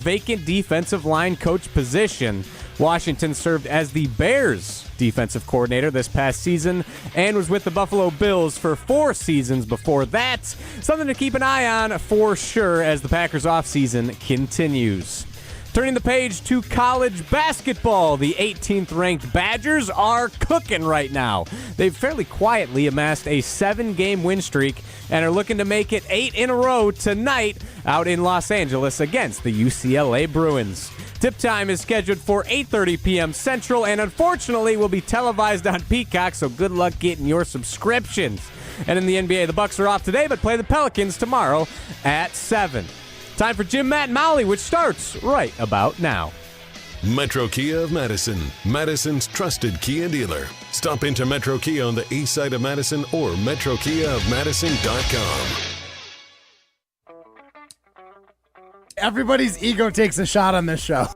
vacant defensive line coach position. Washington served as the Bears' defensive coordinator this past season and was with the Buffalo Bills for 4 seasons before that. Something to keep an eye on for sure as the Packers offseason continues. Turning the page to college basketball, the 18th ranked Badgers are cooking right now. They've fairly quietly amassed a 7-game win streak and are looking to make it 8 in a row tonight out in Los Angeles against the UCLA Bruins. Tip time is scheduled for 8:30 p.m. Central and unfortunately will be televised on Peacock, so good luck getting your subscriptions. And in the NBA, the Bucks are off today but play the Pelicans tomorrow at 7. Time for Jim, Matt, and Molly, which starts right about now. Metro Kia of Madison, Madison's trusted Kia dealer. Stop into Metro Kia on the east side of Madison or metrokiaofmadison.com. Everybody's ego takes a shot on this show.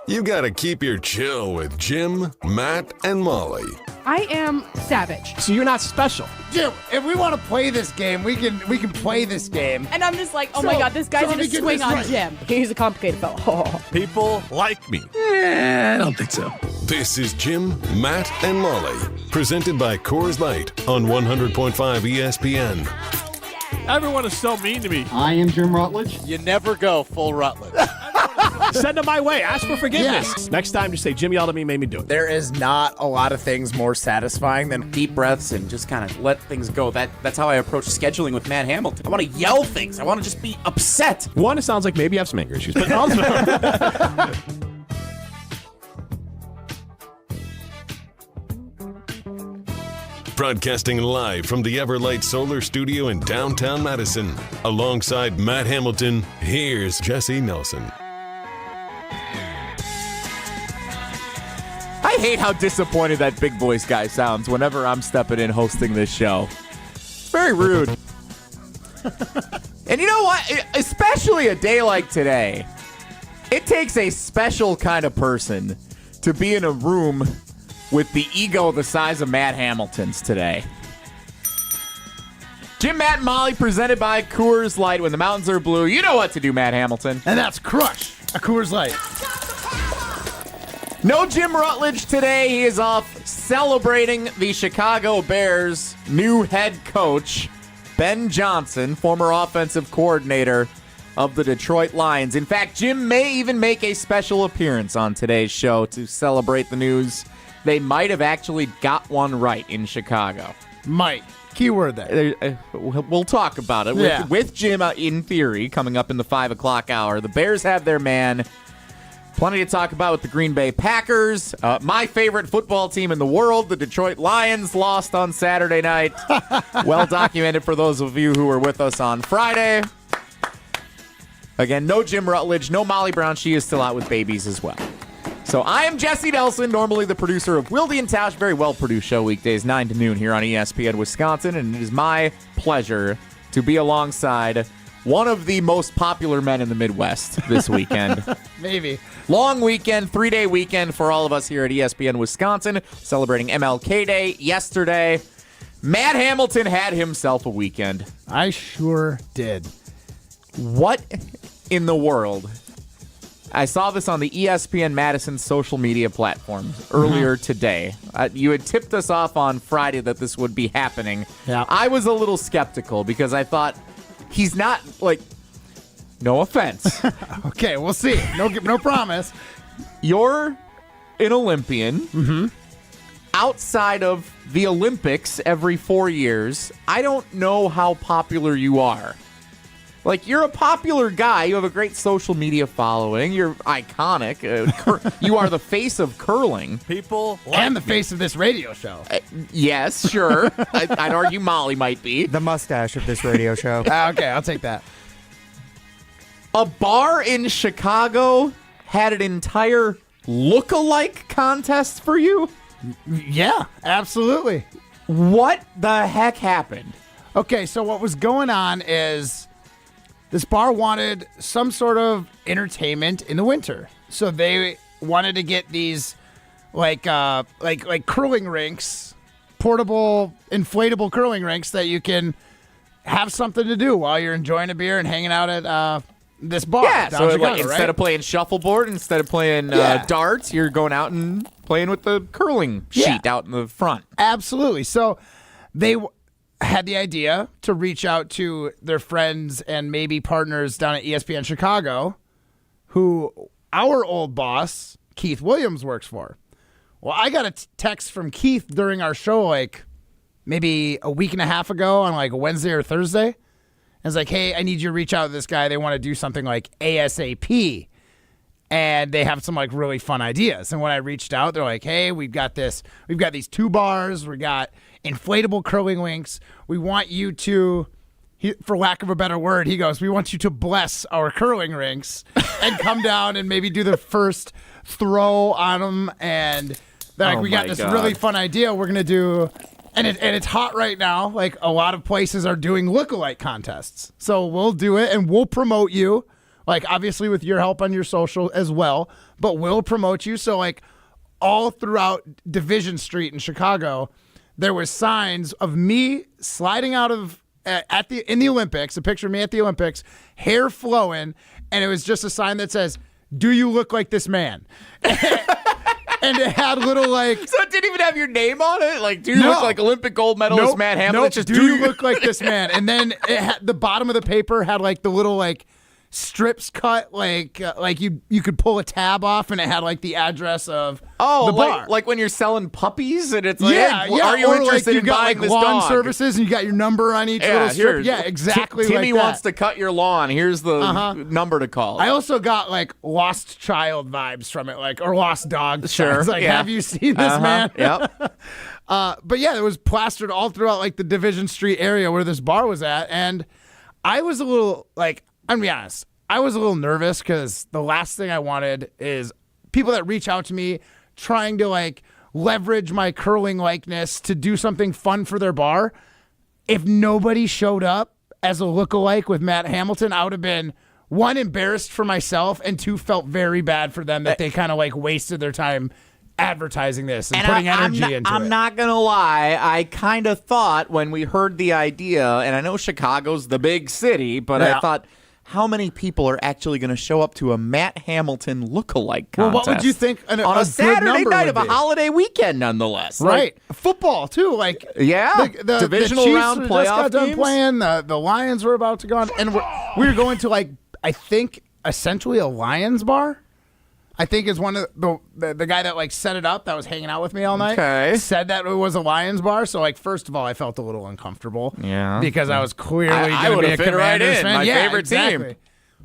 You gotta keep your chill with Jim, Matt, and Molly. I am savage. So you're not special. Jim, if we want to play this game, we can play this game. And I'm just like, oh my God, this guy's going to swing on Jim. He's a complicated fellow. Oh. People like me. I don't think so. This is Jim, Matt, and Molly. Presented by Coors Light on 100.5 ESPN. Everyone is so mean to me. I am Jim Rutledge. You never go full Rutledge. Send them my way. Ask for forgiveness. Yes. Next time, just say, Jim yelled at me, made me do it. There is not a lot of things more satisfying than deep breaths and just kind of let things go. That's how I approach scheduling with Matt Hamilton. I want to yell things. I want to just be upset. One, it sounds like maybe you have some anger issues, but also... Broadcasting live from the Everlight Solar Studio in downtown Madison. Alongside Matt Hamilton, here's Jesse Nelson. I hate how disappointed that big voice guy sounds whenever I'm stepping in hosting this show. Very rude. And you know what? Especially a day like today, it takes a special kind of person to be in a room with the ego the size of Matt Hamilton's today. Jim, Matt, and Molly, presented by Coors Light. When the mountains are blue, you know what to do, Matt Hamilton. And that's crush a Coors Light. No Jim Rutledge today. He is off celebrating the Chicago Bears' new head coach, Ben Johnson, former offensive coordinator of the Detroit Lions. In fact, Jim may even make a special appearance on today's show to celebrate the news. They might have actually got one right in Chicago. Might. Keyword there. We'll talk about it with Jim in theory coming up in the 5 o'clock hour. The Bears have their man. Plenty to talk about with the Green Bay Packers. My favorite football team in the world, the Detroit Lions, lost on Saturday night. Well documented for those of you who were with us on Friday. Again, no Jim Rutledge, no Molly Brown. She is still out with babies as well. So I am Jesse Nelson, normally the producer of Wilde and Tausch, very well-produced show weekdays 9 to noon here on ESPN Wisconsin, and it is my pleasure to be alongside one of the most popular men in the Midwest this weekend. Maybe. Long weekend, 3-day weekend for all of us here at ESPN Wisconsin, celebrating MLK Day yesterday. Matt Hamilton had himself a weekend. I sure did. What in the world? I saw this on the ESPN Madison social media platforms earlier today. You had tipped us off on Friday that this would be happening. Yeah. I was a little skeptical because I thought he's not, like, no offense. Okay, we'll see. No promise. You're an Olympian. Outside of the Olympics every 4 years, I don't know how popular you are. Like, you're a popular guy. You have a great social media following. You're iconic. You are the face of curling. People like and the face of this radio show. Yes, sure. I'd argue Molly might be. The mustache of this radio show. Okay, I'll take that. A bar in Chicago had an entire lookalike contest for you? Yeah, absolutely. What the heck happened? Okay, so what was going on is this bar wanted some sort of entertainment in the winter. So they wanted to get these like curling rinks, portable, inflatable curling rinks that you can have something to do while you're enjoying a beer and hanging out at this bar. Yeah, down so Chicago, like, right? instead of playing shuffleboard, instead of playing darts, you're going out and playing with the curling sheet out in the front. Absolutely. So they had the idea to reach out to their friends and maybe partners down at ESPN Chicago, who our old boss, Keith Williams, works for. Well, I got a text from Keith during our show like maybe a week and a half ago on like a Wednesday or Thursday. It's like, hey, I need you to reach out to this guy. They want to do something like ASAP. And they have some like really fun ideas. And when I reached out, they're like, hey, we've got these 2 bars. We got inflatable curling rinks. We want you to, for lack of a better word, he goes, we want you to bless our curling rinks and come down and maybe do the first throw on them. And they're like, we got this really fun idea. We're going to do, and it's hot right now. Like a lot of places are doing lookalike contests. So we'll do it and we'll promote you. Like, obviously, with your help on your social as well, but we'll promote you. So, like, all throughout Division Street in Chicago, there was signs of me sliding out of in the Olympics, a picture of me at the Olympics, hair flowing, and it was just a sign that says, "Do you look like this man?" And it had little like. So it didn't even have your name on it. Like, do you look like Olympic gold medalist Matt Hamilton? Nope. Just do you look like this man? And then it had, the bottom of the paper had like the little like strips cut, like you could pull a tab off, and it had like the address of the bar. Like when you're selling puppies, and it's like, yeah, hey, are you or interested like in got buying like this lawn dog? services, and you got your number on each little strip. Yeah, exactly. Timmy like that. wants to cut your lawn. Here's the number to call. I also got like lost child vibes from it, like or lost dog. Sure. It's like, have you seen this man? Yep. But yeah, it was plastered all throughout like the Division Street area where this bar was at, and I was a little like, I'm gonna be honest, I was a little nervous because the last thing I wanted is people that reach out to me trying to like leverage my curling likeness to do something fun for their bar. If nobody showed up as a lookalike with Matt Hamilton, I would have been, 1, embarrassed for myself, and 2, felt very bad for them that they kind of like wasted their time advertising this and putting energy into it. I'm not going to lie. I kind of thought when we heard the idea, and I know Chicago's the big city, but I thought, how many people are actually going to show up to a Matt Hamilton lookalike contest? Well, what would you think on a Saturday night of a be? holiday weekend, nonetheless? Right. Football, too. Like, the Divisional Chiefs round just playoff got done games? playing. The Lions were about to go on. And we were going to, like, I think, essentially a Lions bar. I think is one of the guy that like set it up that was hanging out with me all night. Okay. Said that it was a Lions bar. So like, first of all, I felt a little uncomfortable. Yeah. Because I was clearly I going to be a would've fit right Commanders in. fan. My Yeah, favorite exactly. team.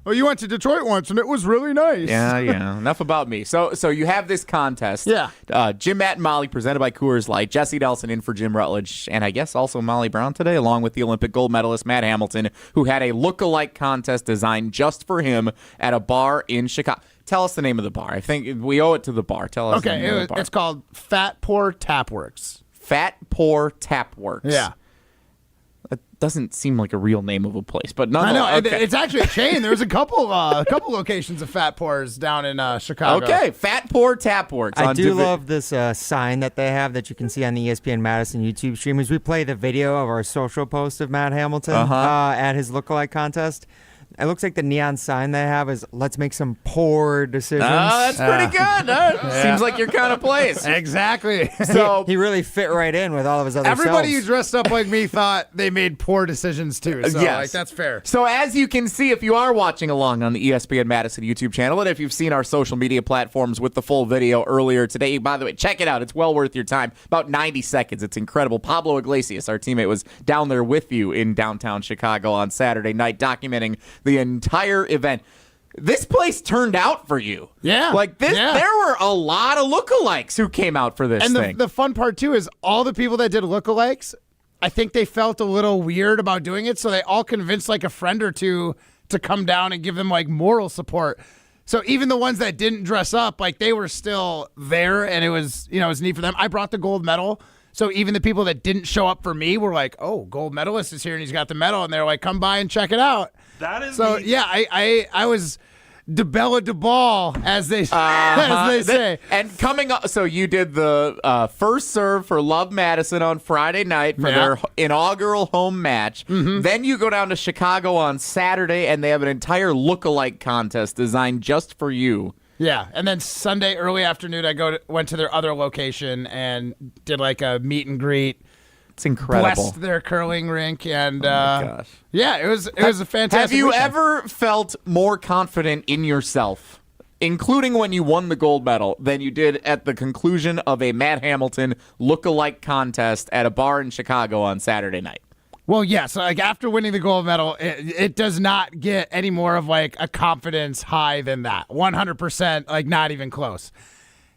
Well, you went to Detroit once, and it was really nice. Yeah. Enough about me. So you have this contest. Yeah. Jim, Matt, and Molly presented by Coors Light. Jesse Nelson in for Jim Rutledge, and I guess also Molly Brown today, along with the Olympic gold medalist Matt Hamilton, who had a lookalike contest designed just for him at a bar in Chicago. Tell us the name of the bar. I think we owe it to the bar. Tell us the name of the bar. It's called Fat Poor Tapworks. Fat Poor Tapworks. Yeah. That doesn't seem like a real name of a place, but I nonetheless. know. Okay. It's actually a chain. There's a couple locations of Fat Pours down in Chicago. Okay, Fat Poor Tapworks. I do love this sign that they have that you can see on the ESPN Madison YouTube stream. As we play the video of our social post of Matt Hamilton at his lookalike contest, it looks like the neon sign they have is "Let's make some poor decisions." Oh, that's pretty good. Seems like your kind of place. Exactly. So he really fit right in with all of his other everybody selves. who dressed up like me thought they made poor decisions too. So Yes. like, that's fair. So as you can see, if you are watching along on the ESPN Madison YouTube channel, and if you've seen our social media platforms with the full video earlier today, by the way, check it out. It's well worth your time. About 90 seconds. It's incredible. Pablo Iglesias, our teammate, was down there with you in downtown Chicago on Saturday night, documenting the entire event. This place turned out for you. Yeah. Like this, Yeah. there were a lot of lookalikes who came out for this And thing. the fun part too is all the people that did lookalikes, I think they felt a little weird about doing it, so they all convinced like a friend or two to come down and give them like moral support. So even the ones that didn't dress up, like they were still there, and it was it was neat for them. I brought the gold medal. So even the people that didn't show up for me were like, "Oh, gold medalist is here and he's got the medal," and they're like, "Come by and check it out." That is so. neat. Yeah, I was. DeBella DeBall, as they say. And coming up, so you did the first serve for Love Madison on Friday night for their inaugural home match. Mm-hmm. Then you go down to Chicago on Saturday, and they have an entire lookalike contest designed just for you. Yeah, and then Sunday early afternoon, I went to their other location and did like a meet and greet. It's incredible. Blessed their curling rink, and gosh. Yeah, it was a fantastic. Have you weekend. ever felt more confident in yourself, including when you won the gold medal, than you did at the conclusion of a Matt Hamilton lookalike contest at a bar in Chicago on Saturday night? Well, yeah. So, like, after winning the gold medal, it does not get any more of like a confidence high than that. 100%, like, not even close.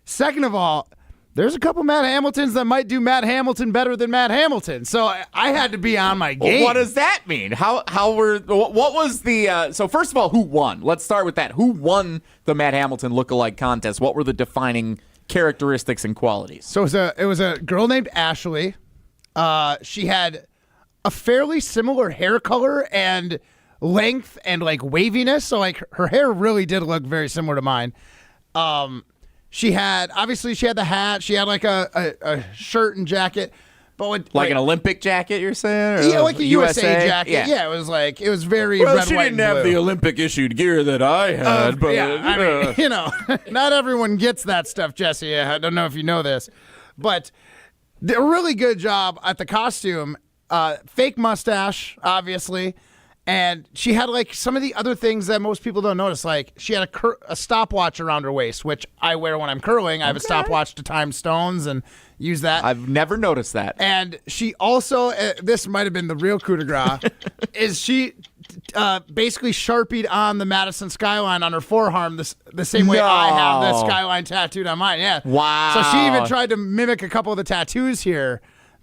Second of all, there's a couple Matt Hamiltons that might do Matt Hamilton better than Matt Hamilton. So I had to be on my game. What does that mean? What was the, so first of all, who won? Let's start with that. Who won the Matt Hamilton lookalike contest? What were the defining characteristics and qualities? So it was a girl named Ashley. She had a fairly similar hair color and length and like waviness. So like her hair really did look very similar to mine. She had the hat. She had like a shirt and jacket, but like an Olympic jacket, you're saying? Or yeah, like a USA jacket. Yeah. it was very red, she white, didn't and have blue. the Olympic issued gear that I had, but yeah, I mean, not everyone gets that stuff, Jesse. I don't know if you know this, but did a really good job at the costume. Fake mustache, obviously. And she had like some of the other things that most people don't notice. Like she had a stopwatch around her waist, which I wear when I'm curling. I have a stopwatch to time stones and use that. I've never noticed that. And she also, this might have been the real coup de grace, is she basically Sharpied on the Madison skyline on her forearm the same way I have the skyline tattooed on mine. Yeah. Wow. So she even tried to mimic a couple of the tattoos here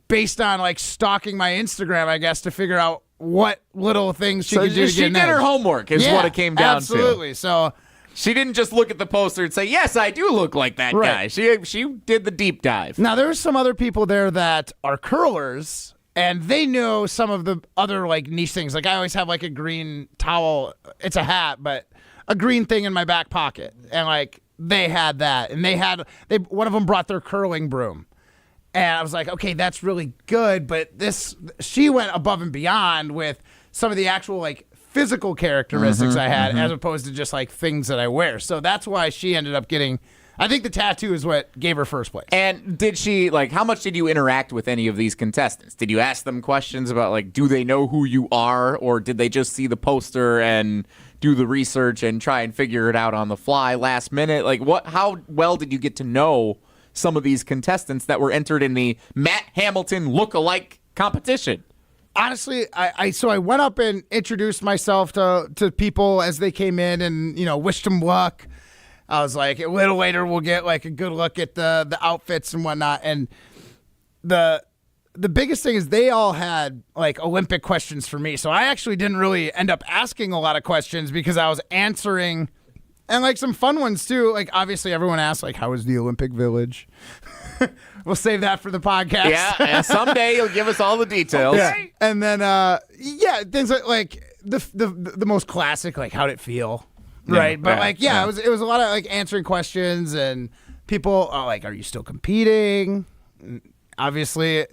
based on like stalking my Instagram, I guess, to figure out what little things she could do to she get an did her edge. homework is what it came down to. Absolutely. So she didn't just look at the poster and say, yes, I do look like that guy. She did the deep dive. now there were some other people there that are curlers, and they know some of the other like niche things. Like I always have like a green towel. It's a hat, but a green thing in my back pocket. And like they had that, and one of them brought their curling broom. And I was like, okay, that's really good, but she went above and beyond with some of the actual like physical characteristics I had, as opposed to just like things that I wear. So that's why she ended up getting. I think the tattoo is what gave her first place. And did she how much did you interact with any of these contestants? Did you ask them questions about like, do they know who you are, or did they just see the poster and do the research and try and figure it out on the fly last minute? Like how well did you get to know some of these contestants that were entered in the Matt Hamilton lookalike competition? Honestly, I went up and introduced myself to people as they came in, and wished them luck. I was like, a little later we'll get like a good look at the outfits and whatnot. And the biggest thing is they all had like Olympic questions for me, so I actually didn't really end up asking a lot of questions because I was answering. And, like, some fun ones, too. Like, obviously, everyone asks, like, how was the Olympic Village? We'll save that for the podcast. Yeah, and someday you'll give us all the details. Yeah. And then, things like the most classic, like, how'd it feel? Right? But, it was a lot of, like, answering questions, and people are like, are you still competing? And obviously,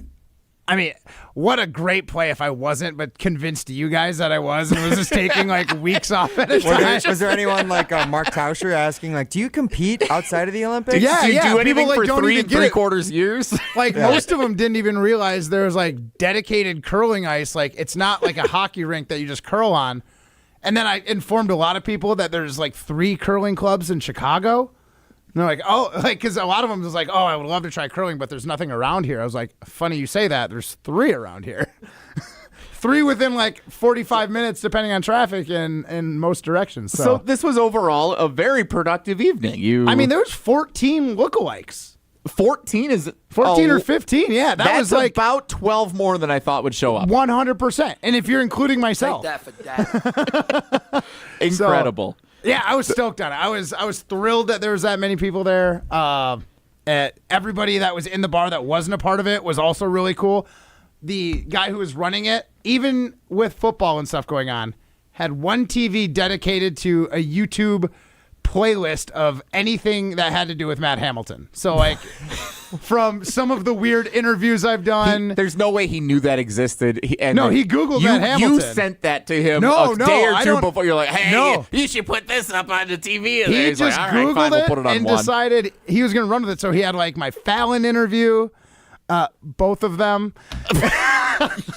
I mean, what a great play if I wasn't, but convinced you guys that I was, and it was just taking like weeks off at a time. Was there anyone like Mark Tauscher asking, like, do you compete outside of the Olympics? Yeah, Do you do anything people, for don't 3 even get it. 3/4 years? Like most of them didn't even realize there was like dedicated curling ice. Like it's not like a hockey rink that you just curl on. And then I informed a lot of people that there's like 3 curling clubs in Chicago. And they're like, oh, like, because a lot of them was like, oh, I would love to try curling, but there's nothing around here. I was like, funny you say that. There's 3 around here. 3 within like 45 minutes, depending on traffic in most directions. So this was overall a very productive evening. I mean, there was 14 lookalikes. 14 is 14 or 15, yeah. That was like about 12 more than I thought would show up. 100%. And if you're including myself. Take that for that. Incredible. Yeah, I was stoked on it. I was thrilled that there was that many people there. Everybody that was in the bar that wasn't a part of it was also really cool. The guy who was running it, even with football and stuff going on, had one TV dedicated to a YouTube playlist of anything that had to do with Matt Hamilton. So like from some of the weird interviews I've done. There's no way he knew that existed. He Googled Matt Hamilton. You sent that to him a day or two before. You're like, hey, you should put this up on the TV. And he he's just like, all right, Googled fine, it we'll put it on and one. decided he was going to run with it. So he had like my Fallon interview, both of them.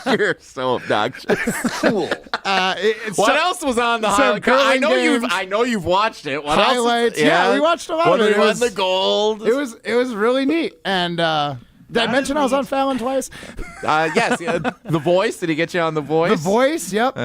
You're so obnoxious. Cool. What else was on the highlight? I know you've watched it. What highlights? else? Yeah, we watched a lot of it. When they won the gold. It was really neat. And did I mention I was on Fallon twice? Yes. The Voice. Did he get you on The Voice? The Voice. Yep.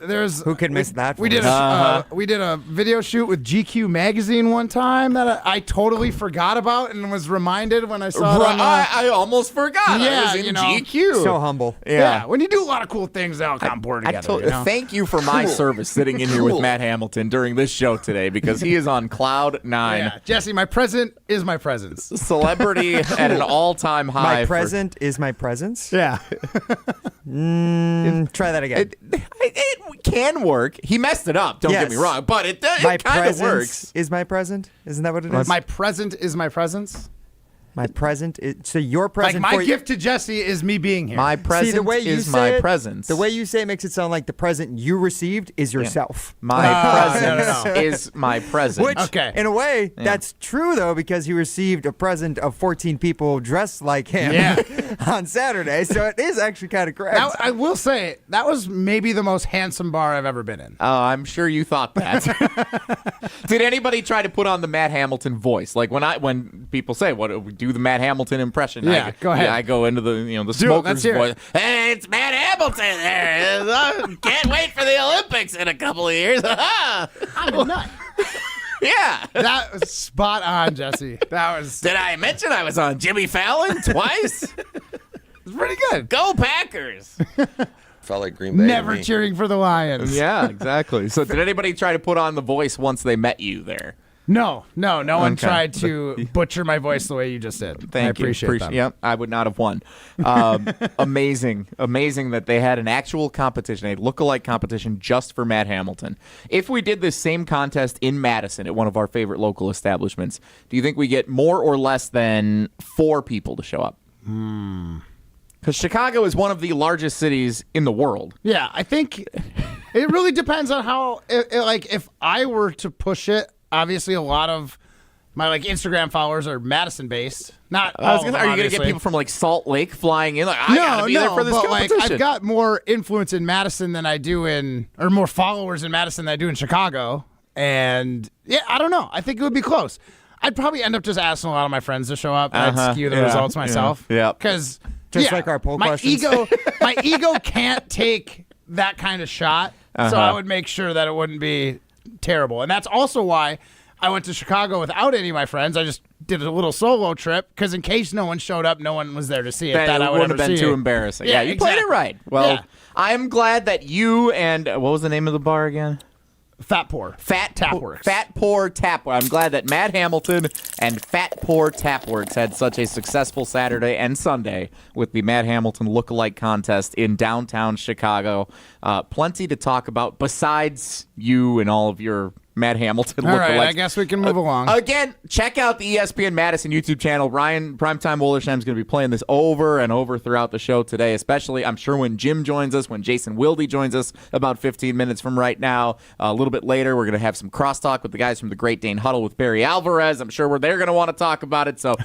There's Who could miss that? We did a video shoot with GQ magazine one time that I totally forgot about and was reminded when I saw it. I almost forgot. Yeah, I was in GQ. So humble. Yeah. When you do a lot of cool things, they all come pouring together. Thank you for my service sitting in here with Matt Hamilton during this show today because he is on cloud 9. Yeah. Jesse, my present is my presence. Celebrity at an all-time high. My present is my presence. Yeah. Try that again. It can work. He messed it up. Don't get me wrong, but it kind of works. Is my present? Isn't that what it is? My present is my presence. My present is so your present. Like my gift to Jesse is me being here. My present is my presence. The way you say it makes it sound like the present you received is yourself. My presence is my present. Which, in a way, that's true though because he received a present of 14 people dressed like him on Saturday. So it is actually kind of correct. Now, I will say that was maybe the most handsome bar I've ever been in. Oh, I'm sure you thought that. Did anybody try to put on the Matt Hamilton voice? Like when people say, "What do we do?" The Matt Hamilton impression. Yeah, go ahead. I go into the smoker's voice. Hey, it's Matt Hamilton there. Can't wait for the Olympics in a couple of years. I'm a nut. Yeah. That was spot on, Jesse. That was. Did I mention I was on Jimmy Fallon twice? It's pretty good. Go Packers. Felt like Green Bay. Never cheering for the Lions. Yeah, exactly. So did anybody try to put on the voice once they met you there? No one tried to butcher my voice the way you just did. Thank I appreciate that. Yep, I would not have won. Amazing that they had an actual competition, a lookalike competition just for Matt Hamilton. If we did this same contest in Madison at one of our favorite local establishments, do you think we get more or less than 4 people to show up? Because Chicago is one of the largest cities in the world. Yeah, I think it really depends on how. If I were to push it. Obviously, a lot of my Instagram followers are Madison based. Not are you going to get people from Salt Lake flying in? I gotta be there for this competition. I've got more influence in Madison than I do or more followers in Madison than I do in Chicago. And yeah, I don't know. I think it would be close. I'd probably end up just asking a lot of my friends to show up. And I'd skew the results myself. Yeah. Because just like our poll questions. My ego can't take that kind of shot. So I would make sure that it wouldn't be terrible. And that's also why I went to Chicago without any of my friends. I just did a little solo trip because in case no one showed up, no one was there to see it. That I would have been too embarrassing. Yeah, you played it right. Well, I'm glad that you and what was the name of the bar again? Fat Pour. Fat Tapworks. Fat Pour Tapworks. I'm glad that Matt Hamilton and Fat Pour Tapworks had such a successful Saturday and Sunday with the Matt Hamilton lookalike contest in downtown Chicago. Plenty to talk about besides you and all of your Matt Hamilton lookalikes. All right, I guess we can move along. Again, check out the ESPN Madison YouTube channel. Ryan Primetime Wollersheim is going to be playing this over and over throughout the show today, especially, I'm sure, when Jim joins us, when Jason Wilde joins us about 15 minutes from right now. A little bit later, we're going to have some crosstalk with the guys from the Great Dane Huddle with Barry Alvarez. I'm sure they're going to want to talk about it. So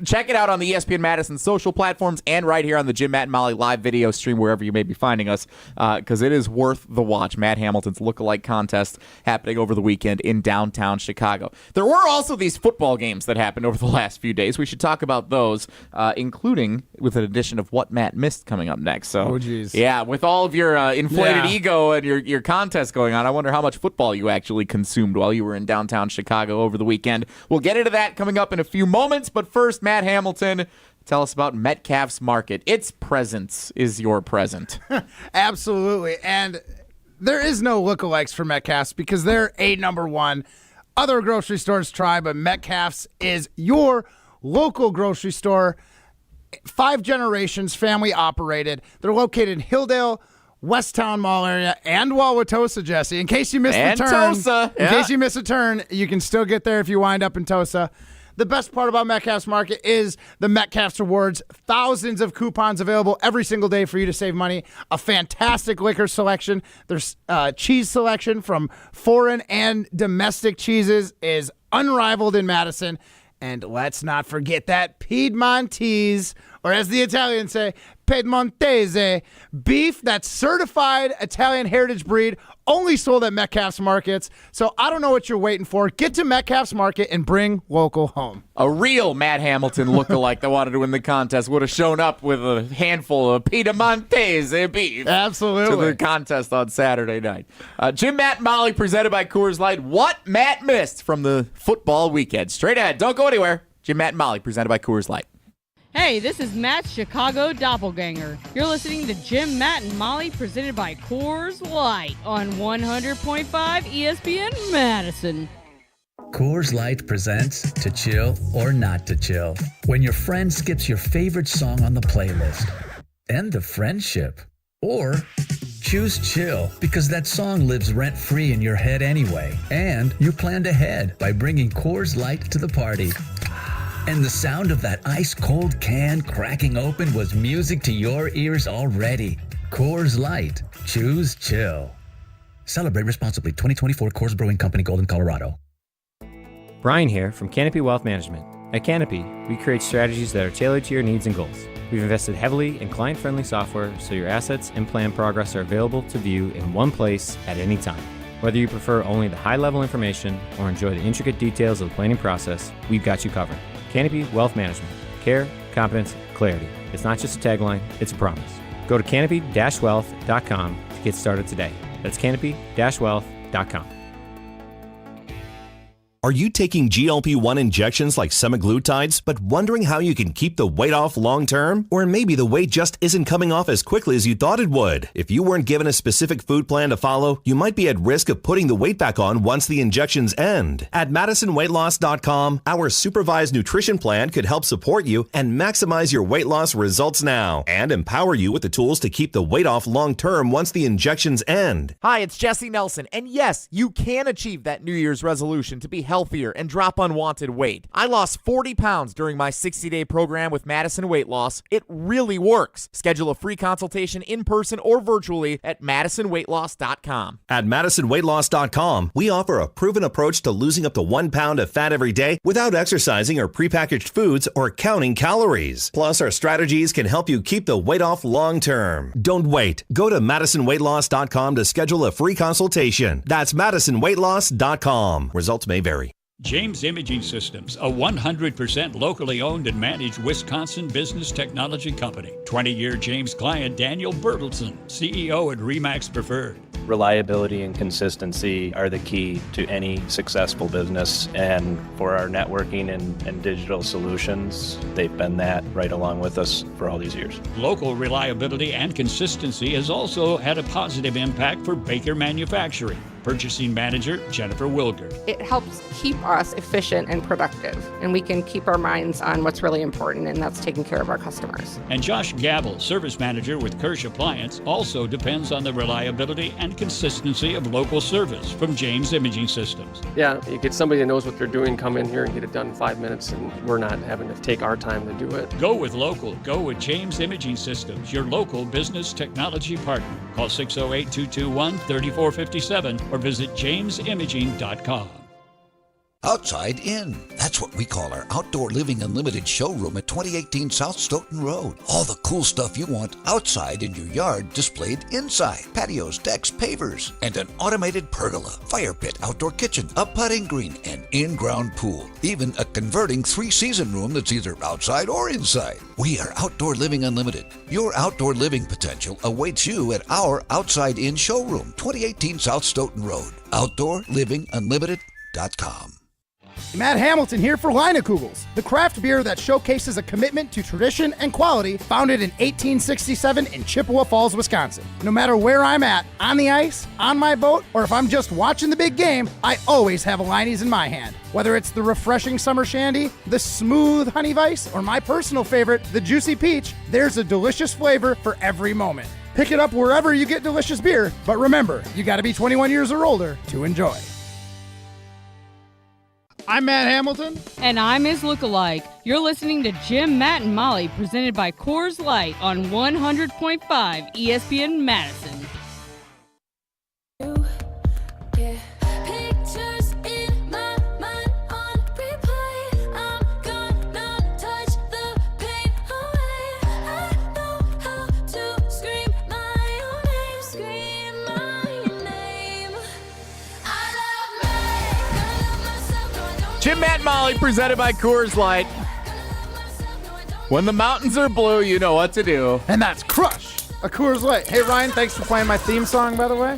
check it out on the ESPN Madison social platforms and right here on the Jim, Matt, and Molly live video stream, wherever you may be finding us, because it is worth the watch. Matt Hamilton's lookalike contest happening over the weekend in downtown Chicago. There were also these football games that happened over the last few days. We should talk about those, including with an edition of What Matt Missed coming up next. So, yeah, with all of your inflated ego and your contest going on, I wonder how much football you actually consumed while you were in downtown Chicago over the weekend. We'll get into that coming up in a few moments, but first, Matt Hamilton, tell us about Metcalf's Market. Its presence is your present. Absolutely, and there is no lookalikes for Metcalf's because they're number one. Other grocery stores try, but Metcalf's is your local grocery store. 5 generations, family operated. They're located in Hilldale, Westtown Mall area, and Wauwatosa, Jesse. In case you missed the turn. Tosa. In case you miss a turn, you can still get there if you wind up in Tosa. The best part about Metcalf's Market is the Metcalf's Rewards. Thousands of coupons available every single day for you to save money. A fantastic liquor selection. There's cheese selection from foreign and domestic cheeses is unrivaled in Madison. And let's not forget that Piedmontese, or as the Italians say, Piedmontese, beef that's certified Italian heritage breed, only sold at Metcalf's Markets. So I don't know what you're waiting for. Get to Metcalf's Market and bring local home. A real Matt Hamilton lookalike that wanted to win the contest would have shown up with a handful of Piedmontese beef. Absolutely. To the contest on Saturday night. Jim, Matt, and Molly presented by Coors Light. What Matt missed from the football weekend. Straight ahead. Don't go anywhere. Jim, Matt, and Molly presented by Coors Light. Hey, this is Matt's Chicago Doppelganger. You're listening to Jim, Matt, and Molly presented by Coors Light on 100.5 ESPN Madison. Coors Light presents To Chill or Not to Chill. When your friend skips your favorite song on the playlist. End the friendship. Or choose chill because that song lives rent-free in your head anyway. And you planned ahead by bringing Coors Light to the party. And the sound of that ice-cold can cracking open was music to your ears already. Coors Light. Choose chill. Celebrate responsibly. 2024 Coors Brewing Company, Golden, Colorado. Brian here from Canopy Wealth Management. At Canopy, we create strategies that are tailored to your needs and goals. We've invested heavily in client-friendly software so your assets and plan progress are available to view in one place at any time. Whether you prefer only the high-level information or enjoy the intricate details of the planning process, we've got you covered. Canopy Wealth Management. Care, competence, clarity. It's not just a tagline, it's a promise. Go to canopy-wealth.com to get started today. That's canopy-wealth.com. Are you taking GLP-1 injections like semaglutides, but wondering how you can keep the weight off long term? Or maybe the weight just isn't coming off as quickly as you thought it would? If you weren't given a specific food plan to follow, you might be at risk of putting the weight back on once the injections end. At MadisonWeightLoss.com, our supervised nutrition plan could help support you and maximize your weight loss results now and empower you with the tools to keep the weight off long term once the injections end. Hi, it's Jesse Nelson, and yes, you can achieve that New Year's resolution to be healthier and drop unwanted weight. I lost 40 pounds during my 60-day program with Madison Weight Loss. It really works. Schedule a free consultation in person or virtually at MadisonWeightLoss.com. At MadisonWeightLoss.com, we offer a proven approach to losing up to 1 pound of fat every day without exercising or prepackaged foods or counting calories. Plus, our strategies can help you keep the weight off long term. Don't wait. Go to MadisonWeightLoss.com to schedule a free consultation. That's MadisonWeightLoss.com. Results may vary. James Imaging Systems, a 100% locally owned and managed Wisconsin business technology company. 20-year James client Daniel Bertelson, CEO at RE/MAX Preferred. Reliability and consistency are the key to any successful business, and for our networking and digital solutions, they've been that right along with us for all these years. Local reliability and consistency has also had a positive impact for Baker Manufacturing. Purchasing Manager Jennifer Wilger. It helps keep us efficient and productive, and we can keep our minds on what's really important, and that's taking care of our customers. And Josh Gabel, Service Manager with Kirsch Appliance, also depends on the reliability and consistency of local service from James Imaging Systems. Yeah, you get somebody that knows what they're doing, come in here and get it done in 5 minutes, and we're not having to take our time to do it. Go with local. Go with James Imaging Systems, your local business technology partner. Call 608-221-3457 or visit jamesimaging.com. Outside In. That's what we call our Outdoor Living Unlimited showroom at 2018 South Stoughton Road. All the cool stuff you want outside in your yard displayed inside. Patios, decks, pavers, and an automated pergola, fire pit, outdoor kitchen, a putting green, and in-ground pool. Even a converting 3-season room that's either outside or inside. We are Outdoor Living Unlimited. Your outdoor living potential awaits you at our Outside In showroom, 2018 South Stoughton Road. OutdoorLivingUnlimited.com. Matt Hamilton here for Leinekugels, the craft beer that showcases a commitment to tradition and quality, founded in 1867 in Chippewa Falls, Wisconsin. No matter where I'm at, on the ice, on my boat, or if I'm just watching the big game, I always have a Leine's in my hand. Whether it's the refreshing summer shandy, the smooth honey vice, or my personal favorite, the juicy peach, there's a delicious flavor for every moment. Pick it up wherever you get delicious beer, but remember, you got to be 21 years or older to enjoy. I'm Matt Hamilton. And I'm his lookalike. You're listening to Jim, Matt, and Molly, presented by Coors Light on 100.5 ESPN Madison. Jim, Matt, and Molly, presented by Coors Light. When the mountains are blue, you know what to do. And that's Crush, a Coors Light. Hey, Ryan, thanks for playing my theme song, by the way.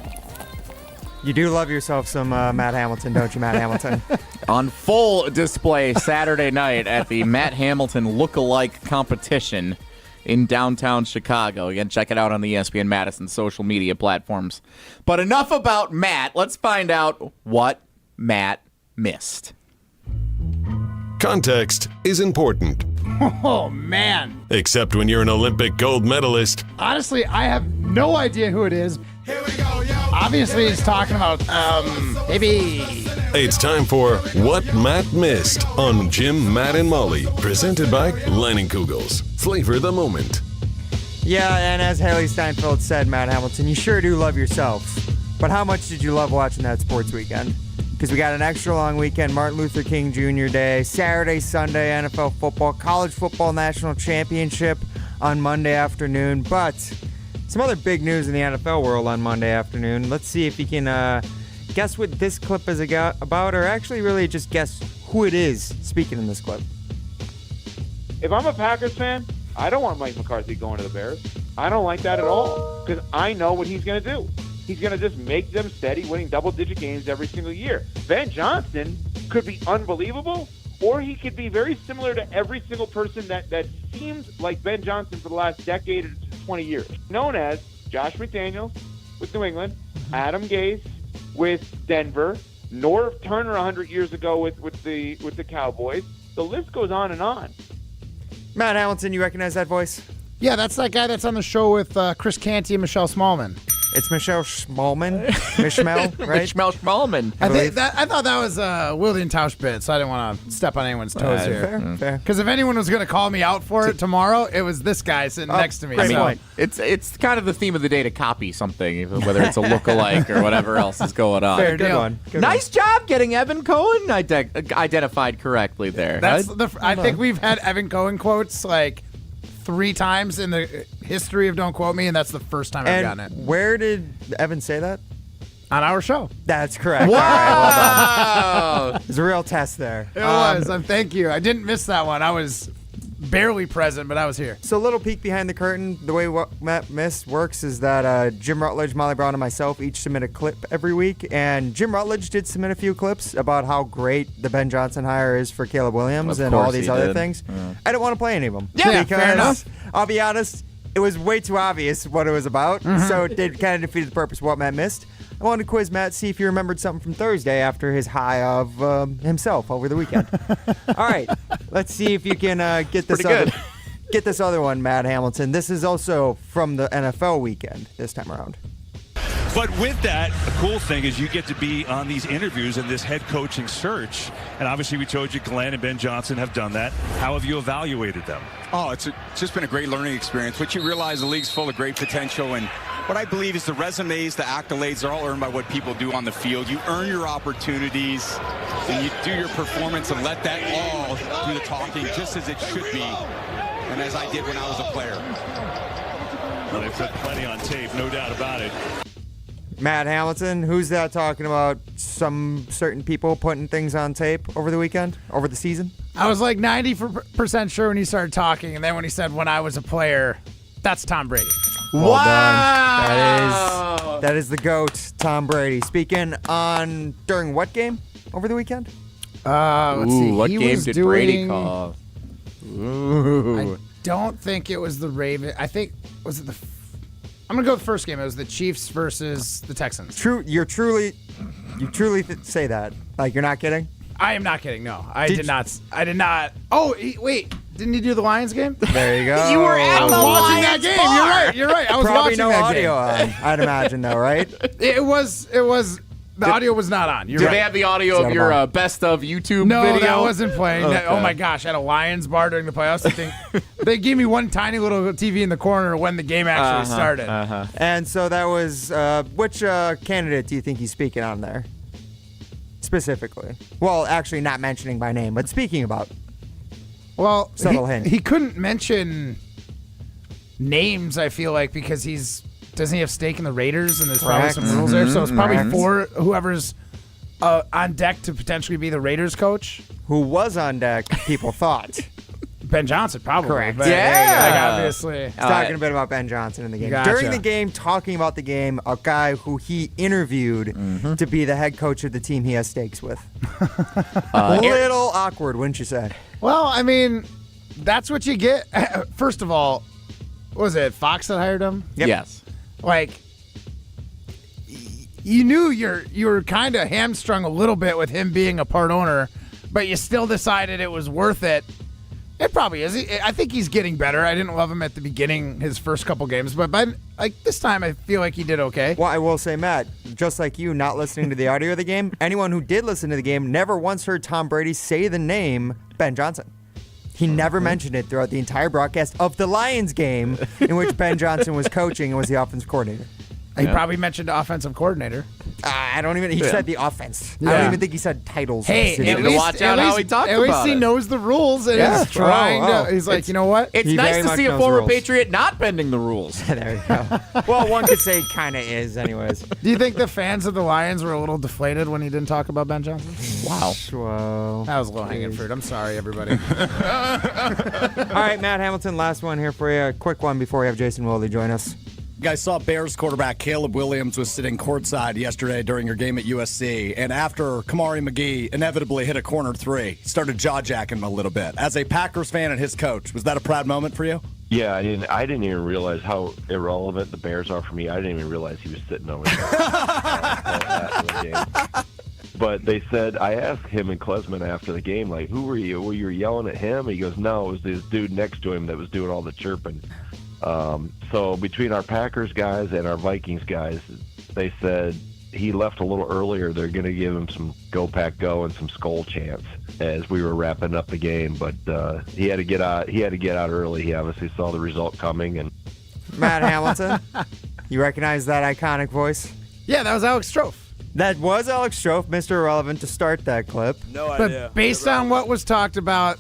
You do love yourself some Matt Hamilton, don't you, Matt Hamilton? On full display Saturday night at the Matt Hamilton Lookalike competition in downtown Chicago. Again, check it out on the ESPN Madison social media platforms. But enough about Matt. Let's find out what Matt missed. Context is important. Oh, man. Except when you're an Olympic gold medalist. Honestly, I have no idea who it is. Here we go, yo. Obviously, he's talking about, maybe. It's time for What Matt Missed on Jim, Matt, and Molly, presented by Leinenkugel's. Flavor the moment. Yeah, and as Haley Steinfeld said, Matt Hamilton, you sure do love yourself. But how much did you love watching that sports weekend? Because we got an extra long weekend, Martin Luther King Jr. Day, Saturday, Sunday, NFL football, college football national championship on Monday afternoon. But some other big news in the NFL world on Monday afternoon. Let's see if you can guess what this clip is about, or actually really just guess who it is speaking in this clip. If I'm a Packers fan, I don't want Mike McCarthy going to the Bears. I don't like that at all, because I know what he's going to do. He's going to just make them steady, winning double-digit games every single year. Ben Johnson could be unbelievable, or he could be very similar to every single person that seemed like Ben Johnson for the last decade to 20 years. Known as Josh McDaniels with New England, Adam Gase with Denver, Norv Turner 100 years ago with the Cowboys. The list goes on and on. Matt Hamilton, you recognize that voice? Yeah, that's that guy that's on the show with Chris Canty and Michelle Smallman. It's Michelle Schmalman, Mishmel, right? Mishmel Schmalman. I thought that was a Wilde and Tausch bit, so I didn't want to step on anyone's toes here. Fair. Because if anyone was going to call me out for it tomorrow, it was this guy sitting next to me. I mean, it's kind of the theme of the day to copy something, whether it's a lookalike or whatever else is going on. Fair deal. Nice job getting Evan Cohen identified correctly there. I think we've had Evan Cohen quotes like 3 times in the history of Don't Quote Me, and that's the first time I've gotten it. Where did Evan say that? On our show. That's correct. Wow. All right, well done. There's a real test there. It was. Thank you. I didn't miss that one. I was barely present, but I was here. So a little peek behind the curtain. The way What Matt Missed works is that Jim Rutledge, Molly Brown, and myself each submit a clip every week. And Jim Rutledge did submit a few clips about how great the Ben Johnson hire is for Caleb Williams and all these other things. Yeah. I didn't want to play any of them. Yeah, because fair enough. I'll be honest, it was way too obvious what it was about. So it did kind of defeat the purpose of What Matt Missed. I wanted to quiz Matt, see if he remembered something from Thursday after his high of himself over the weekend. All right, let's see if you can get this other one, Matt Hamilton. This is also from the NFL weekend this time around. But with that, the cool thing is you get to be on these interviews and this head coaching search. And obviously we told you Glenn and Ben Johnson have done that. How have you evaluated them? Oh, it's just been a great learning experience. What you realize, the league's full of great potential, and what I believe is the resumes, the accolades, they're all earned by what people do on the field. You earn your opportunities, and you do your performance and let that all do the talking, just as it should be, and as I did when I was a player. Well, they've put plenty on tape, no doubt about it. Matt Hamilton, who's that talking about some certain people putting things on tape over the weekend, over the season? I was like 90% sure when he started talking, and then when he said when I was a player, that's Tom Brady. Well done. That is the GOAT, Tom Brady. Speaking on during what game over the weekend? Let's see. What he game was did doing, Brady call? I don't think it was the Ravens. I think, was it the... I'm going to go with the first game. It was the Chiefs versus the Texans. You truly say that. Like, you're not kidding? I am not kidding, no. I did not. Oh, wait. Didn't he do the Lions game? There you go. You were at I was the watching that Lions game. bar. You're right. I was Probably watching no that audio game. on, I'd imagine, though, right? It was. The audio was not on. You're Did right. they have the audio of your best of YouTube No, video? that wasn't playing. Okay. Oh my gosh, at a Lions bar during the playoffs. I think they gave me one tiny little TV in the corner when the game actually started. And so that was which candidate do you think he's speaking on there? Specifically. Well, actually not mentioning by name, but speaking about. Well, subtle hint. He couldn't mention names, I feel like, because doesn't he have stake in the Raiders, and there's probably some rules there. So it's probably for whoever's on deck to potentially be the Raiders coach. Who was on deck, people thought. Ben Johnson, probably. Correct. But, obviously. Talking a bit about Ben Johnson in the game. Gotcha. During the game, talking about the game, a guy who he interviewed to be the head coach of the team he has stakes with. A little awkward, wouldn't you say? Well, I mean, that's what you get. First of all, what was it Fox that hired him? Yep. Yes. Like, you knew you were kind of hamstrung a little bit with him being a part owner, but you still decided it was worth it. It probably is. I think he's getting better. I didn't love him at the beginning, his first couple games, but this time I feel like he did okay. Well, I will say, Matt, just like you not listening to the audio of the game, anyone who did listen to the game never once heard Tom Brady say the name Ben Johnson. He never mentioned it throughout the entire broadcast of the Lions game in which Ben Johnson was coaching and was the offensive coordinator. He probably mentioned the offensive coordinator. I don't even. He said the offense. Yeah. I don't even think he said titles. Hey, You need to watch out how he talked At least about he it. knows the rules and is trying to. He's like, you know what? It's He nice very to much see a knows former rules. Patriot not bending the rules. There you go. Well, one could say kind of is, anyways. Do you think the fans of the Lions were a little deflated when he didn't talk about Ben Johnson? Wow. Whoa. That was low-hanging fruit. I'm sorry, everybody. All right, Matt Hamilton, last one here for you. A quick one before we have Jason Wilde join us. You guys saw Bears quarterback Caleb Williams was sitting courtside yesterday during your game at USC, and after Kamari McGee inevitably hit a corner three, he started jaw-jacking him a little bit. As a Packers fan and his coach, was that a proud moment for you? Yeah, I didn't even realize how irrelevant the Bears are for me. I didn't even realize he was sitting over there. But they said, I asked him and Klesman after the game, like, who were you? Were you yelling at him? He goes, no, it was this dude next to him that was doing all the chirping. So between our Packers guys and our Vikings guys, they said he left a little earlier. They're going to give him some go pack go and some skull chants as we were wrapping up the game. But he had to get out. He had to get out early. He obviously saw the result coming. And Matt Hamilton, you recognize that iconic voice? Yeah, that was Alex Strofe. That was Alex Strofe, Mr. Irrelevant, to start that clip. No idea. But based on what was talked about,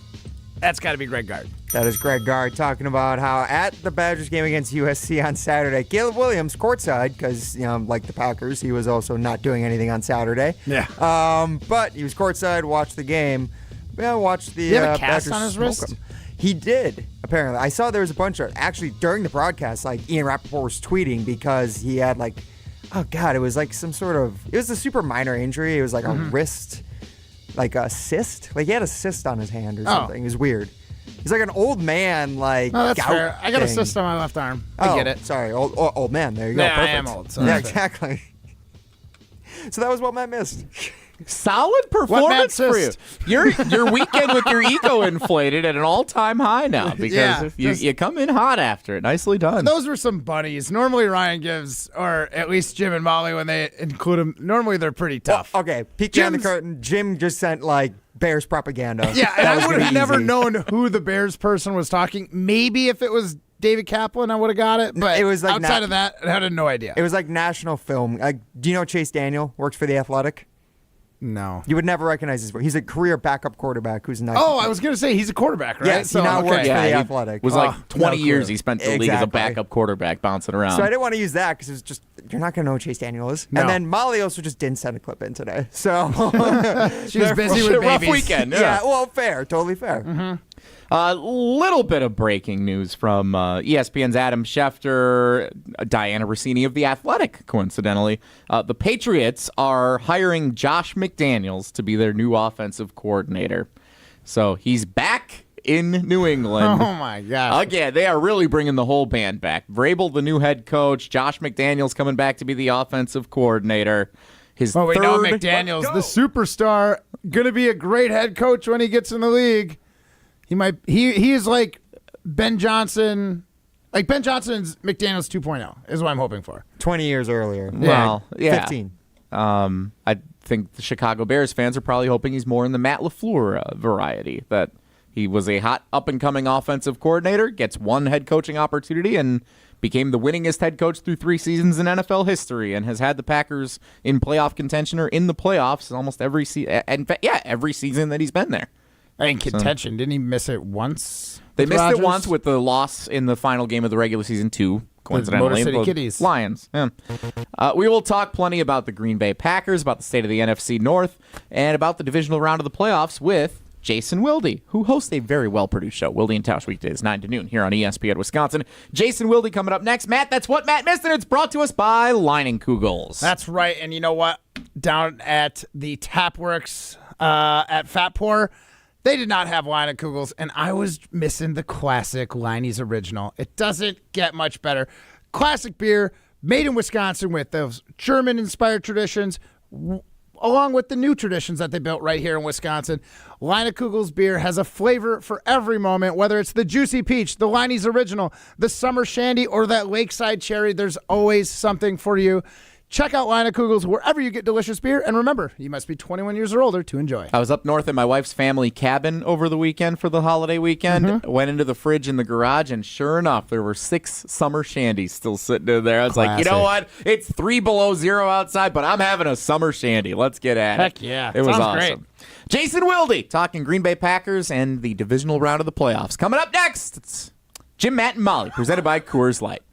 that's got to be Greg Gard. That is Greg Gard talking about how at the Badgers game against USC on Saturday, Caleb Williams courtside, because, like the Packers, he was also not doing anything on Saturday. Yeah. But he was courtside, watched the game. Yeah, watched the Did he have a cast Badgers on his smoke wrist? him. He did, apparently. I saw there was a bunch of, actually, during the broadcast, like, Ian Rappaport was tweeting because he had, like, oh, God, it was like some sort of, it was a super minor injury. It was like a wrist, like a cyst. Like, he had a cyst on his hand or something. It was weird. He's like an old man, like, No, that's gout fair. I got a thing. cyst on my left arm. I get it. Sorry, old man. There you go. Yeah, I Perfect. am old, so yeah, that's fair. exactly. So that was what Matt missed. Solid performance for you. Your weekend with your ego inflated at an all-time high now because you come in hot after it. Nicely done. Those were some bunnies. Normally Ryan gives, or at least Jim and Molly when they include them, normally they're pretty tough. Well, okay, peek behind the curtain. Jim just sent, like, Bears propaganda. Yeah, and That was I would gonna have be never easy. known who the Bears person was talking. Maybe if it was David Kaplan, I would have got it. But It was like outside of that, I had no idea. It was like national film. Do you know Chase Daniel works for The Athletic? No. You would never recognize his voice. He's a career backup quarterback who's nice. Oh, I was going to say he's a quarterback, right? Yes, he now works for The he Athletic. was like 20 years he spent in the league as a Exactly. backup quarterback bouncing around. So I didn't want to use that because it was just, you're not going to know who Chase Daniel is. No. And then Molly also just didn't send a clip in today. So She was busy with rough babies. weekend. Yeah, well, fair. Totally fair. A little bit of breaking news from ESPN's Adam Schefter, Diana Rossini of The Athletic, coincidentally. The Patriots are hiring Josh McDaniels to be their new offensive coordinator. So he's back in New England. Oh, my gosh. Again, they are really bringing the whole band back. Vrabel, the new head coach. Josh McDaniels coming back to be the offensive coordinator. His Well, we third... know McDaniels, the superstar, going to be a great head coach when he gets in the league. He is like Ben Johnson. Like Ben Johnson's McDaniels 2.0 is what I'm hoping for. 20 years earlier. Well, yeah. 15. I think the Chicago Bears fans are probably hoping he's more in the Matt LaFleur variety, that he was a hot up-and-coming offensive coordinator, gets one head coaching opportunity, and became the winningest head coach through 3 seasons in NFL history, and has had the Packers in playoff contention or in the playoffs almost every season. Every season that he's been there. In contention, didn't he miss it once? They missed Rodgers? it once with the loss in the final game of the regular season 2. Coincidentally, Motor City the Kitties. Lions. Yeah. We will talk plenty about the Green Bay Packers, about the state of the NFC North, and about the divisional round of the playoffs with Jason Wilde, who hosts a very well-produced show, Wilde and Tausch, weekdays 9 to noon here on ESPN Wisconsin. Jason Wilde coming up next. Matt, that's what Matt missed, and it's brought to us by Leinenkugels. That's right, and you know what? Down at the Tapworks at Fat Pour, they did not have Leinenkugels, and I was missing the classic Leine's Original. It doesn't get much better. Classic beer, made in Wisconsin with those German-inspired traditions, along with the new traditions that they built right here in Wisconsin. Leinenkugels beer has a flavor for every moment, whether it's the juicy peach, the Leine's Original, the summer shandy, or that lakeside cherry. There's always something for you. Check out Leinenkugels wherever you get delicious beer. And remember, you must be 21 years or older to enjoy. I was up north at my wife's family cabin over the weekend for the holiday weekend. Went into the fridge in the garage, and sure enough, there were 6 summer shandies still sitting in there. I was like, you know what? It's 3 below zero outside, but I'm having a summer shandy. Let's get at it. Heck yeah. It was Sounds awesome. great. Jason Wilde talking Green Bay Packers and the divisional round of the playoffs. Coming up next, it's Jim, Matt, and Molly, presented by Coors Light.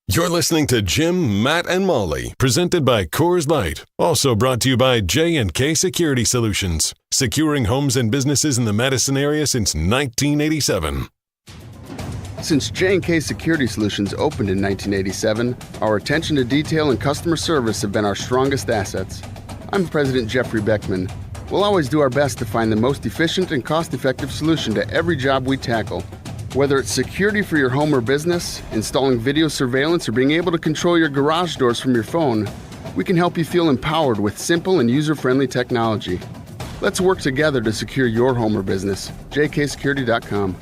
You're listening to Jim, Matt, and Molly, presented by Coors Light. Also brought to you by J&K Security Solutions, securing homes and businesses in the Madison area since 1987. Since J&K Security Solutions opened in 1987, our attention to detail and customer service have been our strongest assets. I'm President Jeffrey Beckman. We'll always do our best to find the most efficient and cost-effective solution to every job we tackle. Whether it's security for your home or business, installing video surveillance, or being able to control your garage doors from your phone, we can help you feel empowered with simple and user-friendly technology. Let's work together to secure your home or business. jksecurity.com.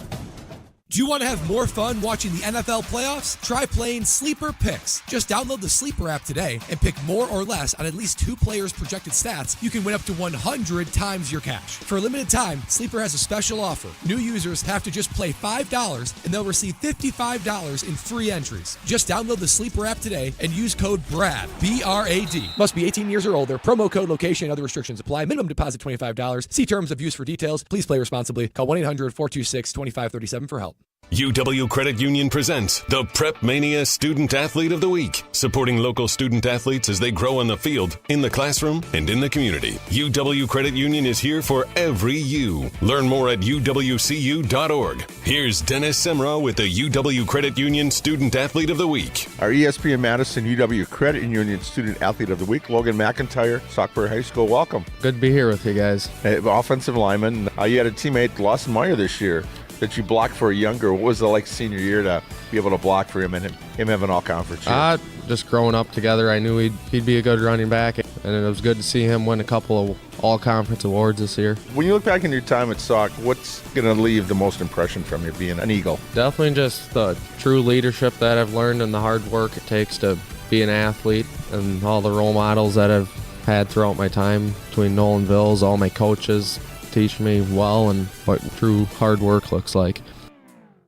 Do you want to have more fun watching the NFL playoffs? Try playing Sleeper Picks. Just download the Sleeper app today and pick more or less on at least 2 players' projected stats. You can win up to 100 times your cash. For a limited time, Sleeper has a special offer. New users have to just play $5 and they'll receive $55 in free entries. Just download the Sleeper app today and use code BRAD, B-R-A-D. Must be 18 years or older. Promo code, location, and other restrictions apply. Minimum deposit $25. See terms of use for details. Please play responsibly. Call 1-800-426-2537 for help. UW Credit Union presents the Prep Mania Student Athlete of the Week, supporting local student athletes as they grow on the field, in the classroom, and in the community. UW Credit Union is here for every you. Learn more at uwcu.org. Here's Dennis Semrau with the UW Credit Union Student Athlete of the Week. Our ESPN Madison UW Credit Union Student Athlete of the Week, Logan McIntyre, Stockbridge High School. Welcome. Good to be here with you guys. Offensive lineman. You had a teammate, Lawson Meyer, this year that you blocked for a younger. What was it like senior year to be able to block for him and him having all-conference year? Just growing up together, I knew he'd be a good running back, and it was good to see him win a couple of all-conference awards this year. When you look back in your time at Sauk, what's going to leave the most impression from you being an Eagle? Definitely just the true leadership that I've learned and the hard work it takes to be an athlete, and all the role models that I've had throughout my time between Nolan Vills, all my coaches teach me well and what true hard work looks like.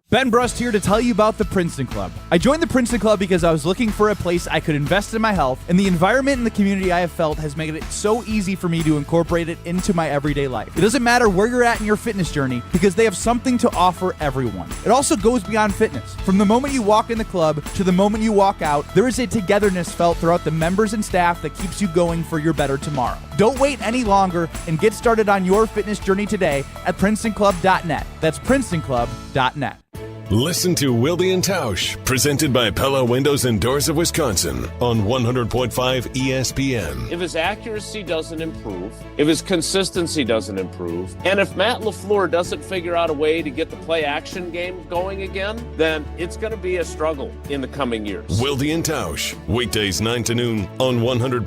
Ben Brust here to tell you about the Princeton Club. I joined the Princeton Club because I was looking for a place I could invest in my health, and the environment and the community I have felt has made it so easy for me to incorporate it into my everyday life. It doesn't matter where you're at in your fitness journey because they have something to offer everyone. It also goes beyond fitness. From the moment you walk in the club to the moment you walk out, there is a togetherness felt throughout the members and staff that keeps you going for your better tomorrow. Don't wait any longer and get started on your fitness journey today at PrincetonClub.net. That's PrincetonClub.net. Listen to Wilde and Tausch, presented by Pella Windows and Doors of Wisconsin on 100.5 ESPN. If his accuracy doesn't improve, if his consistency doesn't improve, and if Matt LaFleur doesn't figure out a way to get the play-action game going again, then it's going to be a struggle in the coming years. Wilde and Tausch, weekdays 9 to noon on 100.5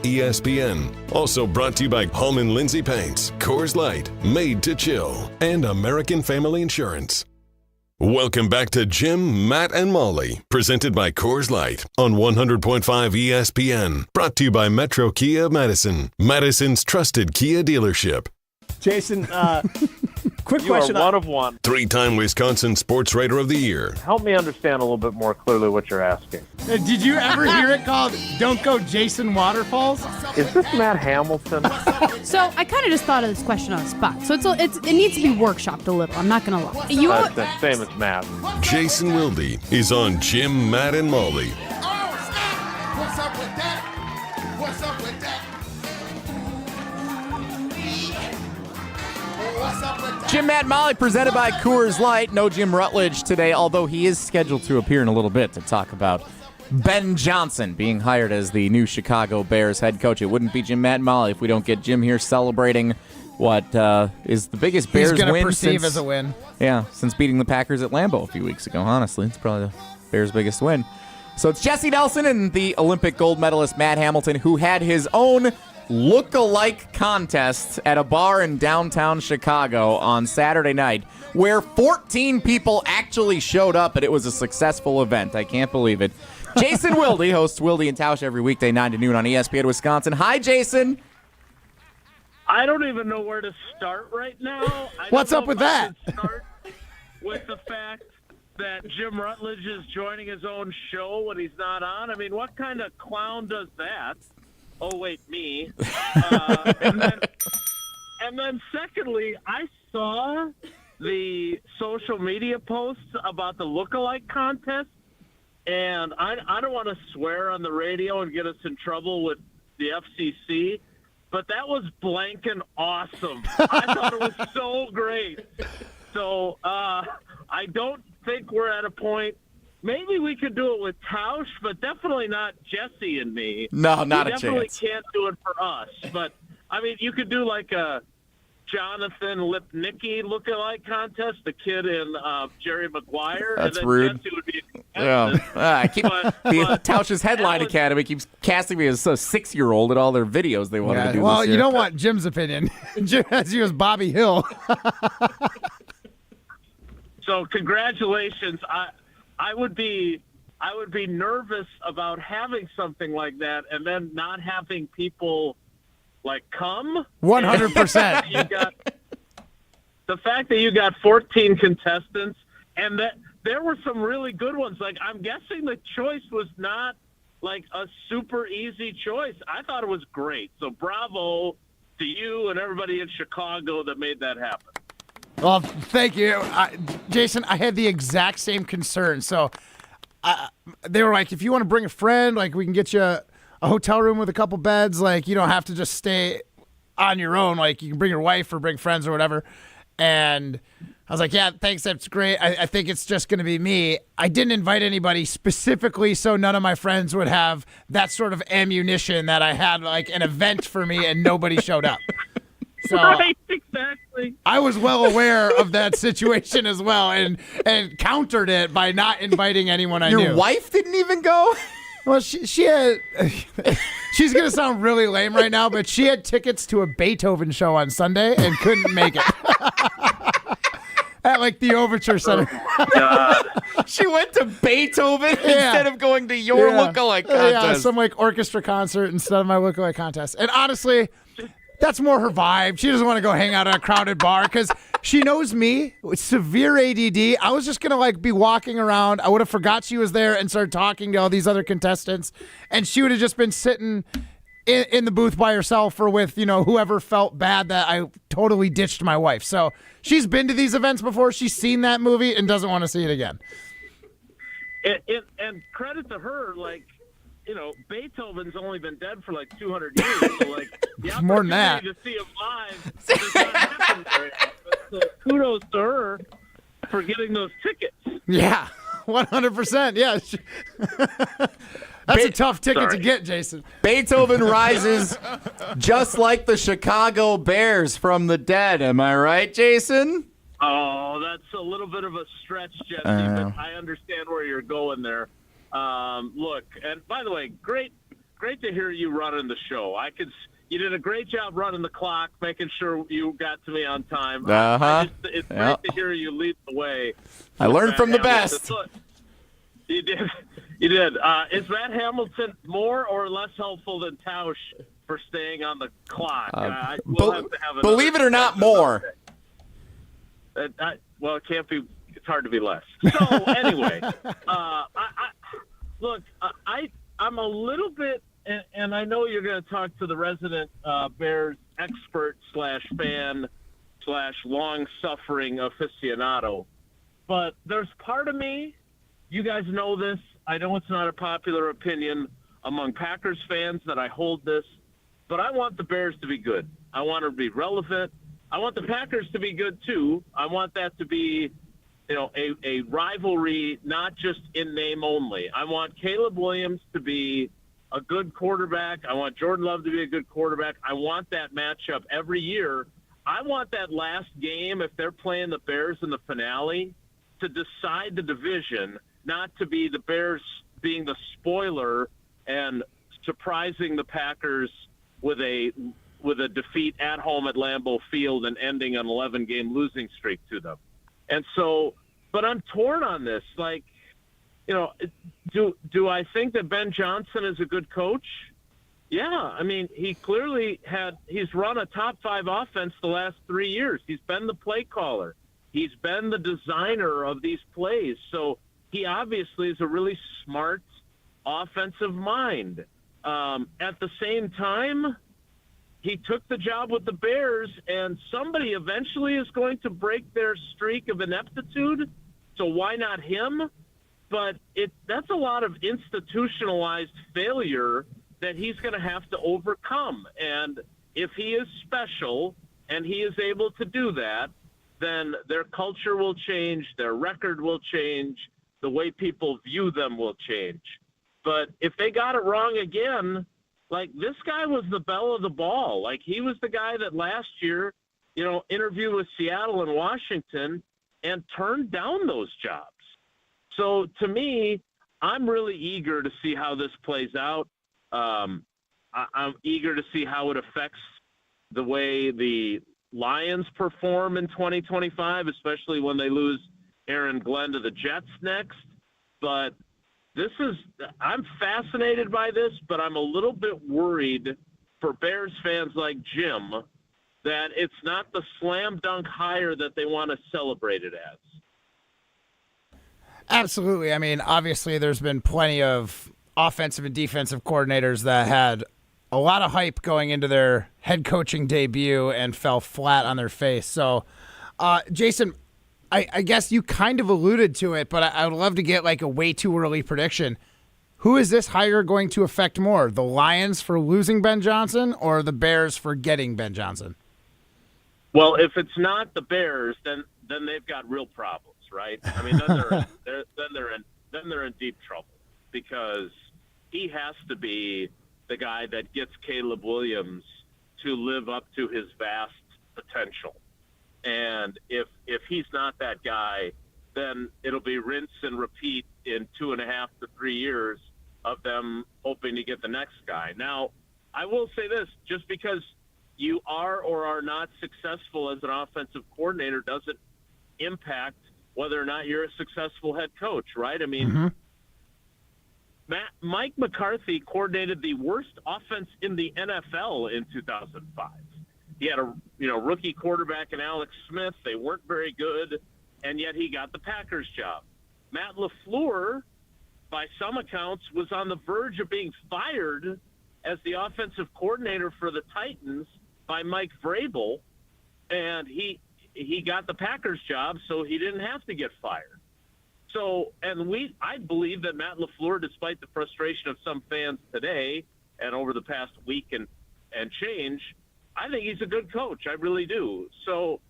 ESPN. Also brought to you by Hallman Lindsay Paints, Coors Light, Made to Chill, and American Family Insurance. Welcome back to Jim, Matt, and Molly, presented by Coors Light on 100.5 ESPN. Brought to you by Metro Kia Madison, Madison's trusted Kia dealership. Jason, quick You question. are one of one. 3-time Wisconsin Sports Writer of the Year. Help me understand a little bit more clearly what you're asking. Did you ever hear it called "Don't Go Jason Waterfalls"? Is this Matt Hamilton? So I kind of just thought of this question on the spot. So it needs to be workshopped a little. I'm not gonna lie. That's the same as Matt. Jason Wilde is on Jim, Matt, and Molly. What's up with that? What's up with that? What's up with that? Jim, Matt, and Molly, presented by Coors Light. No Jim Rutledge today, although he is scheduled to appear in a little bit to talk about Ben Johnson being hired as the new Chicago Bears head coach. It wouldn't be Jim, Matt, and Molly if we don't get Jim here celebrating what is the biggest Bears He's gonna win perceive since, as a win. Yeah, since beating the Packers at Lambeau a few weeks ago. Honestly, it's probably the Bears' biggest win. So it's Jesse Nelson and the Olympic gold medalist Matt Hamilton, who had his own look-alike contest at a bar in downtown Chicago on Saturday night, where 14 people actually showed up, and it was a successful event. I can't believe it. Jason Wilde hosts Wilde and Tausch every weekday 9 to noon on ESPN Wisconsin. Hi, Jason. I don't even know where to start right now. What's up with that? Start with the fact that Jim Rutledge is joining his own show when he's not on. I mean, what kind of clown does that? Oh, wait, me. And then secondly, I saw the social media posts about the lookalike contest, and I don't want to swear on the radio and get us in trouble with the FCC, but that was blanking awesome. I thought it was so great. So I don't think we're at a point. Maybe we could do it with Tausch, but definitely not Jesse and me. No, not a chance. We definitely can't do it for us. But, I mean, you could do like a Jonathan Lipnicki lookalike contest, the kid in Jerry Maguire. That's and then rude. Jesse would be Tausch's Headline Academy keeps casting me as a 6-year-old at all their videos they wanted to do Well, this you year. don't want Jim's opinion. Jim has you as Bobby Hill. So congratulations. I would be nervous about having something like that and then not having people like come. 100%. You got the fact that you got 14 contestants and that there were some really good ones. Like, I'm guessing the choice was not like a super easy choice. I thought it was great. So bravo to you and everybody in Chicago that made that happen. Well, thank you. Jason, I had the exact same concern. So they were like, if you want to bring a friend, like we can get you a hotel room with a couple beds. Like you don't have to just stay on your own. Like you can bring your wife or bring friends or whatever. And I was like, yeah, thanks. That's great. I think it's just going to be me. I didn't invite anybody specifically so none of my friends would have that sort of ammunition that I had like an event for me and nobody showed up. So right, exactly. I was well aware of that situation as well and countered it by not inviting anyone I knew. Your wife didn't even go? Well, she had she's going to sound really lame right now, but she had tickets to a Beethoven show on Sunday and couldn't make it. At like the Overture Center. Oh, God. She went to Beethoven instead of going to your lookalike contest. Yeah, some like orchestra concert instead of my lookalike contest. And honestly, that's more her vibe. She doesn't want to go hang out at a crowded bar because she knows me with severe ADD. I was just going to like be walking around. I would have forgot she was there and started talking to all these other contestants. And she would have just been sitting in the booth by herself or with, whoever felt bad that I totally ditched my wife. So she's been to these events before. She's seen that movie and doesn't want to see it again. And credit to her, like, Beethoven's only been dead for like 200 years. So like, the more than that. opportunity to see him live does not happen very often. So kudos to her for getting those tickets. Yeah, 100%. Yeah. That's a tough ticket to get, Jason. Beethoven rises just like the Chicago Bears from the dead. Am I right, Jason? Oh, that's a little bit of a stretch, Jesse, but I understand where you're going there. Look, and by the way, great to hear you running the show. You did a great job running the clock, making sure you got to me on time. It's great to hear you lead the way. I learned from the best. Look, you did. You did. Is Matt Hamilton more or less helpful than Tausch for staying on the clock? We'll have to have believe it or not, more. Well, it can't be. It's hard to be less. So anyway, I'm a little bit, and I know you're going to talk to the resident Bears expert / fan / long-suffering aficionado, but there's part of me. You guys know this. I know it's not a popular opinion among Packers fans that I hold this, but I want the Bears to be good. I want to be relevant. I want the Packers to be good too. I want that to be, a rivalry, not just in name only. I want Caleb Williams to be a good quarterback. I want Jordan Love to be a good quarterback. I want that matchup every year. I want that last game, if they're playing the Bears in the finale, to decide the division, not to be the Bears being the spoiler and surprising the Packers with a defeat at home at Lambeau Field and ending an 11-game losing streak to them. And so, but I'm torn on this. Like, do I think that Ben Johnson is a good coach? Yeah. I mean, he's run a top 5 offense the last 3 years. He's been the play caller. He's been the designer of these plays. So he obviously is a really smart offensive mind. At the same time, he took the job with the Bears, and somebody eventually is going to break their streak of ineptitude, so why not him? But that's a lot of institutionalized failure that he's going to have to overcome. And if he is special and he is able to do that, then their culture will change, their record will change, the way people view them will change. But if they got it wrong again, like, this guy was the belle of the ball. Like, he was the guy that last year, interviewed with Seattle and Washington and turned down those jobs. So to me, I'm really eager to see how this plays out. I'm eager to see how it affects the way the Lions perform in 2025, especially when they lose Aaron Glenn to the Jets next. But I'm fascinated by this, but I'm a little bit worried for Bears fans like Jim that it's not the slam dunk hire that they want to celebrate it as. Absolutely. I mean, obviously there's been plenty of offensive and defensive coordinators that had a lot of hype going into their head coaching debut and fell flat on their face. So, Jason, I guess you kind of alluded to it, but I would love to get like a way too early prediction. Who is this hire going to affect more, the Lions for losing Ben Johnson or the Bears for getting Ben Johnson? Well, if it's not the Bears, then they've got real problems, right? I mean, then they're in deep trouble because he has to be the guy that gets Caleb Williams to live up to his vast potential. And if he's not that guy, then it'll be rinse and repeat in 2.5 to 3 years of them hoping to get the next guy. Now, I will say this, just because you are or are not successful as an offensive coordinator doesn't impact whether or not you're a successful head coach, right? I mean, Mike McCarthy coordinated the worst offense in the NFL in 2005. He had a rookie quarterback in Alex Smith. They weren't very good, and yet he got the Packers job. Matt LaFleur, by some accounts, was on the verge of being fired as the offensive coordinator for the Titans by Mike Vrabel, and he got the Packers job, so he didn't have to get fired. So, I believe that Matt LaFleur, despite the frustration of some fans today and over the past week and change, I think he's a good coach. I really do. So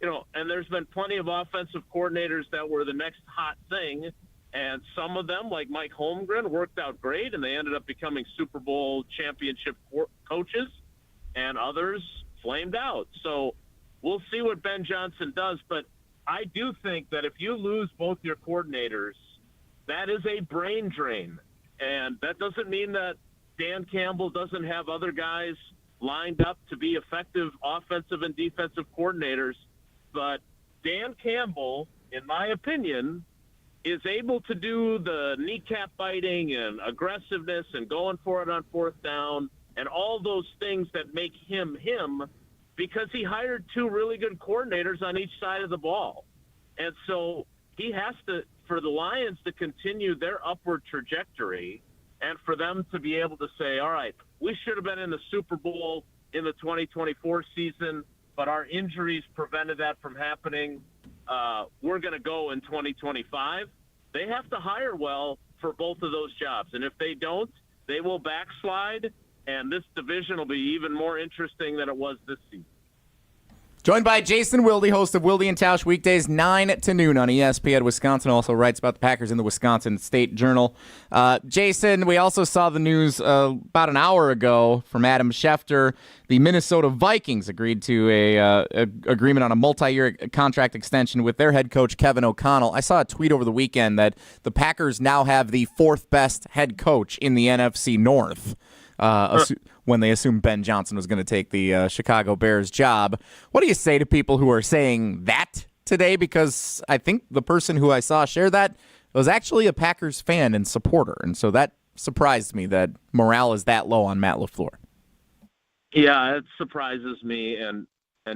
and there's been plenty of offensive coordinators that were the next hot thing, and some of them, like Mike Holmgren, worked out great, and they ended up becoming Super Bowl championship coaches, and others flamed out. So we'll see what Ben Johnson does, but I do think that if you lose both your coordinators, that is a brain drain, and that doesn't mean that Dan Campbell doesn't have other guys lined up to be effective offensive and defensive coordinators. But Dan Campbell, in my opinion, is able to do the kneecap biting and aggressiveness and going for it on fourth down and all those things that make him him, because he hired two really good coordinators on each side of the ball. And so he has to, for the Lions to continue their upward trajectory and for them to be able to say, all right, we should have been in the Super Bowl in the 2024 season, but our injuries prevented that from happening. We're going to go in 2025. They have to hire well for both of those jobs. And if they don't, they will backslide, and this division will be even more interesting than it was this season. Joined by Jason Wilde, host of Wilde and Tausch, weekdays 9 to noon on ESPN Wisconsin. Also writes about the Packers in the Wisconsin State Journal. Jason, we also saw the news about an hour ago from Adam Schefter. The Minnesota Vikings agreed to a agreement on a multi-year contract extension with their head coach, Kevin O'Connell. I saw a tweet over the weekend that the Packers now have the fourth best head coach in the NFC North. When they assumed Ben Johnson was going to take the Chicago Bears job. What do you say to people who are saying that today? Because I think the person who I saw share that was actually a Packers fan and supporter, and so that surprised me that morale is that low on Matt LaFleur. Yeah, it surprises me and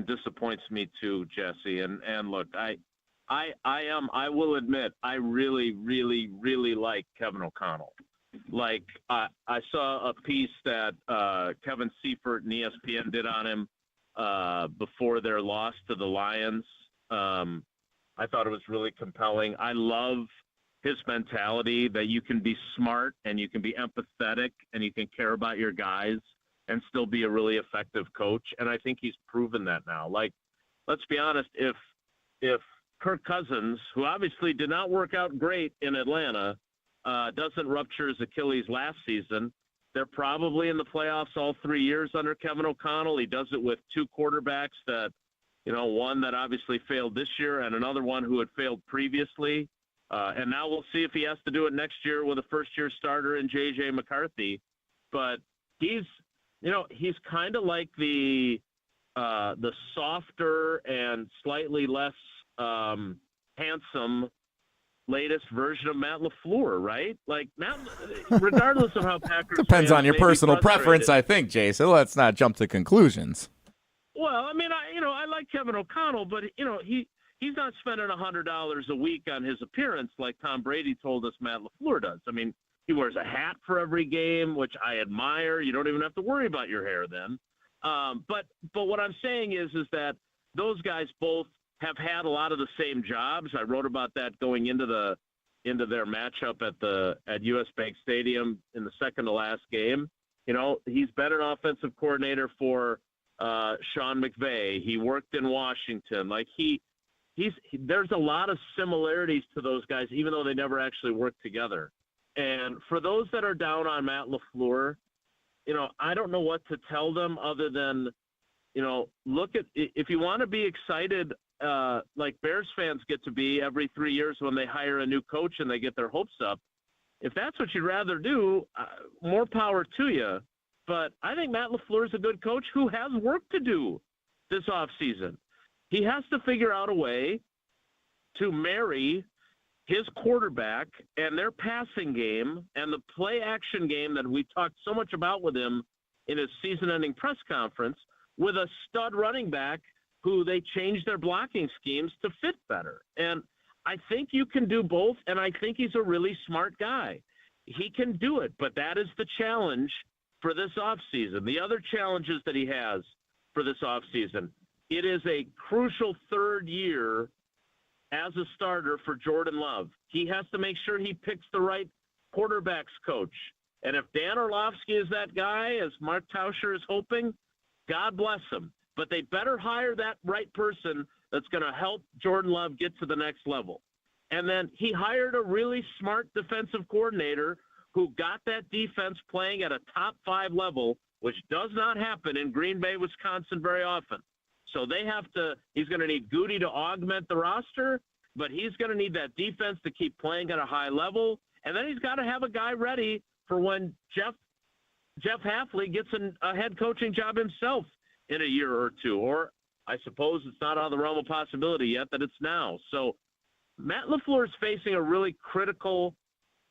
disappoints me too, Jesse. And look, I will admit, I really, really, really like Kevin O'Connell. Like, I saw a piece that Kevin Seifert and ESPN did on him before their loss to the Lions. I thought it was really compelling. I love his mentality that you can be smart and you can be empathetic and you can care about your guys and still be a really effective coach. And I think he's proven that now. Like, let's be honest, if Kirk Cousins, who obviously did not work out great in Atlanta, doesn't rupture his Achilles last season, they're probably in the playoffs all 3 years under Kevin O'Connell. He does it with two quarterbacks that, one that obviously failed this year and another one who had failed previously. And now we'll see if he has to do it next year with a first-year starter in J.J. McCarthy. But he's kind of like the softer and slightly less handsome latest version of Matt LaFleur, right? Like, Matt, regardless of how Packers depends on your personal preference, I think, Jason. Let's not jump to conclusions. Well, I mean, I like Kevin O'Connell, but he's not spending $100 a week on his appearance like Tom Brady told us Matt LaFleur does. I mean, he wears a hat for every game, which I admire. You don't even have to worry about your hair then. But what I'm saying is that those guys both have had a lot of the same jobs. I wrote about that going into their matchup at US Bank Stadium in the second to last game. He's been an offensive coordinator for Sean McVay. He worked in Washington. Like there's a lot of similarities to those guys, even though they never actually worked together. And for those that are down on Matt LaFleur, I don't know what to tell them other than, look at, if you want to be excited, like Bears fans get to be every 3 years when they hire a new coach and they get their hopes up. If that's what you'd rather do, more power to you. But I think Matt LaFleur is a good coach who has work to do this offseason. He has to figure out a way to marry his quarterback and their passing game and the play action game that we talked so much about with him in his season-ending press conference with a stud running back who they changed their blocking schemes to fit better. And I think you can do both, and I think he's a really smart guy. He can do it, but that is the challenge for this offseason. The other challenges that he has for this offseason, it is a crucial third year as a starter for Jordan Love. He has to make sure he picks the right quarterbacks coach. And if Dan Orlovsky is that guy, as Mark Tauscher is hoping, God bless him. But they better hire that right person that's going to help Jordan Love get to the next level. And then he hired a really smart defensive coordinator who got that defense playing at a top 5 level, which does not happen in Green Bay, Wisconsin very often. So he's going to need Goody to augment the roster, but he's going to need that defense to keep playing at a high level. And then he's got to have a guy ready for when Jeff Hafley gets a head coaching job himself in a year or two. Or I suppose it's not out of the realm of possibility yet that it's now. So Matt LaFleur is facing a really critical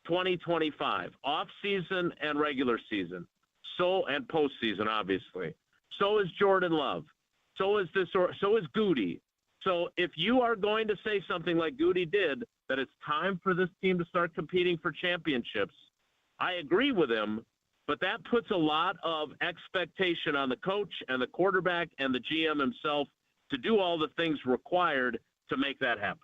2025, off-season and regular season. And postseason, obviously. So is Jordan Love. So is Goody. So if you are going to say something like Goody did, that it's time for this team to start competing for championships, I agree with him, but that puts a lot of expectation on the coach and the quarterback and the GM himself to do all the things required to make that happen.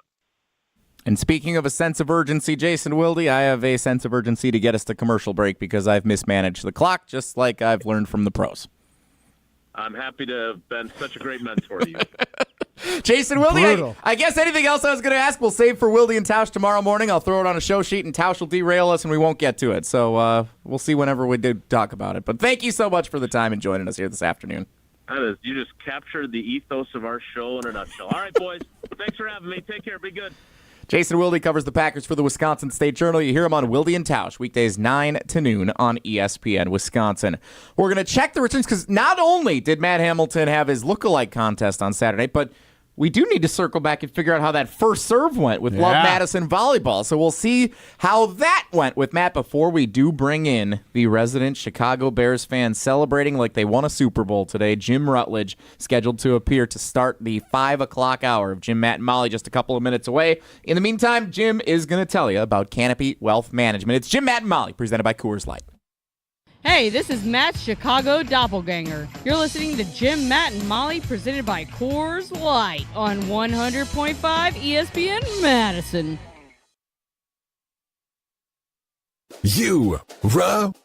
And speaking of a sense of urgency, Jason Wilde, I have a sense of urgency to get us to commercial break because I've mismanaged the clock, just like I've learned from the pros. I'm happy to have been such a great mentor to you. Jason Wilde, I guess anything else I was going to ask, we'll save for Wilde and Tausch tomorrow morning. I'll throw it on a show sheet, and Tausch will derail us, and we won't get to it. So we'll see whenever we do talk about it. But thank you so much for the time and joining us here this afternoon. You just captured the ethos of our show in a nutshell. All right, boys. Thanks for having me. Take care. Be good. Jason Wilde covers the Packers for the Wisconsin State Journal. You hear him on Wilde and Tausch, weekdays 9 to noon on ESPN Wisconsin. We're going to check the returns because not only did Matt Hamilton have his lookalike contest on Saturday, but we do need to circle back and figure out how that first serve went with Love Madison volleyball. So we'll see how that went with Matt before we do bring in the resident Chicago Bears fan celebrating like they won a Super Bowl today, Jim Rutledge, scheduled to appear to start the 5 o'clock hour of Jim, Matt, and Molly just a couple of minutes away. In the meantime, Jim is going to tell you about Canopy Wealth Management. It's Jim, Matt, and Molly, presented by Coors Light. Hey, this is Matt's Chicago Doppelganger. You're listening to Jim, Matt, and Molly, presented by Coors Light on 100.5 ESPN Madison.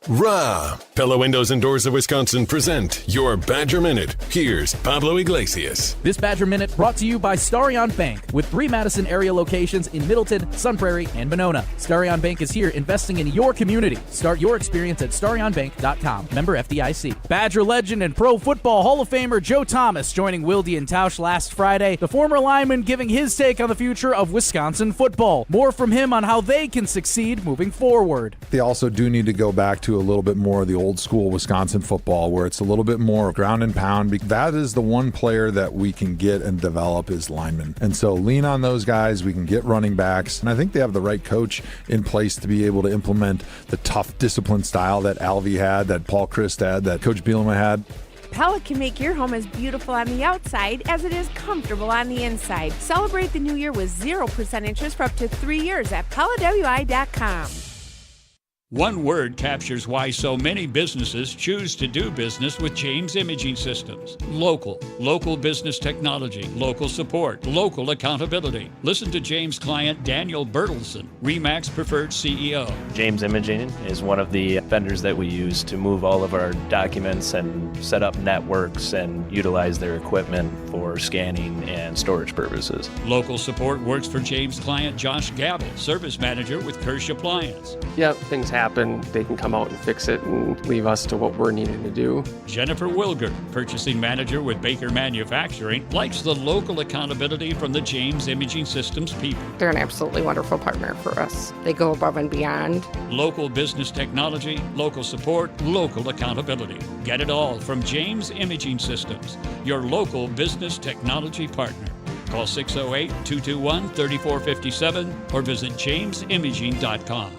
Rah. Pella Windows and Doors of Wisconsin present your Badger Minute. Here's Pablo Iglesias. This Badger Minute brought to you by Starion Bank with 3 Madison area locations in Middleton, Sun Prairie, and Monona. Starion Bank is here investing in your community. Start your experience at starionbank.com. Member FDIC. Badger legend and Pro Football Hall of Famer Joe Thomas joining Wilde and Tausch last Friday. The former lineman giving his take on the future of Wisconsin football. More from him on how they can succeed moving forward. They also do need to go back to a little bit more of the old school Wisconsin football where it's a little bit more ground and pound. That is the one player that we can get and develop is linemen. And so lean on those guys. We can get running backs. And I think they have the right coach in place to be able to implement the tough discipline style that Alvy had, that Paul Christ had, that Coach Bielema had. Pella can make your home as beautiful on the outside as it is comfortable on the inside. Celebrate the new year with 0% interest for up to 3 years at PellaWI.com. One word captures why so many businesses choose to do business with James Imaging Systems. Local. Local business technology. Local support. Local accountability. Listen to James' client Daniel Bertelson, RE/MAX Preferred CEO. James Imaging is one of the vendors that we use to move all of our documents and set up networks and utilize their equipment for scanning and storage purposes. Local support works for James' client Josh Gabel, Service Manager with Kirsch Appliance. Yeah, things happen. They can come out and fix it and leave us to what we're needing to do. Jennifer Wilger, Purchasing Manager with Baker Manufacturing, likes the local accountability from the James Imaging Systems people. They're an absolutely wonderful partner for us. They go above and beyond. Local business technology, local support, local accountability. Get it all from James Imaging Systems, your local business technology partner. Call 608-221-3457 or visit jamesimaging.com.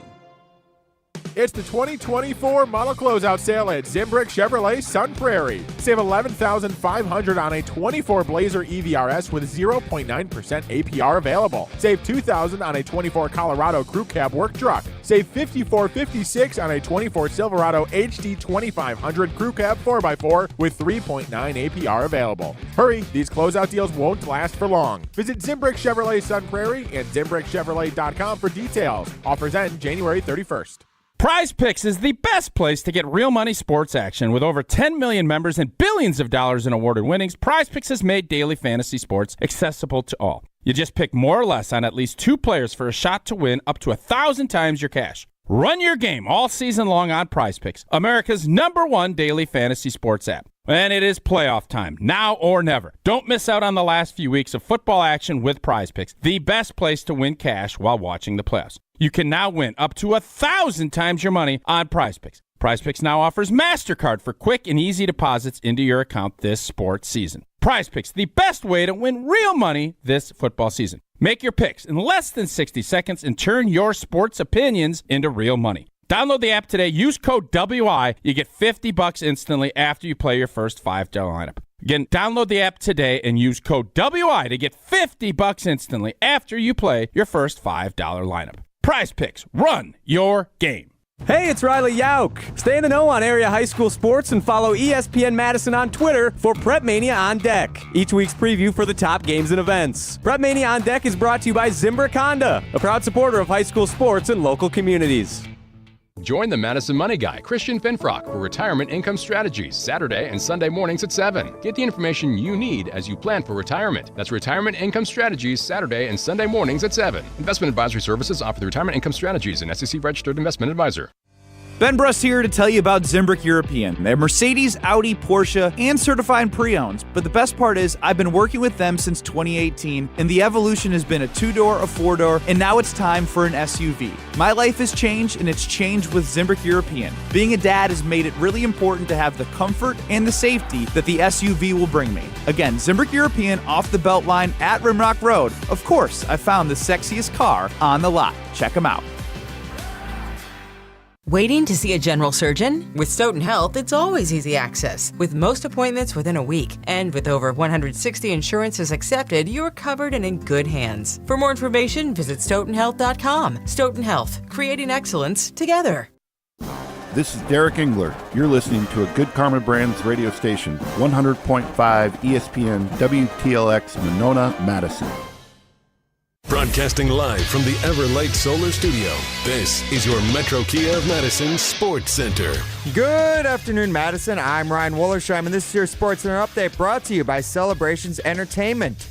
It's the 2024 model closeout sale at Zimbrick Chevrolet Sun Prairie. Save $11,500 on a 24 Blazer EVRS with 0.9% APR available. Save $2,000 on a 24 Colorado Crew Cab work truck. Save $54.56 on a 24 Silverado HD 2500 Crew Cab 4x4 with 3.9 APR available. Hurry, these closeout deals won't last for long. Visit Zimbrick Chevrolet Sun Prairie and ZimbrickChevrolet.com for details. Offers end January 31st. PrizePicks is the best place to get real money sports action. With over 10 million members and billions of dollars in awarded winnings, PrizePicks has made daily fantasy sports accessible to all. You just pick more or less on at least 2 players for a shot to win up to 1,000 times your cash. Run your game all season long on PrizePicks, America's #1 daily fantasy sports app. And it is playoff time, now or never. Don't miss out on the last few weeks of football action with PrizePicks, the best place to win cash while watching the playoffs. You can now win up to 1,000 times your money on PrizePicks. PrizePicks now offers MasterCard for quick and easy deposits into your account this sports season. PrizePicks, the best way to win real money this football season. Make your picks in less than 60 seconds and turn your sports opinions into real money. Download the app today. Use code WI. You get $50 instantly after you play your first $5 lineup. Again, download the app today and use code WI to get $50 instantly after you play your first $5 lineup. PrizePicks. Run your game. Hey, it's Riley Yauk. Stay in the know on area high school sports and follow ESPN Madison on Twitter for Prep Mania on Deck, each week's preview for the top games and events. Prep Mania on Deck is brought to you by Zimbrick Honda, a proud supporter of high school sports and local communities. Join the Madison Money Guy, Christian Finfrock, for Retirement Income Strategies, Saturday and Sunday mornings at 7. Get the information you need as you plan for retirement. That's Retirement Income Strategies, Saturday and Sunday mornings at 7. Investment advisory services offered through Retirement Income Strategies, an SEC-registered investment advisor. Ben Brust here to tell you about Zimbrick European. They have Mercedes, Audi, Porsche, and certified pre-owns. But the best part is I've been working with them since 2018, and the evolution has been a 2-door, a 4-door, and now it's time for an SUV. My life has changed, and it's changed with Zimbrick European. Being a dad has made it really important to have the comfort and the safety that the SUV will bring me. Again, Zimbrick European off the Beltline at Rimrock Road. Of course, I found the sexiest car on the lot. Check them out. Waiting to see a general surgeon? With Stoughton Health, it's always easy access, with most appointments within a week. And with over 160 insurances accepted, you're covered and in good hands. For more information, visit stoughtonhealth.com. Stoughton Health, creating excellence together. This is Derek Engler. You're listening to a Good Karma Brands radio station, 100.5 ESPN WTLX Monona, Madison. Broadcasting live from the Everlight Solar Studio, this is your Metro Kia of Madison Sports Center. Good afternoon, Madison. I'm Ryan Wollersheim, and this is your Sports Center update brought to you by Celebrations Entertainment.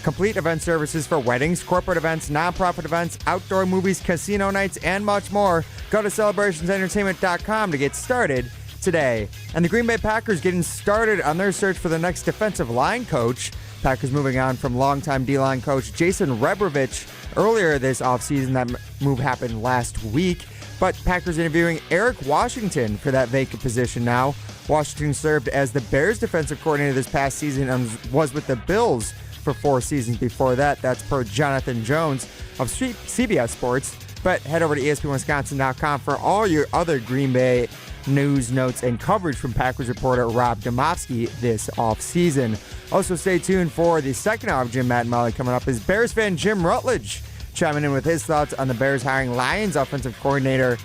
Complete event services for weddings, corporate events, nonprofit events, outdoor movies, casino nights, and much more. Go to celebrationsentertainment.com to get started today. And the Green Bay Packers getting started on their search for the next defensive line coach. Packers moving on from longtime D-line coach Jason Rebrovich earlier this offseason. That move happened last week. But Packers interviewing Eric Washington for that vacant position now. Washington served as the Bears defensive coordinator this past season and was with the Bills for 4 seasons before that. That's per Jonathan Jones of CBS Sports. But head over to ESPNWisconsin.com for all your other Green Bay news, notes, and coverage from Packers reporter Rob Domofsky this offseason. Also, stay tuned for the second hour of Jim, Matt, and Molly coming up is Bears fan Jim Rutledge chiming in with his thoughts on the Bears hiring Lions offensive coordinator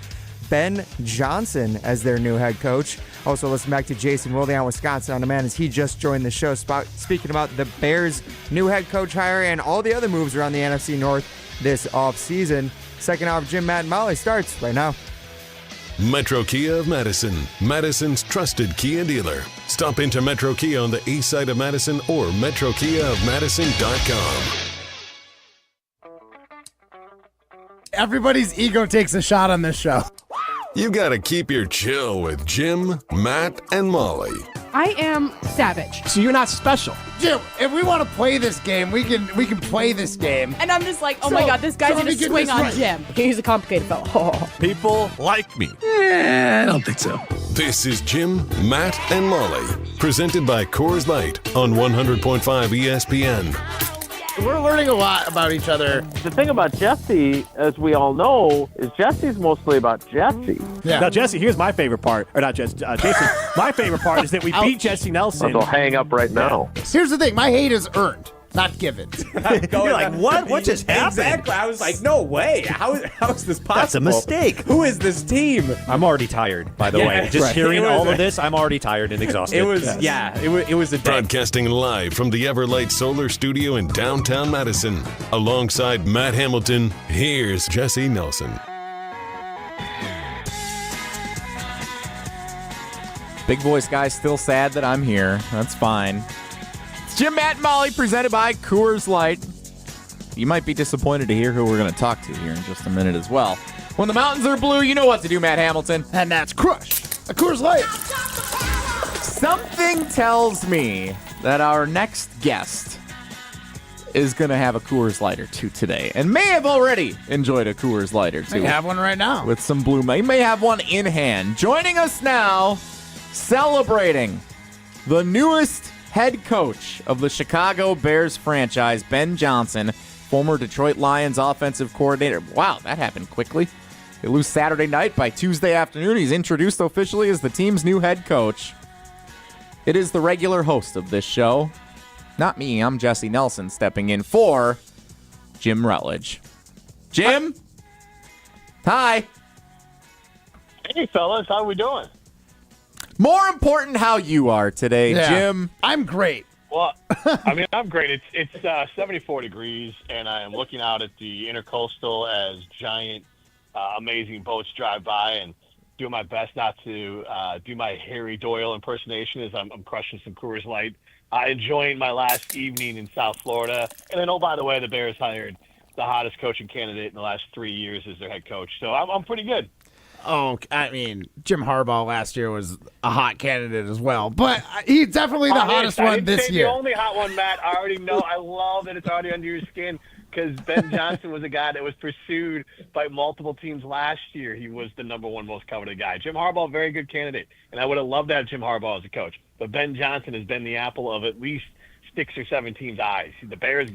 Ben Johnson as their new head coach. Also, listen back to Jason Wilde on Wisconsin On Demand as he just joined the show speaking about the Bears' new head coach hire and all the other moves around the NFC North this offseason. Second hour of Jim, Matt, and Molly starts right now. Metro Kia of Madison, Madison's trusted Kia dealer. Stop into Metro Kia on the east side of Madison or metrokiaofmadison.com. Everybody's ego takes a shot on this show. You gotta keep your chill with Jim, Matt, and Molly. I am savage. So you're not special. Jim, if we want to play this game, we can play this game. And I'm just like, oh my God, this guy's gonna swing on Jim. He's a complicated fellow. Oh. People like me. I don't think so. This is Jim, Matt, and Molly, presented by Coors Light on 100.5 ESPN. We're learning a lot about each other. The thing about Jesse, as we all know, is Jesse's mostly about Jesse. Yeah. Now, Jesse, here's my favorite part. Or not Jesse, Jason. My favorite part is that we beat Jesse Nelson. I'll hang up right now. Here's the thing. My hate is earned, not given. You're like, what just happened? Exactly. I was like, no way. How is this possible? That's a mistake. Who is this team? I'm already tired, by the way. Just hearing all of this, I'm already tired and exhausted. It was, it was a day. Broadcasting live from the Everlight Solar Studio in downtown Madison. Alongside Matt Hamilton, here's Jesse Nelson. Big voice guy still sad that I'm here. That's fine. It's Jim, Matt, and Molly presented by Coors Light. You might be disappointed to hear who we're going to talk to here in just a minute as well. When the mountains are blue, you know what to do, Matt Hamilton. And that's Crush, a Coors Light. Something tells me that our next guest is going to have a Coors Light or two today and may have already enjoyed a Coors Light or two. May have one right now. With some blue. He may have one in hand. Joining us now, celebrating the newest head coach of the Chicago Bears franchise, Ben Johnson, former Detroit Lions offensive coordinator. Wow, that happened quickly. They lose Saturday night. By Tuesday afternoon, he's introduced officially as the team's new head coach. It is the regular host of this show. Not me, I'm Jesse Nelson, stepping in for Jim Rutledge. Jim? Hi. Hey, fellas, how we doing? More important how you are today, Yeah. Jim. I'm great. Well, I mean, I'm great. It's 74 degrees, and I am looking out at the Intercoastal as giant, amazing boats drive by, and doing my best not to do my Harry Doyle impersonation as I'm crushing some Coors Light. Enjoying my last evening in South Florida. And then, oh, by the way, the Bears hired the hottest coaching candidate in the last 3 years as their head coach. So I'm pretty good. Oh, I mean, Jim Harbaugh last year was a hot candidate as well, but he's definitely the hottest one this year. The only hot one, Matt. I already know. I love that it's already under your skin because Ben Johnson was a guy that was pursued by multiple teams last year. He was the number one most coveted guy. Jim Harbaugh, very good candidate, and I would have loved to have Jim Harbaugh as a coach. But Ben Johnson has been the apple of at least 6 or 7 teams' eyes. The Bears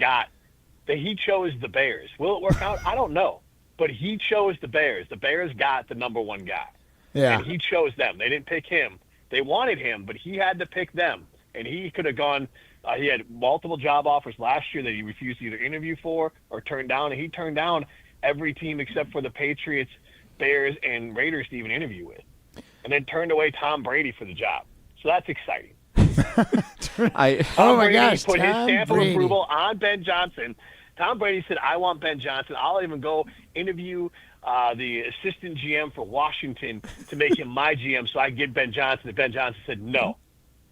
he chose the Bears. Will it work out? I don't know. But he chose the Bears. The Bears got the number one guy. Yeah. And he chose them. They didn't pick him. They wanted him, but he had to pick them. And he could have gone he had multiple job offers last year that he refused to either interview for or turn down. And he turned down every team except for the Patriots, Bears, and Raiders to even interview with. And then turned away Tom Brady for the job. So that's exciting. Oh, my gosh. Put his Tom stamp Brady. of approval on Ben Johnson. Tom Brady said, I want Ben Johnson. I'll even go interview the assistant GM for Washington to make him my GM so I get Ben Johnson. And Ben Johnson said, no.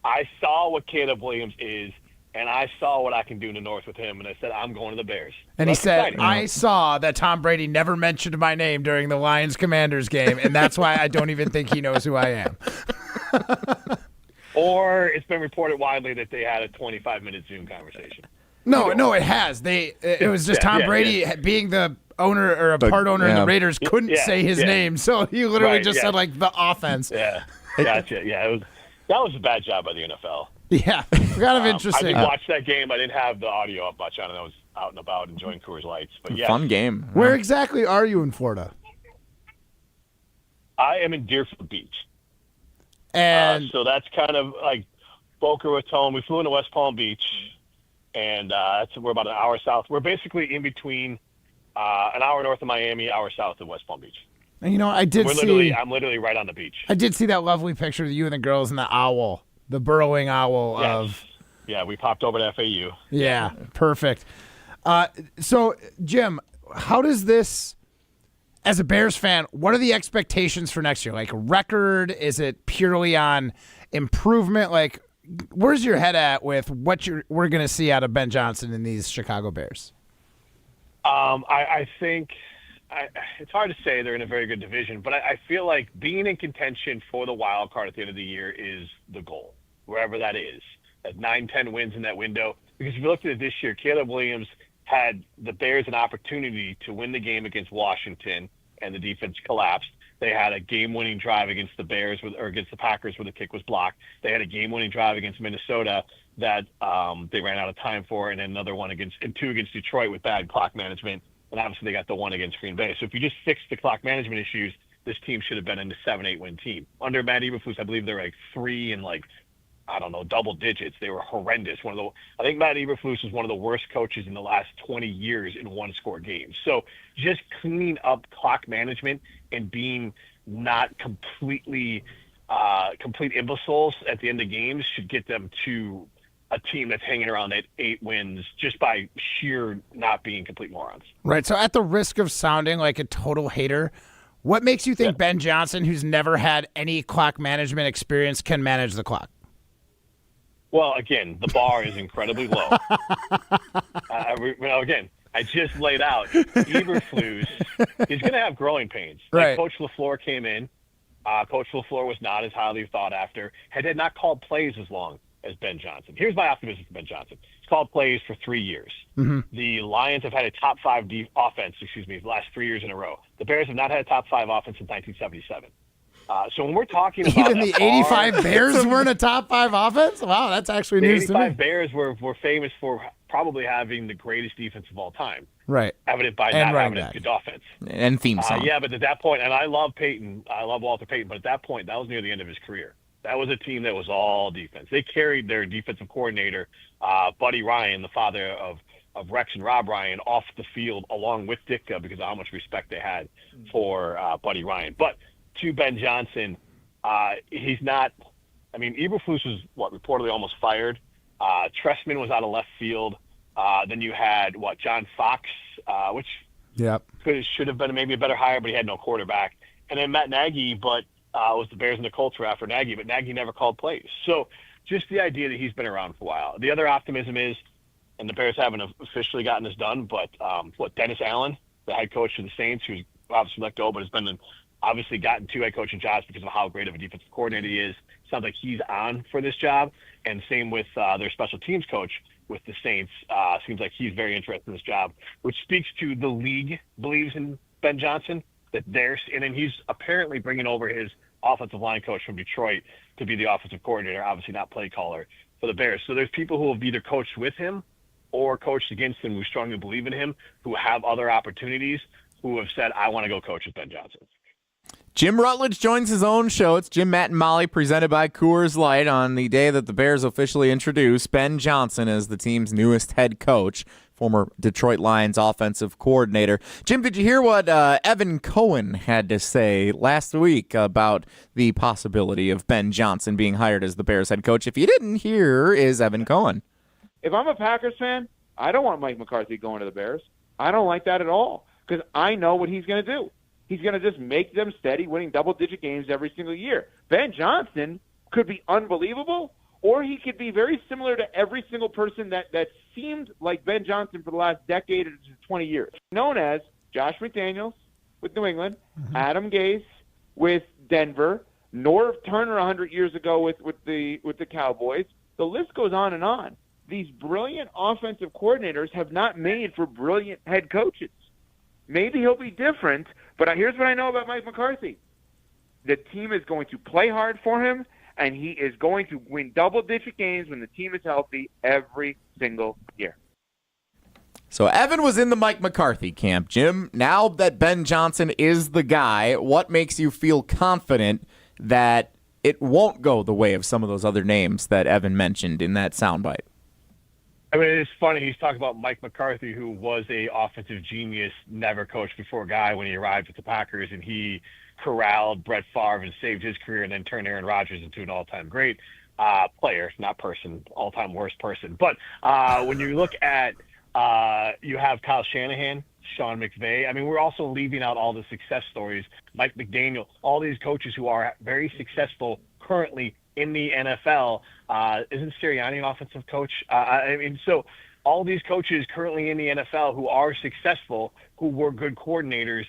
I saw what Caleb Williams is, and I saw what I can do in the North with him, and I said, I'm going to the Bears. And So he that's said, exciting. I saw that Tom Brady never mentioned my name during the Lions-Commanders game, and that's why I don't even think he knows who I am. Or it's been reported widely that they had a 25-minute Zoom conversation. No, it has. It was just Tom Brady being the owner or a part owner in the Raiders couldn't say his name, so he literally just said like the offense. Yeah, gotcha. Yeah, that was a bad job by the NFL. Yeah, kind of I interesting. did watch that game. I didn't have the audio up much on it. I was out and about enjoying Coors Lights. But yeah, Fun game. Where exactly are you in Florida? I am in Deerfield Beach. And so that's kind of like Boca Raton. We flew into West Palm Beach, and we're about an hour south. We're basically in between an hour north of Miami, hour south of West Palm Beach. And I'm literally right on the beach. I did see that lovely picture of you and the girls and the owl, the burrowing owl of. Yeah, we popped over to FAU. Yeah, perfect. So, Jim, how does this, as a Bears fan, what are the expectations for next year? Like record? Is it purely on improvement? Like, where's your head at with what we're going to see out of Ben Johnson in these Chicago Bears? I think it's hard to say they're in a very good division, but I feel like being in contention for the wild card at the end of the year is the goal, wherever that is. At 9-10 wins in that window. Because if you looked at it this year, Caleb Williams had the Bears an opportunity to win the game against Washington, and the defense collapsed. They had a game-winning drive against the Bears or against the Packers where the kick was blocked. They had a game-winning drive against Minnesota that they ran out of time for, and then another one and two against Detroit with bad clock management. And obviously they got the one against Green Bay. So if you just fix the clock management issues, this team should have been in the 7-8 win team. Under Matt Eberflus, I believe they're like 3 and double digits. They were horrendous. I think Matt Eberflus was one of the worst coaches in the last 20 years in one-score games. So just cleaning up clock management and being not complete imbeciles at the end of games should get them to a team that's hanging around at 8 wins just by sheer not being complete morons. Right. So at the risk of sounding like a total hater, What makes you think Ben Johnson, who's never had any clock management experience, can manage the clock? Well, again, the bar is incredibly low. Again, I just laid out Eberflus. He's going to have growing pains. Right. Like Coach LaFleur came in. Coach LaFleur was not as highly thought after. Had not called plays as long as Ben Johnson. Here's my optimism for Ben Johnson. He's called plays for 3 years. Mm-hmm. The Lions have had a top 5 offense, the last 3 years in a row. The Bears have not had a top 5 offense since 1977. So when we're talking about even the 85 Bears weren't a top 5 offense? Wow, that's actually news to me. The 85 Bears were famous for probably having the greatest defense of all time. Right. Evident by not having a good offense. And theme song. Yeah, but at that point, and I love Peyton. I love Walter Payton, but at that point, that was near the end of his career. That was a team that was all defense. They carried their defensive coordinator, Buddy Ryan, the father of Rex and Rob Ryan, off the field along with Ditka because of how much respect they had for Buddy Ryan. But to Ben Johnson, he's not – Eberflus was, reportedly almost fired. Trestman was out of left field. Then you had, John Fox, which should have been maybe a better hire, but he had no quarterback. And then Matt Nagy, but was the Bears and the Colts were after Nagy, but Nagy never called plays. So just the idea that he's been around for a while. The other optimism is, and the Bears haven't officially gotten this done, but Dennis Allen, the head coach of the Saints, who's obviously let go, but has been obviously gotten 2 head coaching jobs because of how great of a defensive coordinator he is. Sounds like he's on for this job. And same with their special teams coach with the Saints. Seems like he's very interested in this job, which speaks to the league believes in Ben Johnson. And then he's apparently bringing over his offensive line coach from Detroit to be the offensive coordinator, obviously not play caller for the Bears. So there's people who have either coached with him or coached against him who strongly believe in him, who have other opportunities, who have said, I want to go coach with Ben Johnson. Jim Rutledge joins his own show. It's Jim, Matt, and Molly presented by Coors Light on the day that the Bears officially introduced Ben Johnson as the team's newest head coach, former Detroit Lions offensive coordinator. Jim, did you hear what Evan Cohen had to say last week about the possibility of Ben Johnson being hired as the Bears head coach? If you didn't, here is Evan Cohen. If I'm a Packers fan, I don't want Mike McCarthy going to the Bears. I don't like that at all because I know what he's going to do. He's going to just make them steady, winning double-digit games every single year. Ben Johnson could be unbelievable, or he could be very similar to every single person that seemed like Ben Johnson for the last decade to 20 years. Known as Josh McDaniels with New England, Adam Gase with Denver, Norv Turner 100 years ago with the Cowboys. The list goes on and on. These brilliant offensive coordinators have not made for brilliant head coaches. Maybe he'll be different, but here's what I know about Mike McCarthy. The team is going to play hard for him, and he is going to win double-digit games when the team is healthy every single year. So Evan was in the Mike McCarthy camp. Jim, now that Ben Johnson is the guy, what makes you feel confident that it won't go the way of some of those other names that Evan mentioned in that soundbite? It's funny. He's talking about Mike McCarthy, who was a offensive genius, never coached before guy when he arrived at the Packers, and he corralled Brett Favre and saved his career and then turned Aaron Rodgers into an all-time great player, not person, all-time worst person. But when you look at you have Kyle Shanahan, Sean McVay. We're also leaving out all the success stories. Mike McDaniel, all these coaches who are very successful currently in the NFL. Isn't Sirianni an offensive coach? So all these coaches currently in the NFL who are successful, who were good coordinators,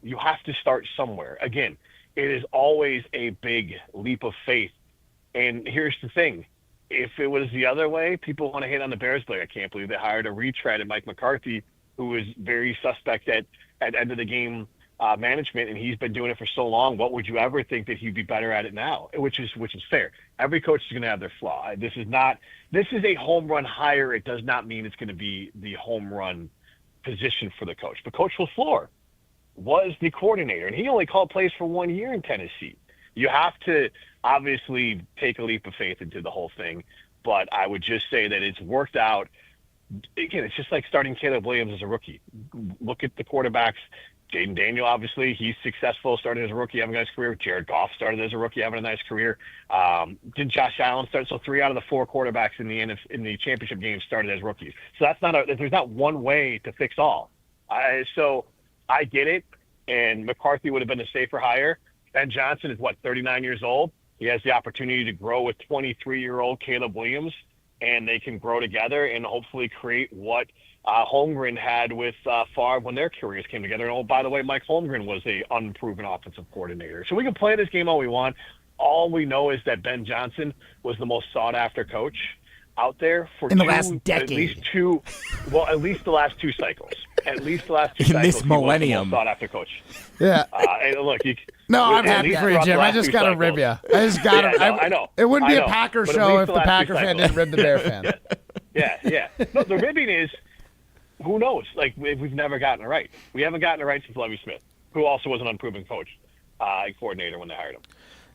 you have to start somewhere. Again, it is always a big leap of faith. And here's the thing. If it was the other way, people want to hit on the Bears, but I can't believe they hired a retread at Mike McCarthy, who was very suspect at end of the game management, and he's been doing it for so long. What would you ever think that he'd be better at it now? Which is fair. Every coach is going to have their flaw. This is a home run hire. It does not mean it's going to be the home run position for the coach. But Coach LaFleur was the coordinator, and he only called plays for 1 year in Tennessee. You have to obviously take a leap of faith into the whole thing, but I would just say that it's worked out. Again, it's just like starting Caleb Williams as a rookie. Look at the quarterbacks. Jaden Daniel, obviously, he's successful, started as a rookie, having a nice career. Jared Goff started as a rookie, having a nice career. Did Josh Allen start? So 3 out of the 4 quarterbacks in the championship game started as rookies. So there's not one way to fix all. So I get it. and McCarthy would have been a safer hire. Ben Johnson is, 39 years old. He has the opportunity to grow with 23-year-old Caleb Williams, and they can grow together and hopefully create what Holmgren had with Favre when their careers came together. And, by the way, Mike Holmgren was a unproven offensive coordinator. So we can play this game all we want. All we know is that Ben Johnson was the most sought-after coach out there for in the last decade. At least the last two cycles. At least the last two In cycles. this millennium. He was the most sought-after coach. Yeah. And look, I'm happy for you, Jim. I just got to rib you. I just got to. I know. It wouldn't be a a Packer show if the Packer fan didn't rib the Bear fan. Yeah. No, the ribbing is, who knows? Like, we've never gotten it right. We haven't gotten it right since Lovie Smith, who also was an unproven coach and coordinator when they hired him.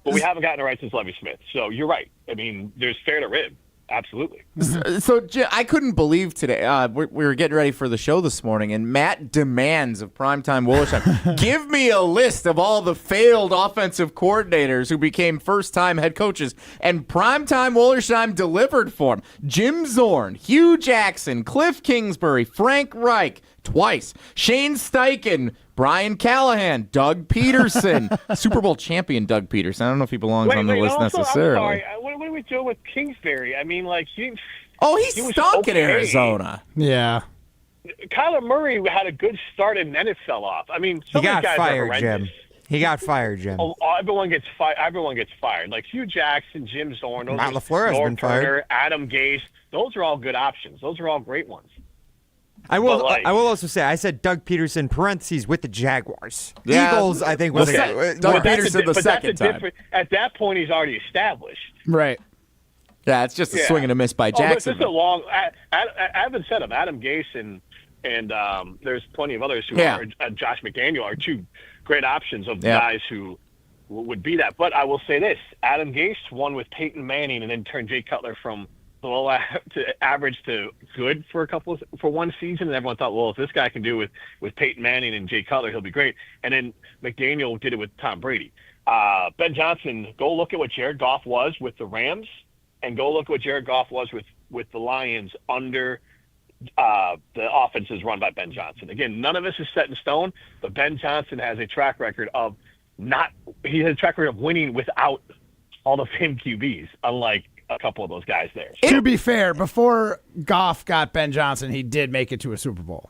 But we haven't gotten it right since Lovie Smith. So you're right. I mean, there's fair to rib. Absolutely. So I couldn't believe today. We were getting ready for the show this morning, and Matt demands of Primetime Wollersheim, give me a list of all the failed offensive coordinators who became first-time head coaches. And Primetime Wollersheim delivered for him. Jim Zorn, Hugh Jackson, Cliff Kingsbury, Frank Reich, twice, Shane Steichen, Brian Callahan, Doug Peterson, Super Bowl champion Doug Peterson. I don't know if he belongs on the list necessarily. I'm sorry. What are we doing with Kingsbury? I mean, like, he stunk in Arizona. Yeah. Kyler Murray had a good start and then it fell off. I mean, some He of got these guys fired, are horrendous. Jim. He got fired, Jim. Everyone gets fired. Everyone gets fired. Like Hugh Jackson, Jim Zorn, Matt LaFleur has been fired. Turner, Adam Gase. Those are all good options. Those are all great ones. I will also say, I said Doug Peterson, parentheses, with the Jaguars. Yeah. Eagles, I think, was Doug Peterson the second time. At that point, he's already established. Right. Yeah, it's just a swing and a miss by Jackson. This is a long. I haven't said him. Adam Gase and there's plenty of others who are. Josh McDaniel are two great options of guys who would be that. But I will say this: Adam Gase won with Peyton Manning and then turned Jay Cutler from low to average to good for one season, and everyone thought, well, if this guy can do with Peyton Manning and Jay Cutler, he'll be great. And then McDaniel did it with Tom Brady. Ben Johnson, go look at what Jared Goff was with the Rams, and go look at what Jared Goff was with the Lions under the offenses run by Ben Johnson. Again, none of this is set in stone, but Ben Johnson has a track record of winning without Hall of Fame QBs, unlike a couple of those guys there. To be fair, before Goff got Ben Johnson, he did make it to a Super Bowl.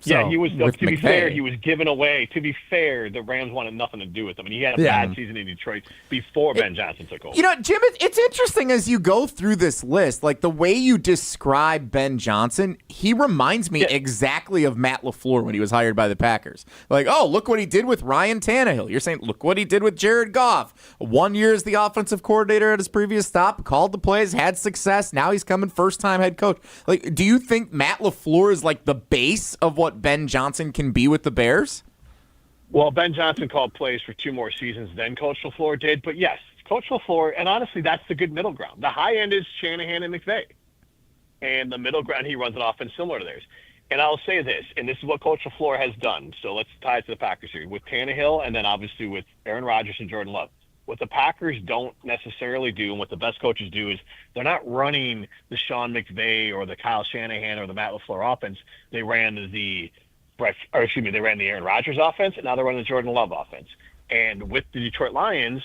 Yeah, he was. To be fair, he was given away. To be fair, the Rams wanted nothing to do with him, and he had a bad season in Detroit before Ben Johnson took over. You know, Jim, it's interesting as you go through this list, like the way you describe Ben Johnson, he reminds me exactly of Matt LaFleur when he was hired by the Packers. Like, oh, look what he did with Ryan Tannehill. You're saying, look what he did with Jared Goff. 1 year as the offensive coordinator at his previous stop, called the plays, had success. Now he's coming first-time head coach. Like, do you think Matt LaFleur is like the base of what Ben Johnson can be with the Bears? Well, Ben Johnson called plays for 2 more seasons than Coach LaFleur did. But yes, Coach LaFleur, and honestly, that's the good middle ground. The high end is Shanahan and McVay. And the middle ground, he runs an offense similar to theirs. And I'll say this, and this is what Coach LaFleur has done. So let's tie it to the Packers here. With Tannehill and then obviously with Aaron Rodgers and Jordan Love. What the Packers don't necessarily do, and what the best coaches do, is they're not running the Sean McVay or the Kyle Shanahan or the Matt LaFleur offense. They ran the Aaron Rodgers offense, and now they're running the Jordan Love offense. And with the Detroit Lions,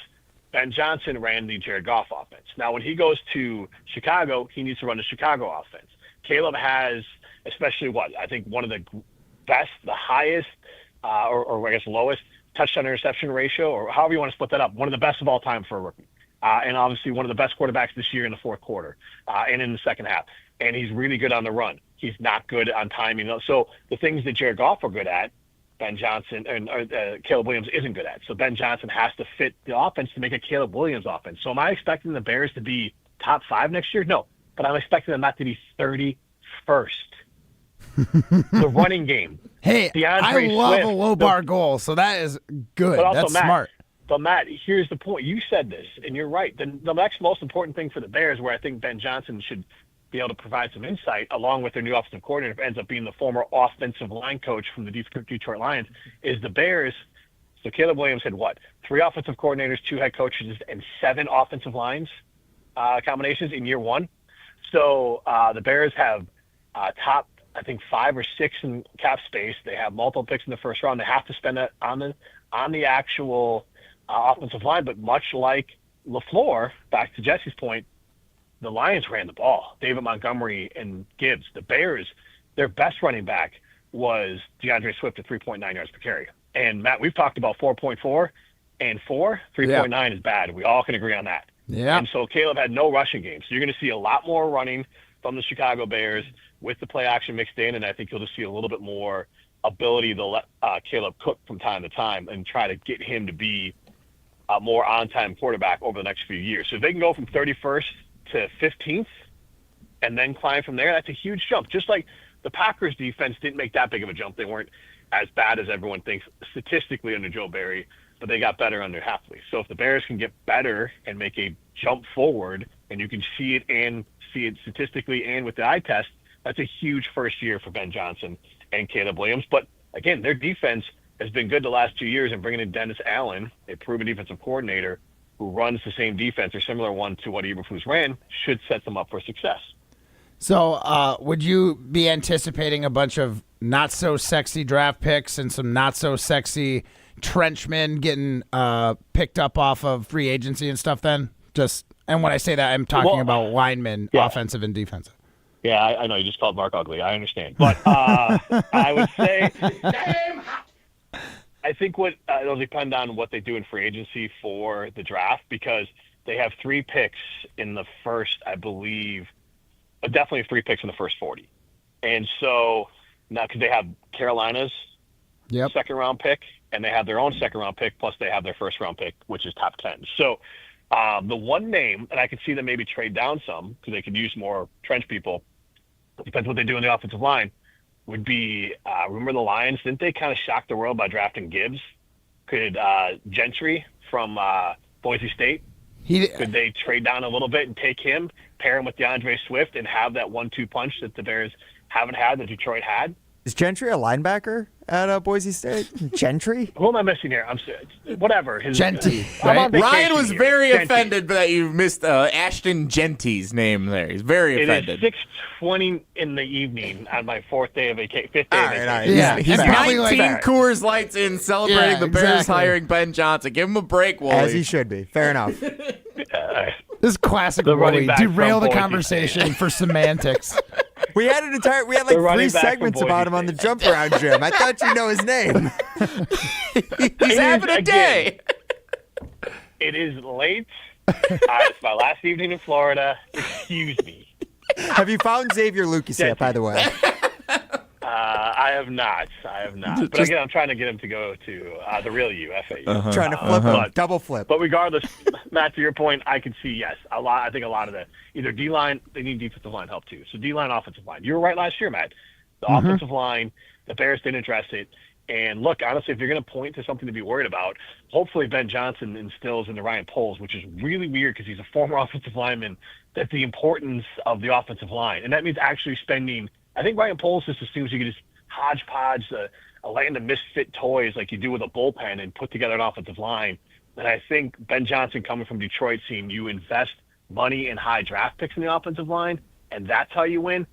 Ben Johnson ran the Jared Goff offense. Now, when he goes to Chicago, he needs to run the Chicago offense. Caleb has, especially I think one of the best, the highest, or I guess lowest touchdown interception ratio, or however you want to split that up, one of the best of all time for a rookie. And obviously one of the best quarterbacks this year in the fourth quarter and in the second half. And he's really good on the run. He's not good on timing. So the things that Jared Goff are good at, Ben Johnson and Caleb Williams isn't good at. So Ben Johnson has to fit the offense to make a Caleb Williams offense. So am I expecting the Bears to be top 5 next year? No. But I'm expecting them not to be 31st. The running game. Hey, I love a low bar goal, so that is good. But also, that's Matt, smart. But, Matt, here's the point. You said this, and you're right. The next most important thing for the Bears, where I think Ben Johnson should be able to provide some insight, along with their new offensive coordinator, ends up being the former offensive line coach from the Detroit Lions, is the Bears. So Caleb Williams had 3 offensive coordinators, 2 head coaches, and 7 offensive lines combinations in year 1. So the Bears have top I think 5 or 6 in cap space. They have multiple picks in the first round. They have to spend it on the actual offensive line. But much like LaFleur, back to Jesse's point, the Lions ran the ball. David Montgomery and Gibbs. The Bears, their best running back was DeAndre Swift at 3.9 yards per carry. And Matt, we've talked about 4.4 and 3.9 is bad. We all can agree on that. Yeah. And so Caleb had no rushing game. So you're going to see a lot more running from the Chicago Bears with the play action mixed in, and I think you'll just see a little bit more ability to let Caleb cook from time to time and try to get him to be a more on-time quarterback over the next few years. So if they can go from 31st to 15th and then climb from there, that's a huge jump. Just like the Packers defense didn't make that big of a jump. They weren't as bad as everyone thinks statistically under Joe Barry, but they got better under Hafley. So if the Bears can get better and make a jump forward, and you can see it statistically and with the eye test, that's a huge first year for Ben Johnson and Caleb Williams. But again, their defense has been good the last 2 years, and bringing in Dennis Allen, a proven defensive coordinator who runs the same defense or similar one to what Eberflus ran, should set them up for success. So would you be anticipating a bunch of not-so-sexy draft picks and some not-so-sexy trenchmen getting picked up off of free agency and stuff then? And when I say that, I'm talking about linemen, offensive and defensive. Yeah, I know. You just called Mark ugly. I understand. But I would say I think it'll depend on what they do in free agency for the draft, because they have 3 picks in the first, I believe, definitely 3 picks in the first 40. And so now, because they have Carolina's second-round pick, and they have their own second-round pick, plus they have their first-round pick, which is top 10. So the one name, and I could see them maybe trade down some because they could use more trench people, depends what they do in the offensive line, would be, remember the Lions? Didn't they kind of shock the world by drafting Gibbs? Could Gentry from Boise State, could they trade down a little bit and take him, pair him with DeAndre Swift, and have that 1-2 punch that the Bears haven't had, that Detroit had? Is Gentry a linebacker at Boise State? Gentry? Who am I missing here? Whatever. Genty. Right? Ryan was very Genty. offended that you missed Ashton Genty's name there. He's very offended. It is 6:20 in the evening on my 4th day of vacation. 5th day of vacation. All right. Yeah, He's probably 19 like Coors Lights in, celebrating the Bears hiring Ben Johnson. Give him a break, Wally. As he should be. Fair enough. This is classic The running Wooly. back Derail from the Boise conversation for semantics. We had like The 3 running back segments from about Boise him on the jump around, Jim. I thought you know his name. He's having a day. It is late. It's my last evening in Florida. Excuse me. Have you found Xavier Lucas yet, by the way? I have not. But again, I'm trying to get him to go to the real U, FAU. Trying to flip him, double flip. But regardless, Matt, to your point, I can see, yes, a lot. I think a lot of the either D-line, they need defensive line help too. So D-line, offensive line. You were right last year, Matt. The offensive line, the Bears didn't address it. And look, honestly, if you're going to point to something to be worried about, hopefully Ben Johnson instills into Ryan Poles, which is really weird because he's a former offensive lineman, that the importance of the offensive line. And that means actually spending, I think Ryan Poles just assumes you can just hodgepodge a land of misfit toys like you do with a bullpen and put together an offensive line. And I think Ben Johnson coming from Detroit, seeing you invest money in high draft picks in the offensive line, and that's how you win.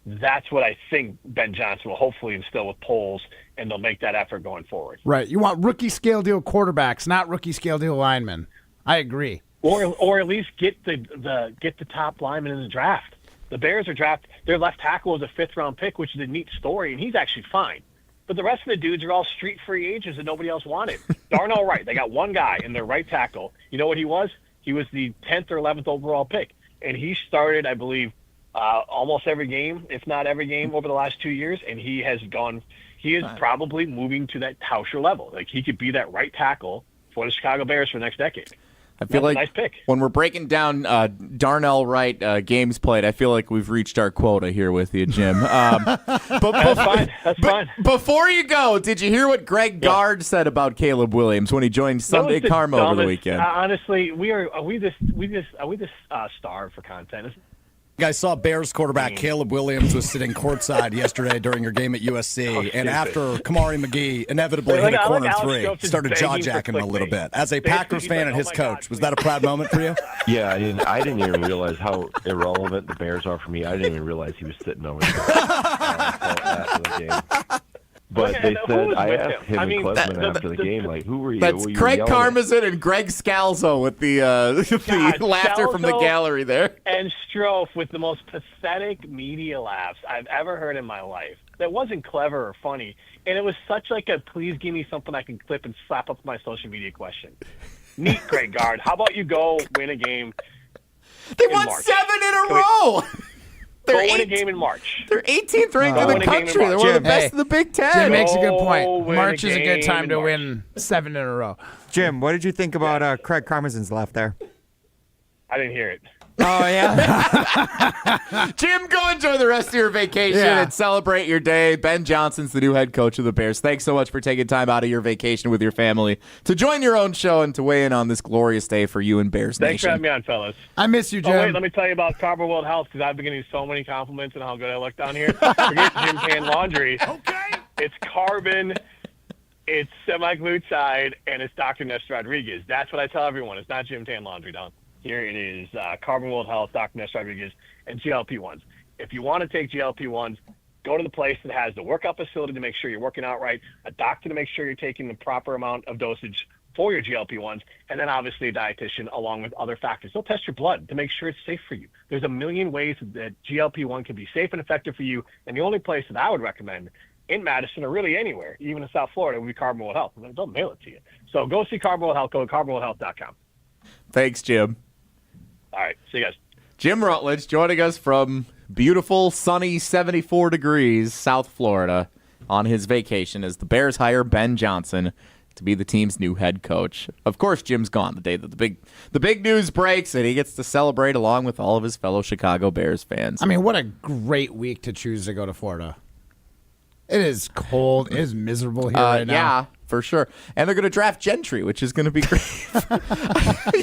That's what I think Ben Johnson will hopefully instill with Poles, and they'll make that effort going forward. Right. You want rookie scale deal quarterbacks, not rookie scale deal linemen. I agree. Or at least get the top lineman in the draft. The Bears are drafting their left tackle is a 5th-round pick, which is a neat story, and he's actually fine. But the rest of the dudes are all street free agents that nobody else wanted. Darnell Wright, they got one guy in their right tackle. You know what he was? He was the 10th or 11th overall pick, and he started, I believe, almost every game, if not every game, over the last 2 years, and he is probably moving to that Tauscher level. Like, he could be that right tackle for the Chicago Bears for the next decade. I feel like nice pick. When we're breaking down Darnell Wright games played, I feel like we've reached our quota here with you, Jim. That's fine. Before you go, did you hear what Greg Gard said about Caleb Williams when he joined Sunday Karma over the weekend? Honestly, are we this starved for content? I saw Bears quarterback Caleb Williams was sitting courtside yesterday during your game at USC, and after Kamari McGee inevitably hit a corner three, started jaw-jacking him a little bit. As a Packers fan and his coach, was that a proud moment for you? Yeah, I didn't even realize how irrelevant the Bears are for me. I didn't even realize he was sitting over there after the game. But they said, I asked him and Klesman after the game, like, who were you? That's Craig Karmazin and Greg Scalzo with the laughter from the gallery there. And Strofe with the most pathetic media laughs I've ever heard in my life. That wasn't clever or funny. And it was such like a please give me something I can clip and slap up my social media question. Neat, Greg Gard. How about you go win a game? They won March? 7 in a row. Go win a game in March. They're 18th ranked in the country. They're one of the best in the Big Ten. Jim makes a good point. win March a is a good game time in to March. win 7 in a row. Jim, what did you think about Craig Karmazin's laugh there? I didn't hear it. Oh, yeah? Jim, go enjoy the rest of your vacation and celebrate your day. Ben Johnson's the new head coach of the Bears. Thanks so much for taking time out of your vacation with your family to join your own show and to weigh in on this glorious day for you and Bears Thanks for Nation. having me on, fellas. I miss you, Jim. Oh, wait, let me tell you about Carver World Health because I've been getting so many compliments on how good I look down here. Forget Jim Tan Laundry. Okay. It's Carbon, it's semi-glutide, and it's Dr. Nestor Rodriguez. That's what I tell everyone. It's not Jim Tan Laundry down here. It is Carbon World Health, Dr. Nestor Rodriguez, and GLP-1s. If you want to take GLP-1s, go to the place that has the workout facility to make sure you're working out right, a doctor to make sure you're taking the proper amount of dosage for your GLP-1s, and then obviously a dietitian along with other factors. They'll test your blood to make sure it's safe for you. There's a million ways that GLP-1 can be safe and effective for you, and the only place that I would recommend in Madison or really anywhere, even in South Florida, would be Carbon World Health. They'll mail it to you. So go see Carbon World Health. Go to carbonworldhealth.com. Thanks, Jim. All right. See you guys. Jim Rutledge joining us from beautiful, sunny 74 degrees South Florida on his vacation as the Bears hire Ben Johnson to be the team's new head coach. Of course, Jim's gone the day that the big news breaks, and he gets to celebrate along with all of his fellow Chicago Bears fans. I mean, what a great week to choose to go to Florida. It is cold. It is miserable here right now. Yeah, for sure. And they're going to draft Gentry, which is going to be great.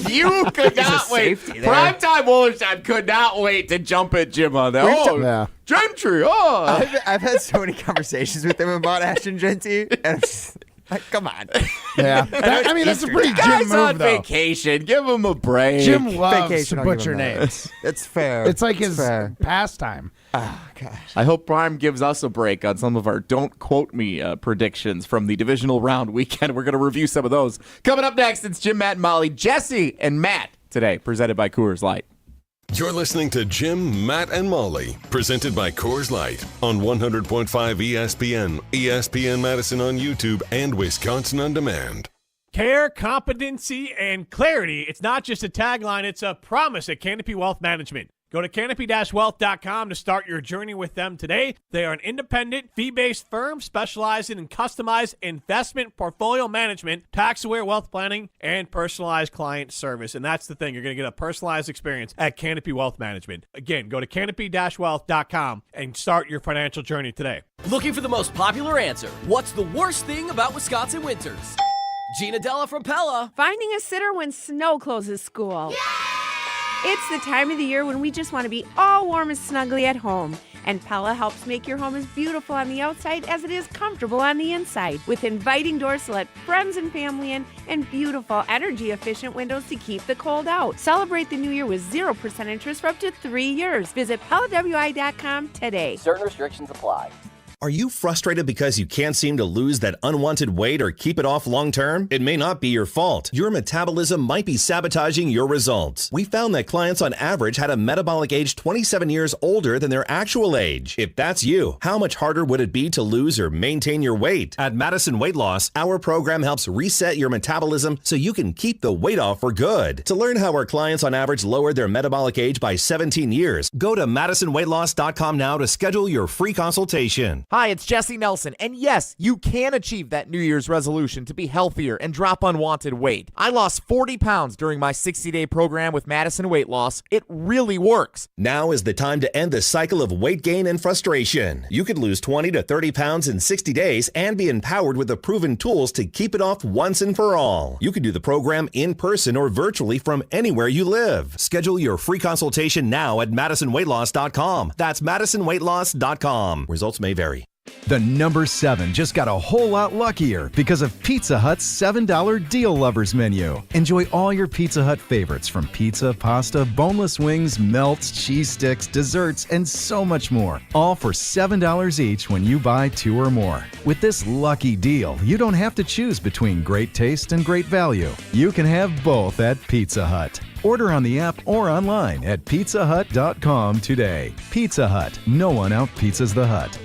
You could not wait. Primetime Wolverine could not wait to jump at Jim on that. Gentry. I've had so many conversations with him about Ashton Gentry, and I'm just like, come on. Yeah. I mean, that's a pretty Jim Guy's move, on though. vacation. Give him a break. Jim loves Vacation, to I'll give butcher him that. names. It's fair. It's like It's his fair. pastime. Oh, gosh. I hope Prime gives us a break on some of our don't quote me predictions from the divisional round weekend. We're going to review some of those. Coming up next, it's Jim, Matt, and Molly, Jesse, and Matt today, presented by Coors Light. You're listening to Jim, Matt, and Molly, presented by Coors Light on 100.5 ESPN, ESPN Madison on YouTube, and Wisconsin On Demand. Care, competency, and clarity. It's not just a tagline, it's a promise at Canopy Wealth Management. Go to canopy-wealth.com to start your journey with them today. They are an independent, fee-based firm specializing in customized investment portfolio management, tax-aware wealth planning, and personalized client service. And that's the thing. You're going to get a personalized experience at Canopy Wealth Management. Again, go to canopy-wealth.com and start your financial journey today. Looking for the most popular answer. What's the worst thing about Wisconsin winters? Gina Della from Pella. Finding a sitter when snow closes school. It's the time of the year when we just want to be all warm and snuggly at home. And Pella helps make your home as beautiful on the outside as it is comfortable on the inside. With inviting doors to let friends and family in and beautiful, energy-efficient windows to keep the cold out. Celebrate the new year with 0% interest for up to 3 years. Visit PellaWI.com today. Certain restrictions apply. Are you frustrated because you can't seem to lose that unwanted weight or keep it off long term? It may not be your fault. Your metabolism might be sabotaging your results. We found that clients on average had a metabolic age 27 years older than their actual age. If that's you, how much harder would it be to lose or maintain your weight? At Madison Weight Loss, our program helps reset your metabolism so you can keep the weight off for good. To learn how our clients on average lowered their metabolic age by 17 years, go to MadisonWeightLoss.com now to schedule your free consultation. Hi, it's Jesse Nelson, and yes, you can achieve that New Year's resolution to be healthier and drop unwanted weight. I lost 40 pounds during my 60-day program with Madison Weight Loss. It really works. Now is the time to end the cycle of weight gain and frustration. You could lose 20 to 30 pounds in 60 days and be empowered with the proven tools to keep it off once and for all. You can do the program in person or virtually from anywhere you live. Schedule your free consultation now at MadisonWeightLoss.com. That's MadisonWeightLoss.com. Results may vary. The number 7 just got a whole lot luckier because of Pizza Hut's $7 Deal Lovers menu. Enjoy all your Pizza Hut favorites from pizza, pasta, boneless wings, melts, cheese sticks, desserts, and so much more. All for $7 each when you buy 2 or more. With this lucky deal, you don't have to choose between great taste and great value. You can have both at Pizza Hut. Order on the app or online at pizzahut.com today. Pizza Hut. No one out-pizzas the Hut.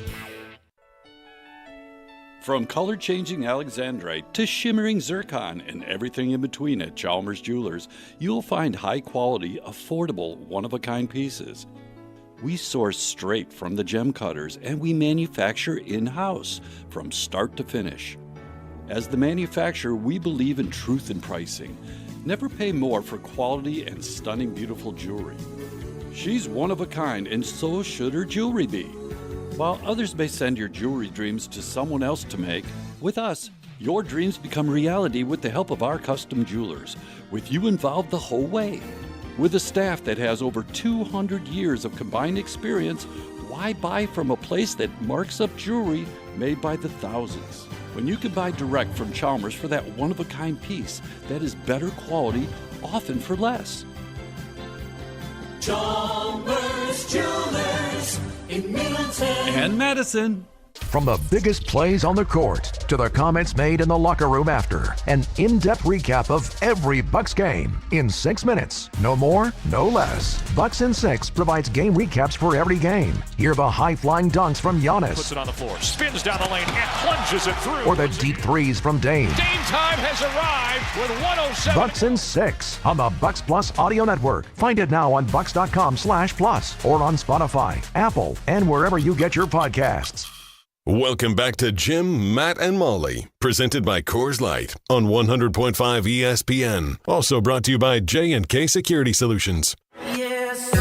From color-changing Alexandrite to shimmering zircon and everything in between at Chalmers Jewelers, you'll find high-quality, affordable, one-of-a-kind pieces. We source straight from the gem cutters, and we manufacture in-house from start to finish. As the manufacturer, we believe in truth in pricing. Never pay more for quality and stunning, beautiful jewelry. She's one of a kind, and so should her jewelry be. While others may send your jewelry dreams to someone else to make, with us, your dreams become reality with the help of our custom jewelers, with you involved the whole way. With a staff that has over 200 years of combined experience, why buy from a place that marks up jewelry made by the thousands? When you can buy direct from Chalmers for that one-of-a-kind piece that is better quality, often for less. Chalmers Jewelers in Middleton and Madison. From the biggest plays on the court to the comments made in the locker room after, an in-depth recap of every Bucks game in 6 minutes. No more, no less. Bucks in 6 provides game recaps for every game. Hear the high-flying dunks from Giannis. Puts it on the floor, spins down the lane, and plunges it through. Or the deep threes from Dame. Dame time has arrived with 107. Bucks in 6 on the Bucks Plus Audio Network. Find it now on bucks.com/plus or on Spotify, Apple, and wherever you get your podcasts. Welcome back to Jim, Matt, and Molly, presented by Coors Light on 100.5 ESPN. Also brought to you by J&K Security Solutions. Yeah, it's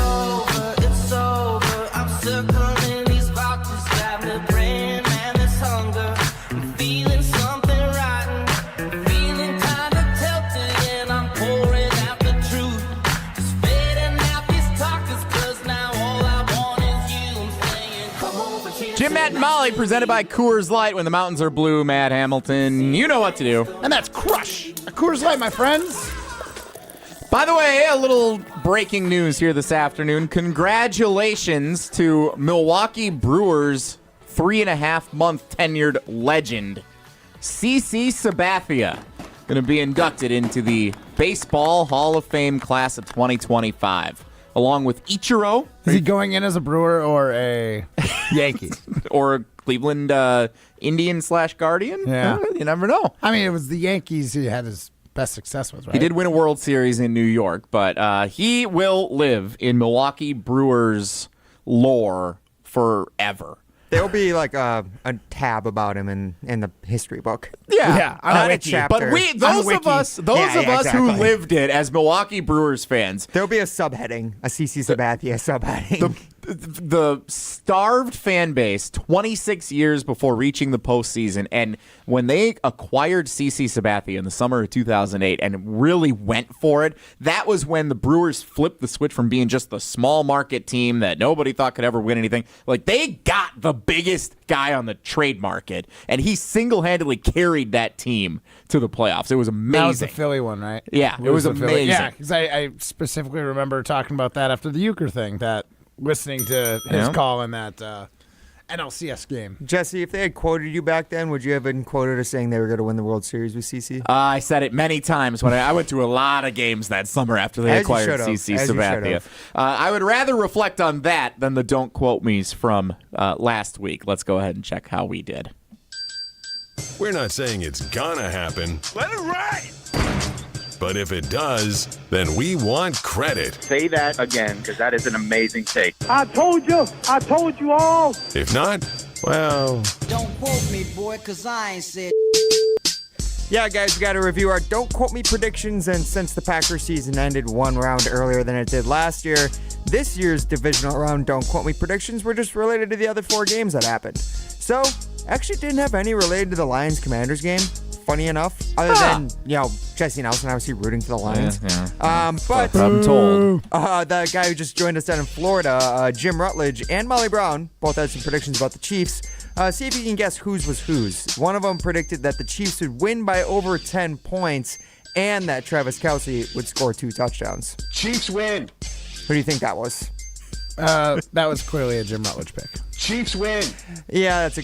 over, I'm circling these boxes, got me praying, man, this hunger, I'm feeling something rotten, I'm feeling kind of tilted, and I'm pouring out the truth, just fading out these talkers, cause now all I want is you, I'm saying, come over here. Jim, Matt, and Molly, presented by Coors Light. When the mountains are blue, Matt Hamilton, you know what to do. And that's crush a Coors Light, my friends. By the way, a little breaking news here this afternoon. Congratulations to Milwaukee Brewers 3.5-month tenured legend, CC Sabathia, going to be inducted into the Baseball Hall of Fame class of 2025. Along with Ichiro. Is he going in as a Brewer or a Yankee? Or a Cleveland Indian/Guardian? Yeah. You never know. I mean, it was the Yankees he had his best success with, right? He did win a World Series in New York, but he will live in Milwaukee Brewers lore forever. There will be like a tab about him in the history book. Yeah, on a chapter. But those of us who lived it as Milwaukee Brewers fans, there'll be a subheading, a CC Sabathia subheading. The starved fan base 26 years before reaching the postseason, and when they acquired CC Sabathia in the summer of 2008 and really went for it, that was when the Brewers flipped the switch from being just the small market team that nobody thought could ever win anything. Like, they got the biggest guy on the trade market, and he single-handedly carried that team to the playoffs. It was amazing. That was the Philly one, right? Yeah, it was amazing. Yeah, because I specifically remember talking about that after the Euchre thing, that listening to his call in that NLCS game. Jesse, if they had quoted you back then, would you have been quoted as saying they were going to win the World Series with CC? I said it many times when I went to a lot of games that summer after they acquired CC Sabathia. I would rather reflect on that than the don't quote me's from last week. Let's go ahead and check how we did. We're not saying it's gonna happen. Let it ride! But if it does, then we want credit. Say that again, because that is an amazing take. I told you all. If not, Well, Don't quote me, boy, because I ain't said. Yeah, guys, we got to review our Don't Quote Me predictions, and since the Packers season ended one round earlier than it did last year, this year's divisional round Don't Quote Me predictions were just related to the other 4 games that happened. So, actually didn't have any related to the Lions-Commanders game, funny enough, other than, Jesse Nelson obviously rooting for the Lions. But I'm told. the guy who just joined us down in Florida, Jim Rutledge and Molly Brown, both had some predictions about the Chiefs. See if you can guess whose was whose. One of them predicted that the Chiefs would win by over 10 points and that Travis Kelce would score 2 touchdowns. Chiefs win. Who do you think that was? That was clearly a Jim Rutledge pick. Chiefs win. Yeah, that's a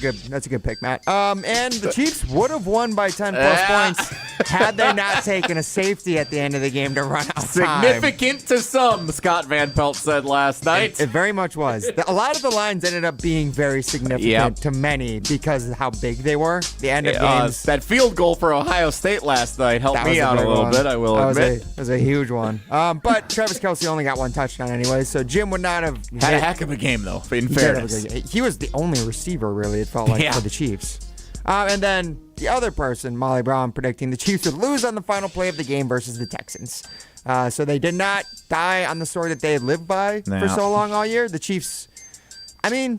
good pick, Matt. And the Chiefs would have won by 10 plus points had they not taken a safety at the end of the game to run out time. Significant to some, Scott Van Pelt said last night. It very much was. A lot of the lines ended up being very significant to many because of how big they were. The end of games. That field goal for Ohio State last night helped me out a little bit, I will admit. That was a huge one. But Travis Kelce only got 1 touchdown anyway, so Jim would not have had a heck of a game, though, in fairness. He was the only receiver, really, it felt like, for the Chiefs. And then the other person, Molly Brown, predicting the Chiefs would lose on the final play of the game versus the Texans. So they did not die on the story that they had lived by for so long all year. The Chiefs, the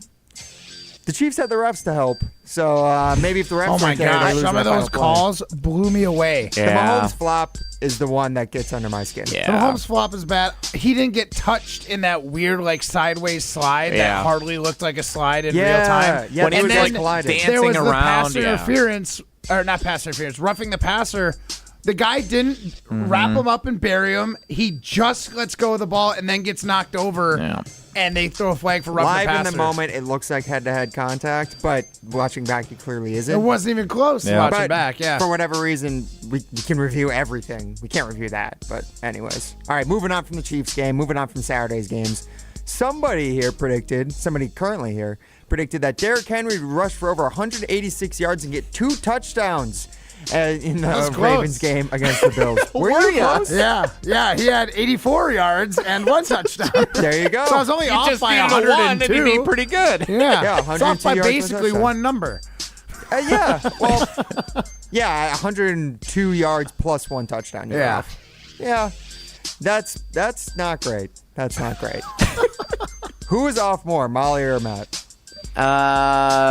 Chiefs had the refs to help. So maybe if the refs weren't there, they lose some of those calls blew me away. The Mahomes flop is the one that gets under my skin. The Mahomes flop is bad. He didn't get touched in that weird, sideways slide that hardly looked like a slide in real time. Yeah, when he was colliding. There was dancing the around. pass interference, or not pass interference, roughing the passer. The guy didn't wrap him up and bury him. He just lets go of the ball and then gets knocked over. And they throw a flag for roughing the passer. Live in the moment, it looks like head-to-head contact, but watching back, it clearly isn't. It wasn't even close watching back, For whatever reason, we can review everything. We can't review that, but anyways. All right, moving on from the Chiefs game, moving on from Saturday's games. Somebody currently here, predicted that Derrick Henry would rush for over 186 yards and get 2 touchdowns in the Ravens game against the Bills. Were you close? Yeah. He had 84 yards and 1 touchdown. There you go. So I was only off by 102. It'd be pretty good. Yeah, it's off by basically 1 number. 102 yards plus 1 touchdown. Yeah, that's not great. That's not great. Who is off more, Molly or Matt?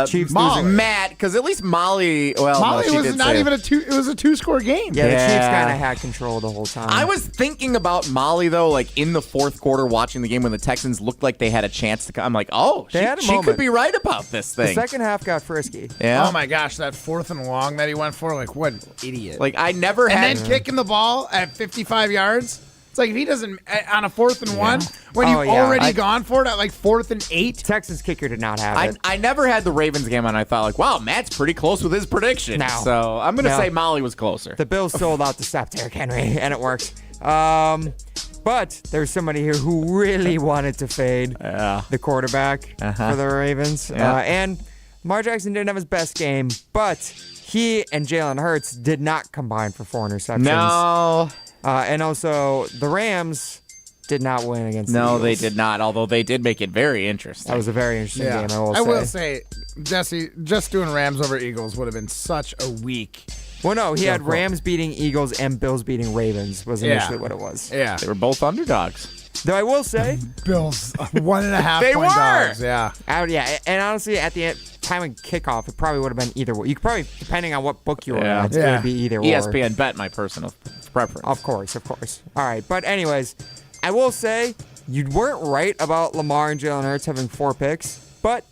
Chiefs losing. Matt, because at least Molly. Well, Molly was not even a 2. It was a 2-score game. Yeah, the Chiefs kind of had control the whole time. I was thinking about Molly though, in the 4th quarter, watching the game when the Texans looked like they had a chance to come. I'm like, she could be right about this thing. The second half got frisky. Yeah. Oh my gosh, that 4th and long that he went for, what an idiot! I never had. And then kicking the ball at 55 yards. It's if he doesn't on a 4th and 1 when you've already gone for it at 4th and 8. Texas kicker did not have it. I never had the Ravens game, and I thought wow, Matt's pretty close with his prediction. No. So I'm gonna say Molly was closer. The Bills sold out to stop Derrick Henry, and it worked. But there's somebody here who really wanted to fade the quarterback for the Ravens, and Lamar Jackson didn't have his best game, but he and Jalen Hurts did not combine for 4 interceptions. No. And also, the Rams did not win against the Eagles. No, they did not, although they did make it very interesting. That was a very interesting game, I will say, Jesse, just doing Rams over Eagles would have been such a weak. Well, no, he had Rams beating Eagles and Bills beating Ravens was initially what it was. Yeah. They were both underdogs. Though I will say, Bills 1.5 they point were. dogs. Yeah. And honestly, at the time of kickoff, it probably would have been either way. You could probably, depending on what book you were at, it would be either or. ESPN bet, my personal preference. Of course. All right, but anyways, I will say you weren't right about Lamar and Jalen Hurts having 4 picks, but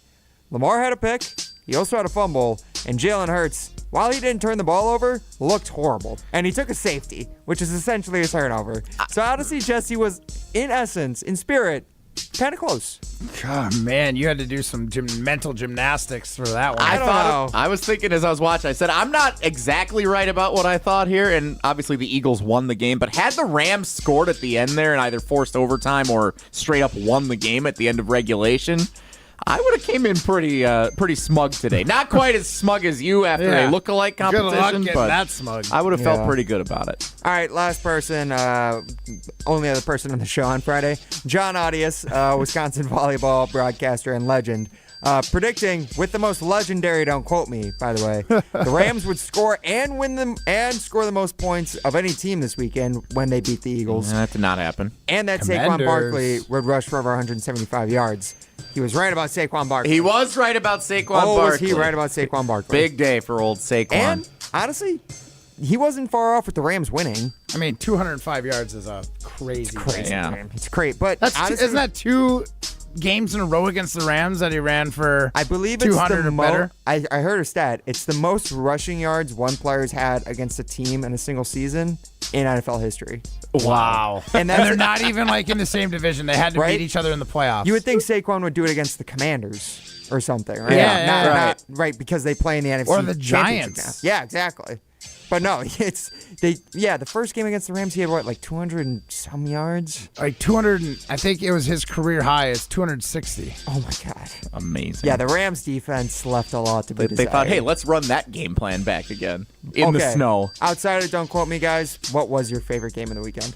Lamar had a pick. He also had a fumble, and Jalen Hurts, while he didn't turn the ball over, looked horrible. And he took a safety, which is essentially a turnover. So honestly, Jesse was, in essence, in spirit, kind of close. God, man, you had to do some mental gymnastics for that one. I was thinking as I was watching, I said, I'm not exactly right about what I thought here, and obviously the Eagles won the game, but had the Rams scored at the end there and either forced overtime or straight up won the game at the end of regulation, I would have came in pretty smug today. Not quite as smug as you after a lookalike competition, good luck getting but that smug. I would have felt pretty good about it. All right, last person, only other person on the show on Friday, John Audius, Wisconsin volleyball broadcaster and legend. predicting with the most legendary, don't quote me, by the way, the Rams would score and win them and score the most points of any team this weekend when they beat the Eagles. That did not happen. And that Saquon Barkley would rush for over 175 yards. He was right about Saquon Barkley. He was right about Saquon Barkley. Was he right about Saquon Barkley? Big day for old Saquon. And honestly, he wasn't far off with the Rams winning. I mean, 205 yards is a crazy. Yeah. It's great, but honestly, isn't that 2 games in a row against the Rams that he ran for? I believe 200 it's or better. I heard a stat. It's the most rushing yards one player's had against a team in a single season in NFL history. Wow. And they're not even like in the same division. They had to beat each other in the playoffs. You would think Saquon would do it against the Commanders or something, right? Yeah, Not because they play in the NFC or the Championship Giants. now. Yeah, exactly. But no, the first game against the Rams, he had like 200 and some yards? Like 200, I think it was his career high is 260. Oh my God. Amazing. Yeah, the Rams defense left a lot to be desired. They thought, hey, let's run that game plan back again in the snow. Outside of Don't Quote Me, guys, what was your favorite game of the weekend?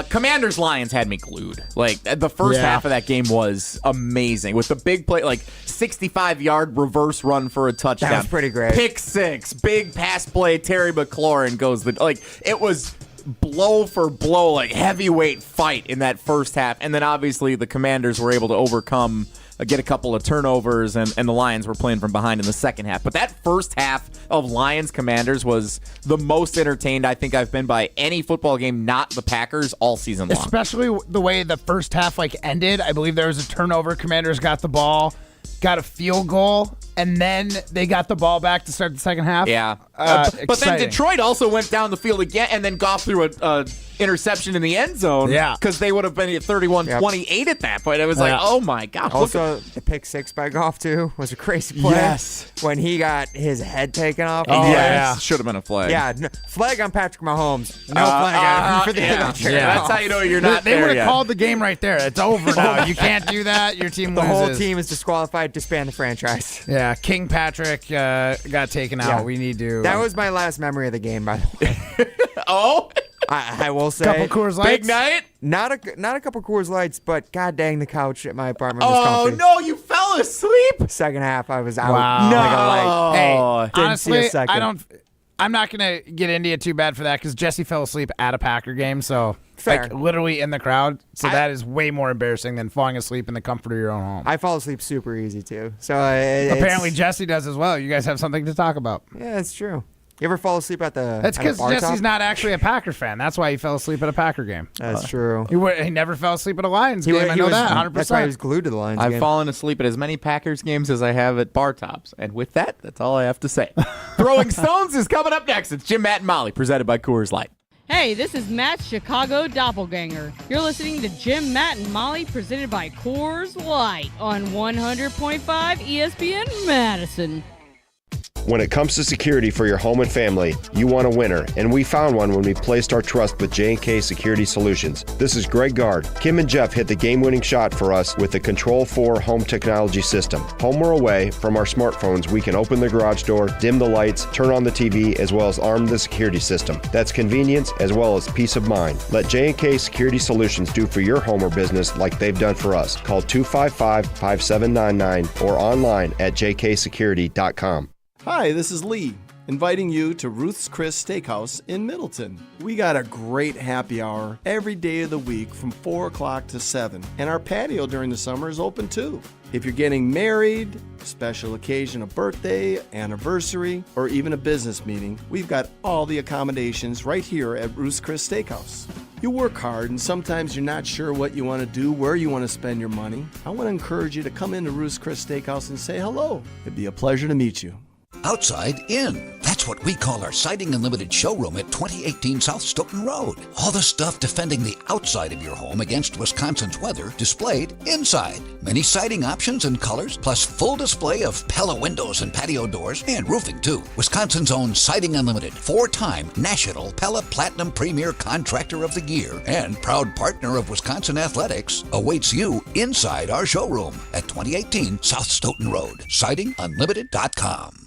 Commanders-Lions had me glued. Like, the first half of that game was amazing. With the big play, like, 65-yard reverse run for a touchdown. That was pretty great. Pick six, big pass play, Terry McLaurin goes it was blow for blow, like, heavyweight fight in that first half. And then, obviously, the Commanders were able to overcome, get a couple of turnovers, and the Lions were playing from behind in the second half. But that first half of Lions-Commanders was the most entertained I think I've been by any football game, not the Packers, all season long. Especially the way the first half ended. I believe there was a turnover. Commanders got the ball, got a field goal, and then they got the ball back to start the second half. Yeah. But then Detroit also went down the field again, and then Goff threw a interception in the end zone. Yeah. Because they would have been at 31-28 at that point. It was like, oh my God. Also, the pick six by Goff, too, was a crazy play. Yes. When he got his head taken off. Oh, yeah. Should have been a flag. Yeah. Flag on Patrick Mahomes. No flag for the yeah. That's how you know you're not They there would have called the game right there. It's over now. You can't do that. Your team loses. The whole team is disqualified. Disband the franchise. Yeah. King Patrick got taken out. We need to. That was my last memory of the game, by the way. Oh? I will say. Couple Coors Lights? Big night? Not a couple Coors Lights, but god dang, the couch at my apartment was comfy. comfy. No, you fell asleep? Second half, I was out. Wow. Like a light. Hey, Didn't honestly, see a second. I'm not going to get into it too bad for that because Jesse fell asleep at a Packer game, so Fair. literally in the crowd. So that is way more embarrassing than falling asleep in the comfort of your own home. I fall asleep super easy, too. So apparently Jesse does as well. You guys have something to talk about. Yeah, that's true. You ever fall asleep at the That's because bar Jesse's top? not actually a Packer fan. That's why he fell asleep at a Packer game. That's true. He never fell asleep at a Lions game. I know that 100%. That's why he was glued to the Lions game. I've fallen asleep at as many Packers games as I have at bar tops. And with that, that's all I have to say. Throwing Stones is coming up next. It's Jim, Matt, and Molly, presented by Coors Light. Hey, this is Matt's Chicago Doppelganger. You're listening to Jim, Matt, and Molly, presented by Coors Light on 100.5 ESPN Madison. When it comes to security for your home and family, you want a winner, and we found one when we placed our trust with J&K Security Solutions. This is Greg Gard. Kim and Jeff hit the game-winning shot for us with the Control 4 home technology system. Home or away, from our smartphones, we can open the garage door, dim the lights, turn on the TV, as well as arm the security system. That's convenience as well as peace of mind. Let J&K Security Solutions do for your home or business like they've done for us. Call 255-5799 or online at jksecurity.com. Hi, this is Lee, inviting you to Ruth's Chris Steakhouse in Middleton. We got a great happy hour every day of the week from 4 o'clock to 7, and our patio during the summer is open too. If you're getting married, special occasion, a birthday, anniversary, or even a business meeting, we've got all the accommodations right here at Ruth's Chris Steakhouse. You work hard and sometimes you're not sure what you want to do, where you want to spend your money. I want to encourage you to come into Ruth's Chris Steakhouse and say hello. It'd be a pleasure to meet you. Outside In. That's what we call our Siding Unlimited showroom at 2018 South Stoughton Road. All the stuff defending the outside of your home against Wisconsin's weather displayed inside. Many siding options and colors, plus full display of Pella windows and patio doors, and roofing too. Wisconsin's own Siding Unlimited, 4-time National Pella Platinum Premier Contractor of the Year, and proud partner of Wisconsin Athletics, awaits you inside our showroom at 2018 South Stoughton Road. SidingUnlimited.com.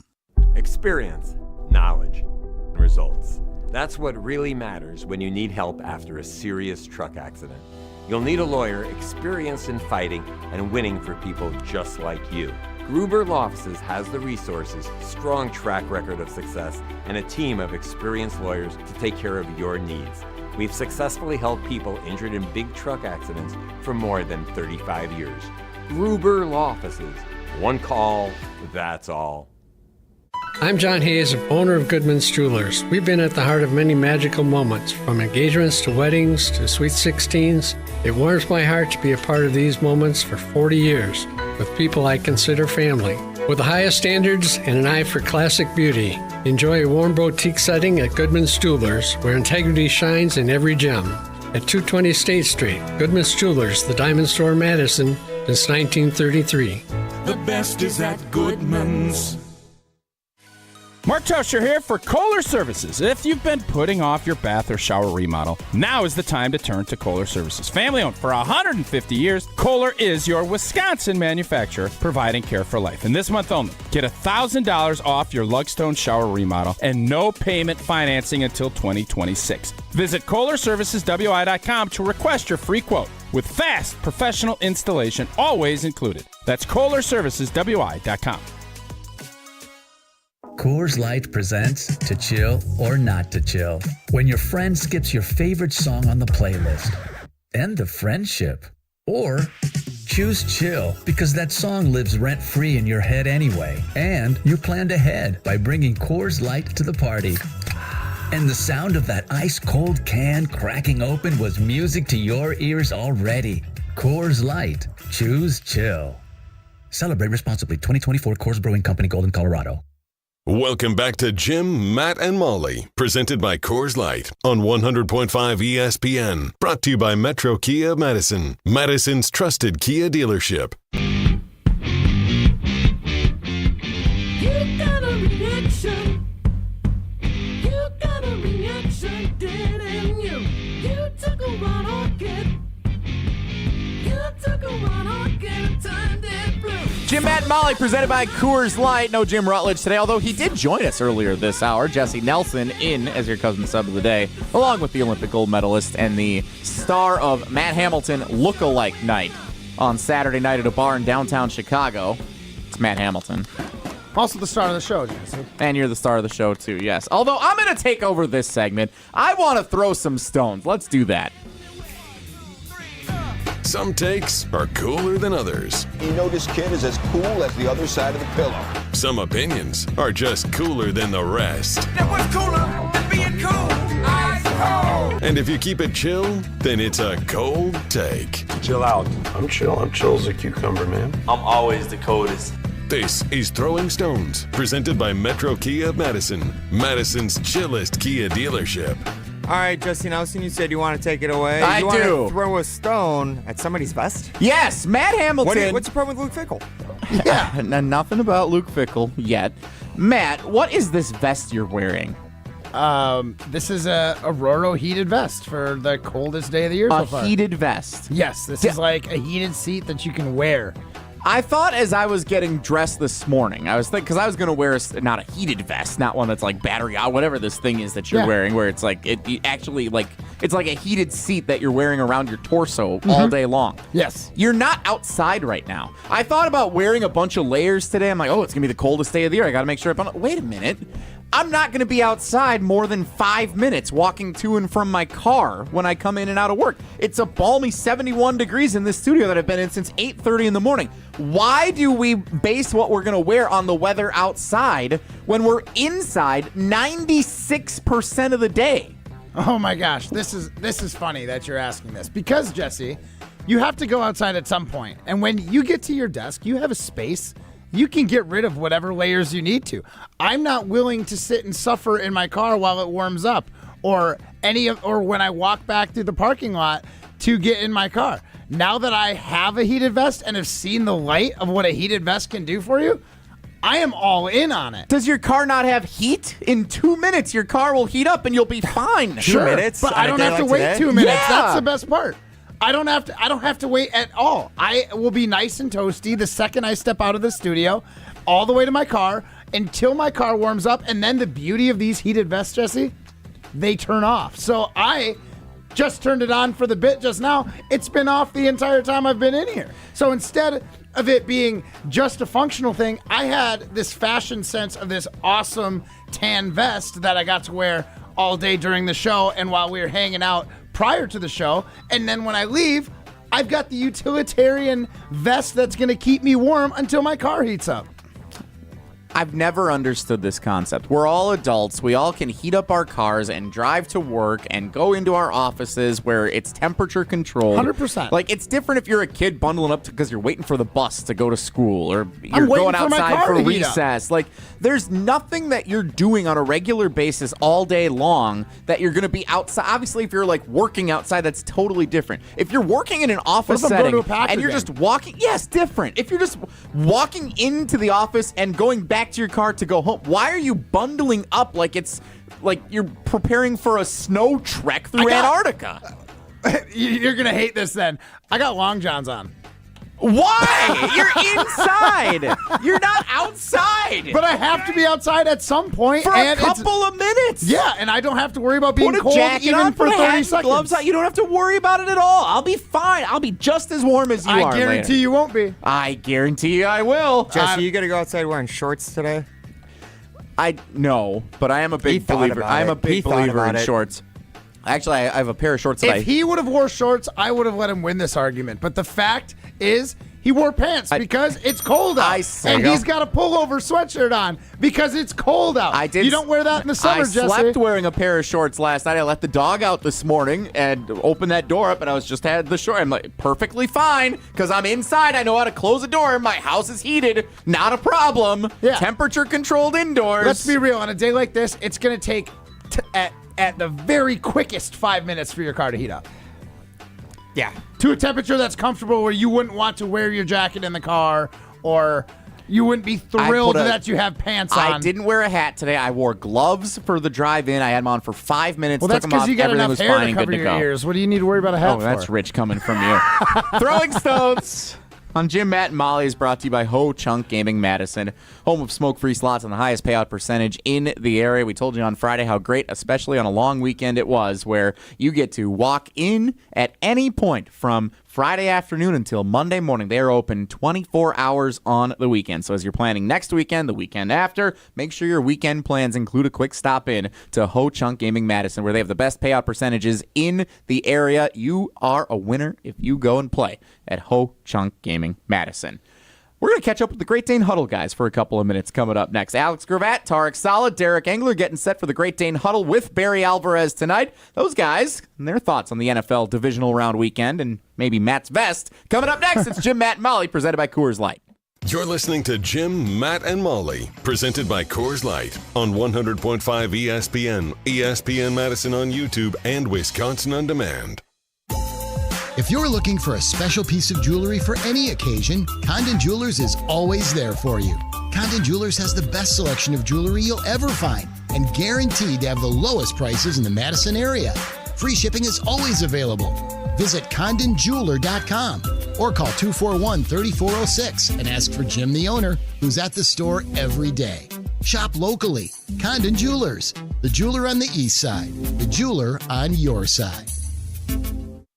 Experience, knowledge, and results. That's what really matters when you need help after a serious truck accident. You'll need a lawyer experienced in fighting and winning for people just like you. Gruber Law Offices has the resources, strong track record of success, and a team of experienced lawyers to take care of your needs. We've successfully helped people injured in big truck accidents for more than 35 years. Gruber Law Offices. One call, that's all. I'm John Hayes, owner of Goodman's Jewelers. We've been at the heart of many magical moments, from engagements to weddings to sweet 16s. It warms my heart to be a part of these moments for 40 years with people I consider family. With the highest standards and an eye for classic beauty, enjoy a warm boutique setting at Goodman's Jewelers, where integrity shines in every gem. At 220 State Street, Goodman's Jewelers, the Diamond Store, Madison, since 1933. The best is at Goodman's. Mark Tauscher here for Kohler Services. If you've been putting off your bath or shower remodel, now is the time to turn to Kohler Services. Family owned for 150 years, Kohler is your Wisconsin manufacturer providing care for life. And this month only, get $1,000 off your Lugstone shower remodel and no payment financing until 2026. Visit KohlerServicesWI.com to request your free quote with fast professional installation always included. That's KohlerServicesWI.com. Coors Light presents To Chill or Not to Chill. When your friend skips your favorite song on the playlist. End the friendship. Or choose chill because that song lives rent-free in your head anyway. And you planned ahead by bringing Coors Light to the party. And the sound of that ice-cold can cracking open was music to your ears already. Coors Light. Choose chill. Celebrate responsibly. 2024 Coors Brewing Company, Golden, Colorado. Welcome back to Jim, Matt, and Molly, presented by Coors Light on 100.5 ESPN. Brought to you by Metro Kia Madison, Madison's trusted Kia dealership. You got a reaction. You got a reaction, didn't you? You took a run on it. You took a run on it and turned it blue. Jim, Matt, and Molly, presented by Coors Light. No Jim Rutledge today, although he did join us earlier this hour. Jesse Nelson in as your cousin sub of the day, along with the Olympic gold medalist and the star of Matt Hamilton lookalike night on Saturday night at a bar in downtown Chicago. It's Matt Hamilton. Also the star of the show, Jesse. And you're the star of the show, too, yes. Although I'm going to take over this segment. I want to throw some stones. Let's do that. Some takes are cooler than others. You know this kid is as cool as the other side of the pillow. Some opinions are just cooler than the rest. That was cooler than being cool. Ice cold. And if you keep it chill, then it's a cold take. Chill out. I'm chill. I'm chill as a cucumber, man. I'm always the coldest. This is Throwing Stones, presented by Metro Kia Madison, Madison's chillest Kia dealership. All right, Justin Nelson, you said you want to take it away. I you want do. to throw a stone at somebody's vest? Yes, Matt Hamilton. What's the problem with Luke Fickell? Yeah, nothing about Luke Fickell yet. Matt, what is this vest you're wearing? This is a Roro heated vest for the coldest day of the year so far. A heated vest? Yes, this is like a heated seat that you can wear. I thought as I was getting dressed this morning, I was thinking, because I was going to wear not a heated vest, not one that's like battery out, whatever this thing is that you're wearing, where it's like, it's like a heated seat that you're wearing around your torso all day long. Yes. You're not outside right now. I thought about wearing a bunch of layers today. I'm like, oh, it's going to be the coldest day of the year. I got to make sure wait a minute. I'm not going to be outside more than 5 minutes walking to and from my car when I come in and out of work. It's a balmy 71 degrees in this studio that I've been in since 8:30 in the morning. Why do we base what we're going to wear on the weather outside when we're inside 96% of the day? Oh my gosh, this is funny that you're asking this because, Jesse, you have to go outside at some point. And when you get to your desk, you have a space. You can get rid of whatever layers you need to. I'm not willing to sit and suffer in my car while it warms up or when I walk back through the parking lot to get in my car. Now that I have a heated vest and have seen the light of what a heated vest can do for you, I am all in on it. Does your car not have heat? In 2 minutes, your car will heat up and you'll be fine. 2 minutes? But I don't have to wait 2 minutes. Yeah. That's the best part. I don't have to wait at all. I will be nice and toasty the second I step out of the studio, all the way to my car, until my car warms up, and then the beauty of these heated vests, Jesse, they turn off. So I just turned it on for the bit just now. It's been off the entire time I've been in here. So instead of it being just a functional thing, I had this fashion sense of this awesome tan vest that I got to wear all day during the show and while we were hanging out prior to the show. And then when I leave, I've got the utilitarian vest that's going to keep me warm until my car heats up. I've never understood this concept. We're all adults. We all can heat up our cars and drive to work and go into our offices where it's temperature controlled. 100%. Like, it's different if you're a kid bundling up because you're waiting for the bus to go to school or you're going outside for recess. Like, there's nothing that you're doing on a regular basis all day long that you're going to be outside. Obviously, if you're, like, working outside, that's totally different. If you're working in an office setting and you're just walking, yes, different. If you're just walking into the office and going back to your car to go home, why are you bundling up like it's like you're preparing for a snow trek through Antarctica? You're gonna hate this then. I got long johns on. Why? You're inside. You're not outside. But I have to be outside at some point for a couple of minutes. Yeah, and I don't have to worry about being cold even on, for 30 seconds. Gloves on. You don't have to worry about it at all. I'll be fine. I'll be just as warm as you are. I guarantee you won't be. I guarantee you I will. Jesse, you got to go outside wearing shorts today? No, but I am a big believer. I'm a big believer in shorts. Actually, I have a pair of shorts that If he would have wore shorts, I would have let him win this argument. But the fact is, he wore pants because it's cold out. And he's got a pullover sweatshirt on because it's cold out. You don't wear that in the summer, Jesse. I slept wearing a pair of shorts last night. I let the dog out this morning and opened that door up, and I was just had the short. I'm like, perfectly fine because I'm inside. I know how to close a door. My house is heated. Not a problem. Yeah. Temperature controlled indoors. Let's be real. On a day like this, it's going to take at the very quickest 5 minutes for your car to heat up. Yeah. To a temperature that's comfortable where you wouldn't want to wear your jacket in the car or you wouldn't be thrilled that you have pants on. I didn't wear a hat today. I wore gloves for the drive-in. I had them on for 5 minutes. Well, that's because you got enough hair to cover your ears. What do you need to worry about a hat for? Oh, that's rich coming from you. Throwing Stones on Jim, Matt, and Molly is brought to you by Ho Chunk Gaming Madison, home of smoke-free slots and the highest payout percentage in the area. We told you on Friday how great, especially on a long weekend it was, where you get to walk in at any point from Friday afternoon until Monday morning. They are open 24 hours on the weekend. So as you're planning next weekend, the weekend after, make sure your weekend plans include a quick stop in to Ho Chunk Gaming Madison, where they have the best payout percentages in the area. You are a winner if you go and play at Ho Chunk Gaming Madison. We're going to catch up with the Great Dane Huddle guys for a couple of minutes coming up next. Alex Gravatt, Tarek Saleh, Derek Engler getting set for the Great Dane Huddle with Barry Alvarez tonight. Those guys and their thoughts on the NFL Divisional Round weekend and maybe Matt's vest. Coming up next, it's Jim, Matt, and Molly presented by Coors Light. You're listening to Jim, Matt, and Molly, presented by Coors Light on 100.5 ESPN, ESPN Madison on YouTube, and Wisconsin On Demand. If you're looking for a special piece of jewelry for any occasion, Condon Jewelers is always there for you. Condon Jewelers has the best selection of jewelry you'll ever find and guaranteed to have the lowest prices in the Madison area. Free shipping is always available. Visit CondonJeweler.com or call 241-3406 and ask for Jim, the owner, who's at the store every day. Shop locally. Condon Jewelers, the jeweler on the east side, the jeweler on your side.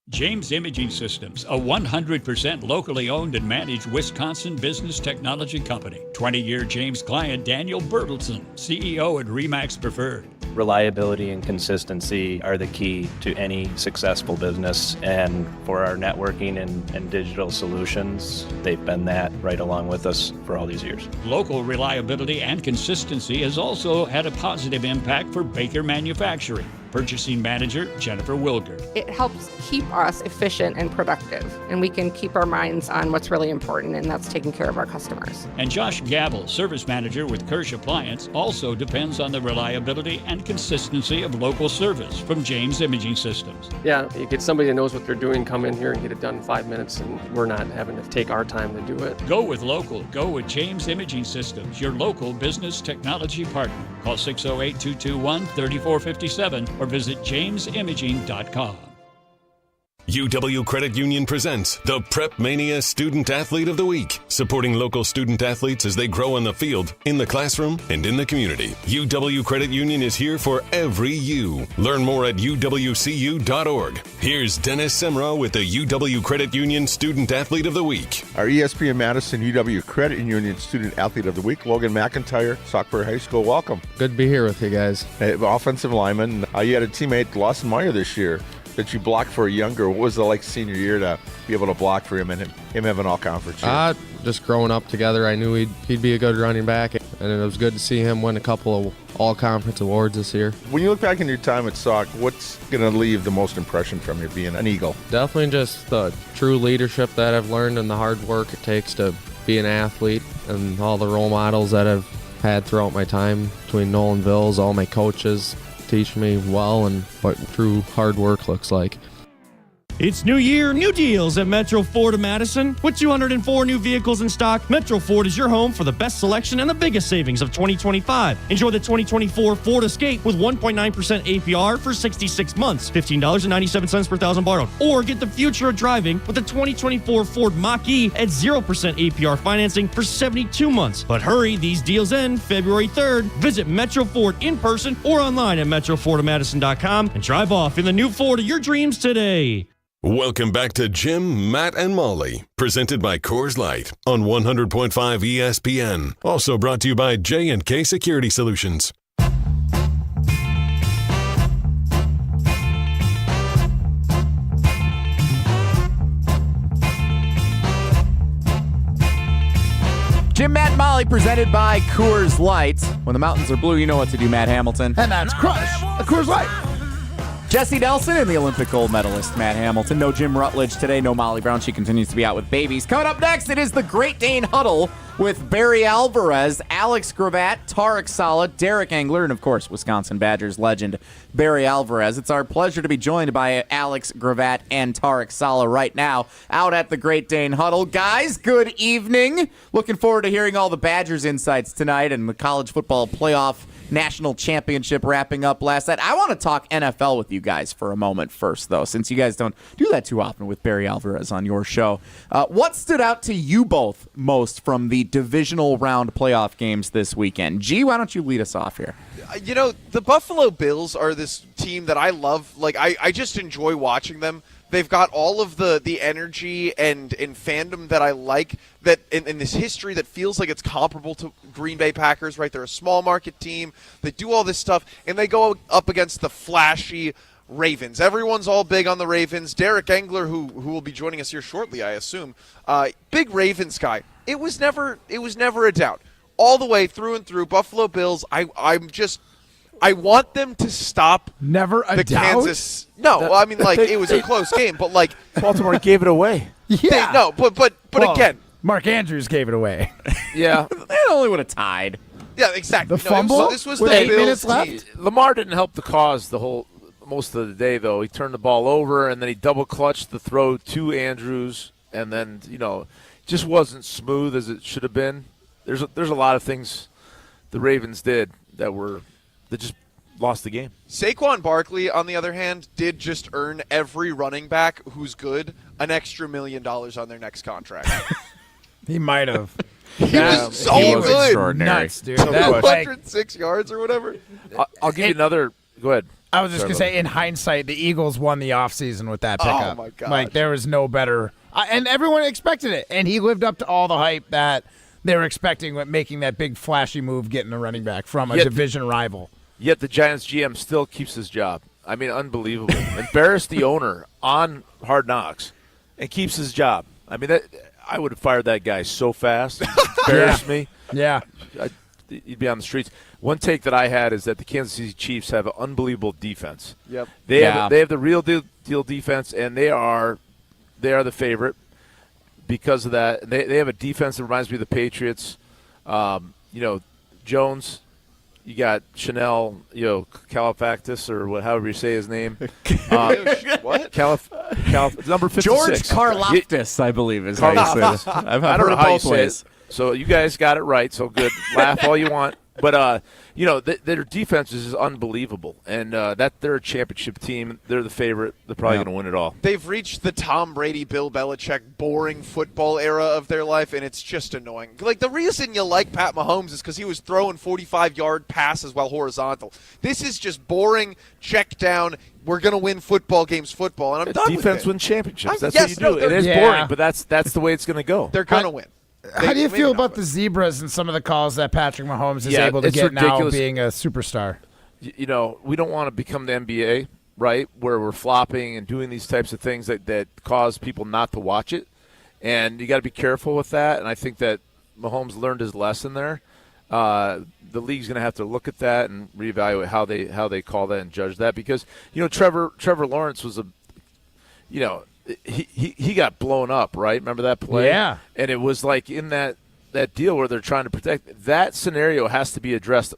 James Imaging Systems, a 100% locally owned and managed Wisconsin business technology company. 20-year James client Daniel Bertelson, CEO at RE/MAX Preferred. Reliability and consistency are the key to any successful business, and for our networking and digital solutions, they've been that right along with us for all these years. Local reliability and consistency has also had a positive impact for Baker Manufacturing. Purchasing Manager Jennifer Wilger. It helps keep us efficient and productive, and we can keep our minds on what's really important, and that's taking care of our customers. And Josh Gabel, Service Manager with Kirsch Appliance, also depends on the reliability and consistency of local service from James Imaging Systems. Yeah, you get somebody that knows what they're doing, come in here and get it done in 5 minutes, and we're not having to take our time to do it. Go with local. Go with James Imaging Systems, your local business technology partner. Call 608-221-3457 or visit jamesimaging.com. UW Credit Union presents the Prep Mania Student Athlete of the Week, supporting local student athletes as they grow on the field, in the classroom, and in the community. UW Credit Union is here for every you. Learn more at uwcu.org. Here's Dennis Semrau with the UW Credit Union Student Athlete of the Week. Our ESPN Madison UW Credit Union Student Athlete of the Week, Logan McIntyre, Stockbridge High School. Welcome. Good to be here with you guys. Hey, offensive lineman. You had a teammate, Lawson Meyer, this year that you blocked for a younger. What was it like senior year to be able to block for him and him having all-conference year? Just growing up together, I knew he'd be a good running back, and it was good to see him win a couple of all-conference awards this year. When you look back in your time at Sauk, what's going to leave the most impression from you being an Eagle? Definitely just the true leadership that I've learned and the hard work it takes to be an athlete, and all the role models that I've had throughout my time between Nolan Vills, all my coaches teach me well and what true hard work looks like. It's new year, new deals at Metro Ford of Madison. With 204 new vehicles in stock, Metro Ford is your home for the best selection and the biggest savings of 2025. Enjoy the 2024 Ford Escape with 1.9% APR for 66 months, $15.97 per thousand borrowed. Or get the future of driving with the 2024 Ford Mach-E at 0% APR financing for 72 months. But hurry, these deals end February 3rd. Visit Metro Ford in person or online at metrofordofmadison.com and drive off in the new Ford of your dreams today. Welcome back to Jim, Matt, and Molly, presented by Coors Light on 100.5 ESPN. Also brought to you by J&K Security Solutions. Jim, Matt, and Molly, presented by Coors Light. When the mountains are blue, you know what to do, Matt Hamilton. And that's Crush, a Coors Light. Jesse Nelson and the Olympic gold medalist, Matt Hamilton. No Jim Rutledge today, no Molly Brown. She continues to be out with babies. Coming up next, it is the Great Dane Huddle with Barry Alvarez, Alex Gravatt, Tarek Sala, Derek Engler, and, of course, Wisconsin Badgers legend Barry Alvarez. It's our pleasure to be joined by Alex Gravatt and Tarek Sala right now out at the Great Dane Huddle. Guys, good evening. Looking forward to hearing all the Badgers insights tonight and the college football playoff national championship wrapping up last night. I want to talk NFL with you guys for a moment first, though, since you guys don't do that too often with Barry Alvarez on your show. What stood out to you both most from the divisional round playoff games this weekend? G, why don't you lead us off here? You know, the Buffalo Bills are this team that I love. Like, I just enjoy watching them. They've got all of the energy and fandom that I like, that in this history that feels like it's comparable to Green Bay Packers, right? They're a small market team. They do all this stuff, and they go up against the flashy Ravens. Everyone's all big on the Ravens. Derek Engler, who will be joining us here shortly, I assume, big Ravens guy. It was never a doubt. All the way through and through, Buffalo Bills, I want them to stop Never a the doubt? Kansas. No, well, I mean, like, it was a close game, but, like, Baltimore gave it away. Yeah. But Well, again, Mark Andrews gave it away. yeah, They only would have tied. yeah, exactly. The fumble? This was With the 8 Bills minutes team. left? Lamar didn't help the cause most of the day, though. He turned the ball over, and then he double clutched the throw to Andrews, and then, just wasn't smooth as it should have been. There's a lot of things the Ravens did that just lost the game. Saquon Barkley, on the other hand, did just earn every running back who's good an extra $1 million on their next contract. He might have. He was so good. Extraordinary. Nuts, dude. So That, good. like, 106 yards or whatever. I'll give you another. Go ahead. I was just Sorry, going to say, in hindsight, the Eagles won the offseason with that pickup. Oh, my gosh. Like, there was no better. And everyone expected it. And he lived up to all the hype that they were expecting with making that big flashy move, getting a running back from a division rival. Yet the Giants GM still keeps his job. I mean, unbelievable. Embarrassed the owner on Hard Knocks and keeps his job. I mean, I would have fired that guy so fast. Embarrassed me. Yeah. He'd be on the streets. One take that I had is that the Kansas City Chiefs have an unbelievable defense. Yep. They have the real deal defense, and they are the favorite because of that. They have a defense that reminds me of the Patriots. Jones. You got Chanel, Califactus, or however you say his name. What? Number 56. George Karlaftis, I believe, is how you say this. I've heard it both ways. So you guys got it right. So good. Laugh all you want. But their defense is unbelievable, and that they're a championship team. They're the favorite. They're probably going to win it all. They've reached the Tom Brady, Bill Belichick boring football era of their life, and it's just annoying. Like, the reason you like Pat Mahomes is because he was throwing 45-yard passes while horizontal. This is just boring, check down. We're going to win football games, football, and I'm done with it. Defense wins championships. That's what you do. It is boring, but that's the way it's going to go. They're going to win. How do you feel about the zebras and some of the calls that Patrick Mahomes is able to get ridiculous. now being a superstar? We don't want to become the NBA, right, where we're flopping and doing these types of things that cause people not to watch it. And you got to be careful with that. And I think that Mahomes learned his lesson there. The league's going to have to look at that and reevaluate how they call that and judge that, because Trevor Lawrence was he got blown up, right? Remember that play? Yeah. And it was like in that deal where they're trying to protect. That scenario has to be addressed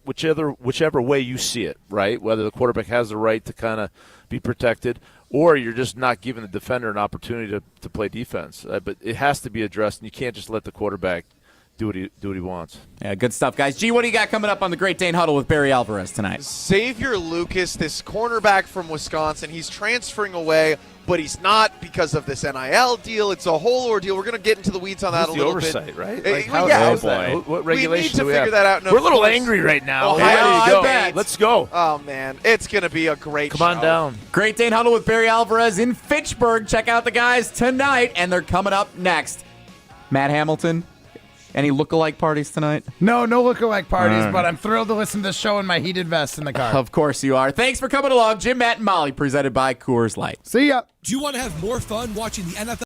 whichever way you see it, right? Whether the quarterback has the right to kind of be protected, or you're just not giving the defender an opportunity to play defense. But it has to be addressed, and you can't just let the quarterback do what he wants. Yeah, good stuff, guys. G, what do you got coming up on the Great Dane Huddle with Barry Alvarez tonight? Xavier Lucas, this cornerback from Wisconsin, he's transferring away, but he's not because of this NIL deal. It's a whole ordeal. We're going to get into the weeds on that a little bit. Oversight, right? How's that? What regulations we need to figure that out. No, we're a little angry right now. Let's go. Oh, man. It's going to be a great show. Come on down. Great Dane Huddle with Barry Alvarez in Fitchburg. Check out the guys tonight, and they're coming up next. Matt Hamilton. Any lookalike parties tonight? No lookalike parties, but I'm thrilled to listen to the show in my heated vest in the car. Of course you are. Thanks for coming along. Jim, Matt, and Molly, presented by Coors Light. See ya. Do you want to have more fun watching the NFL?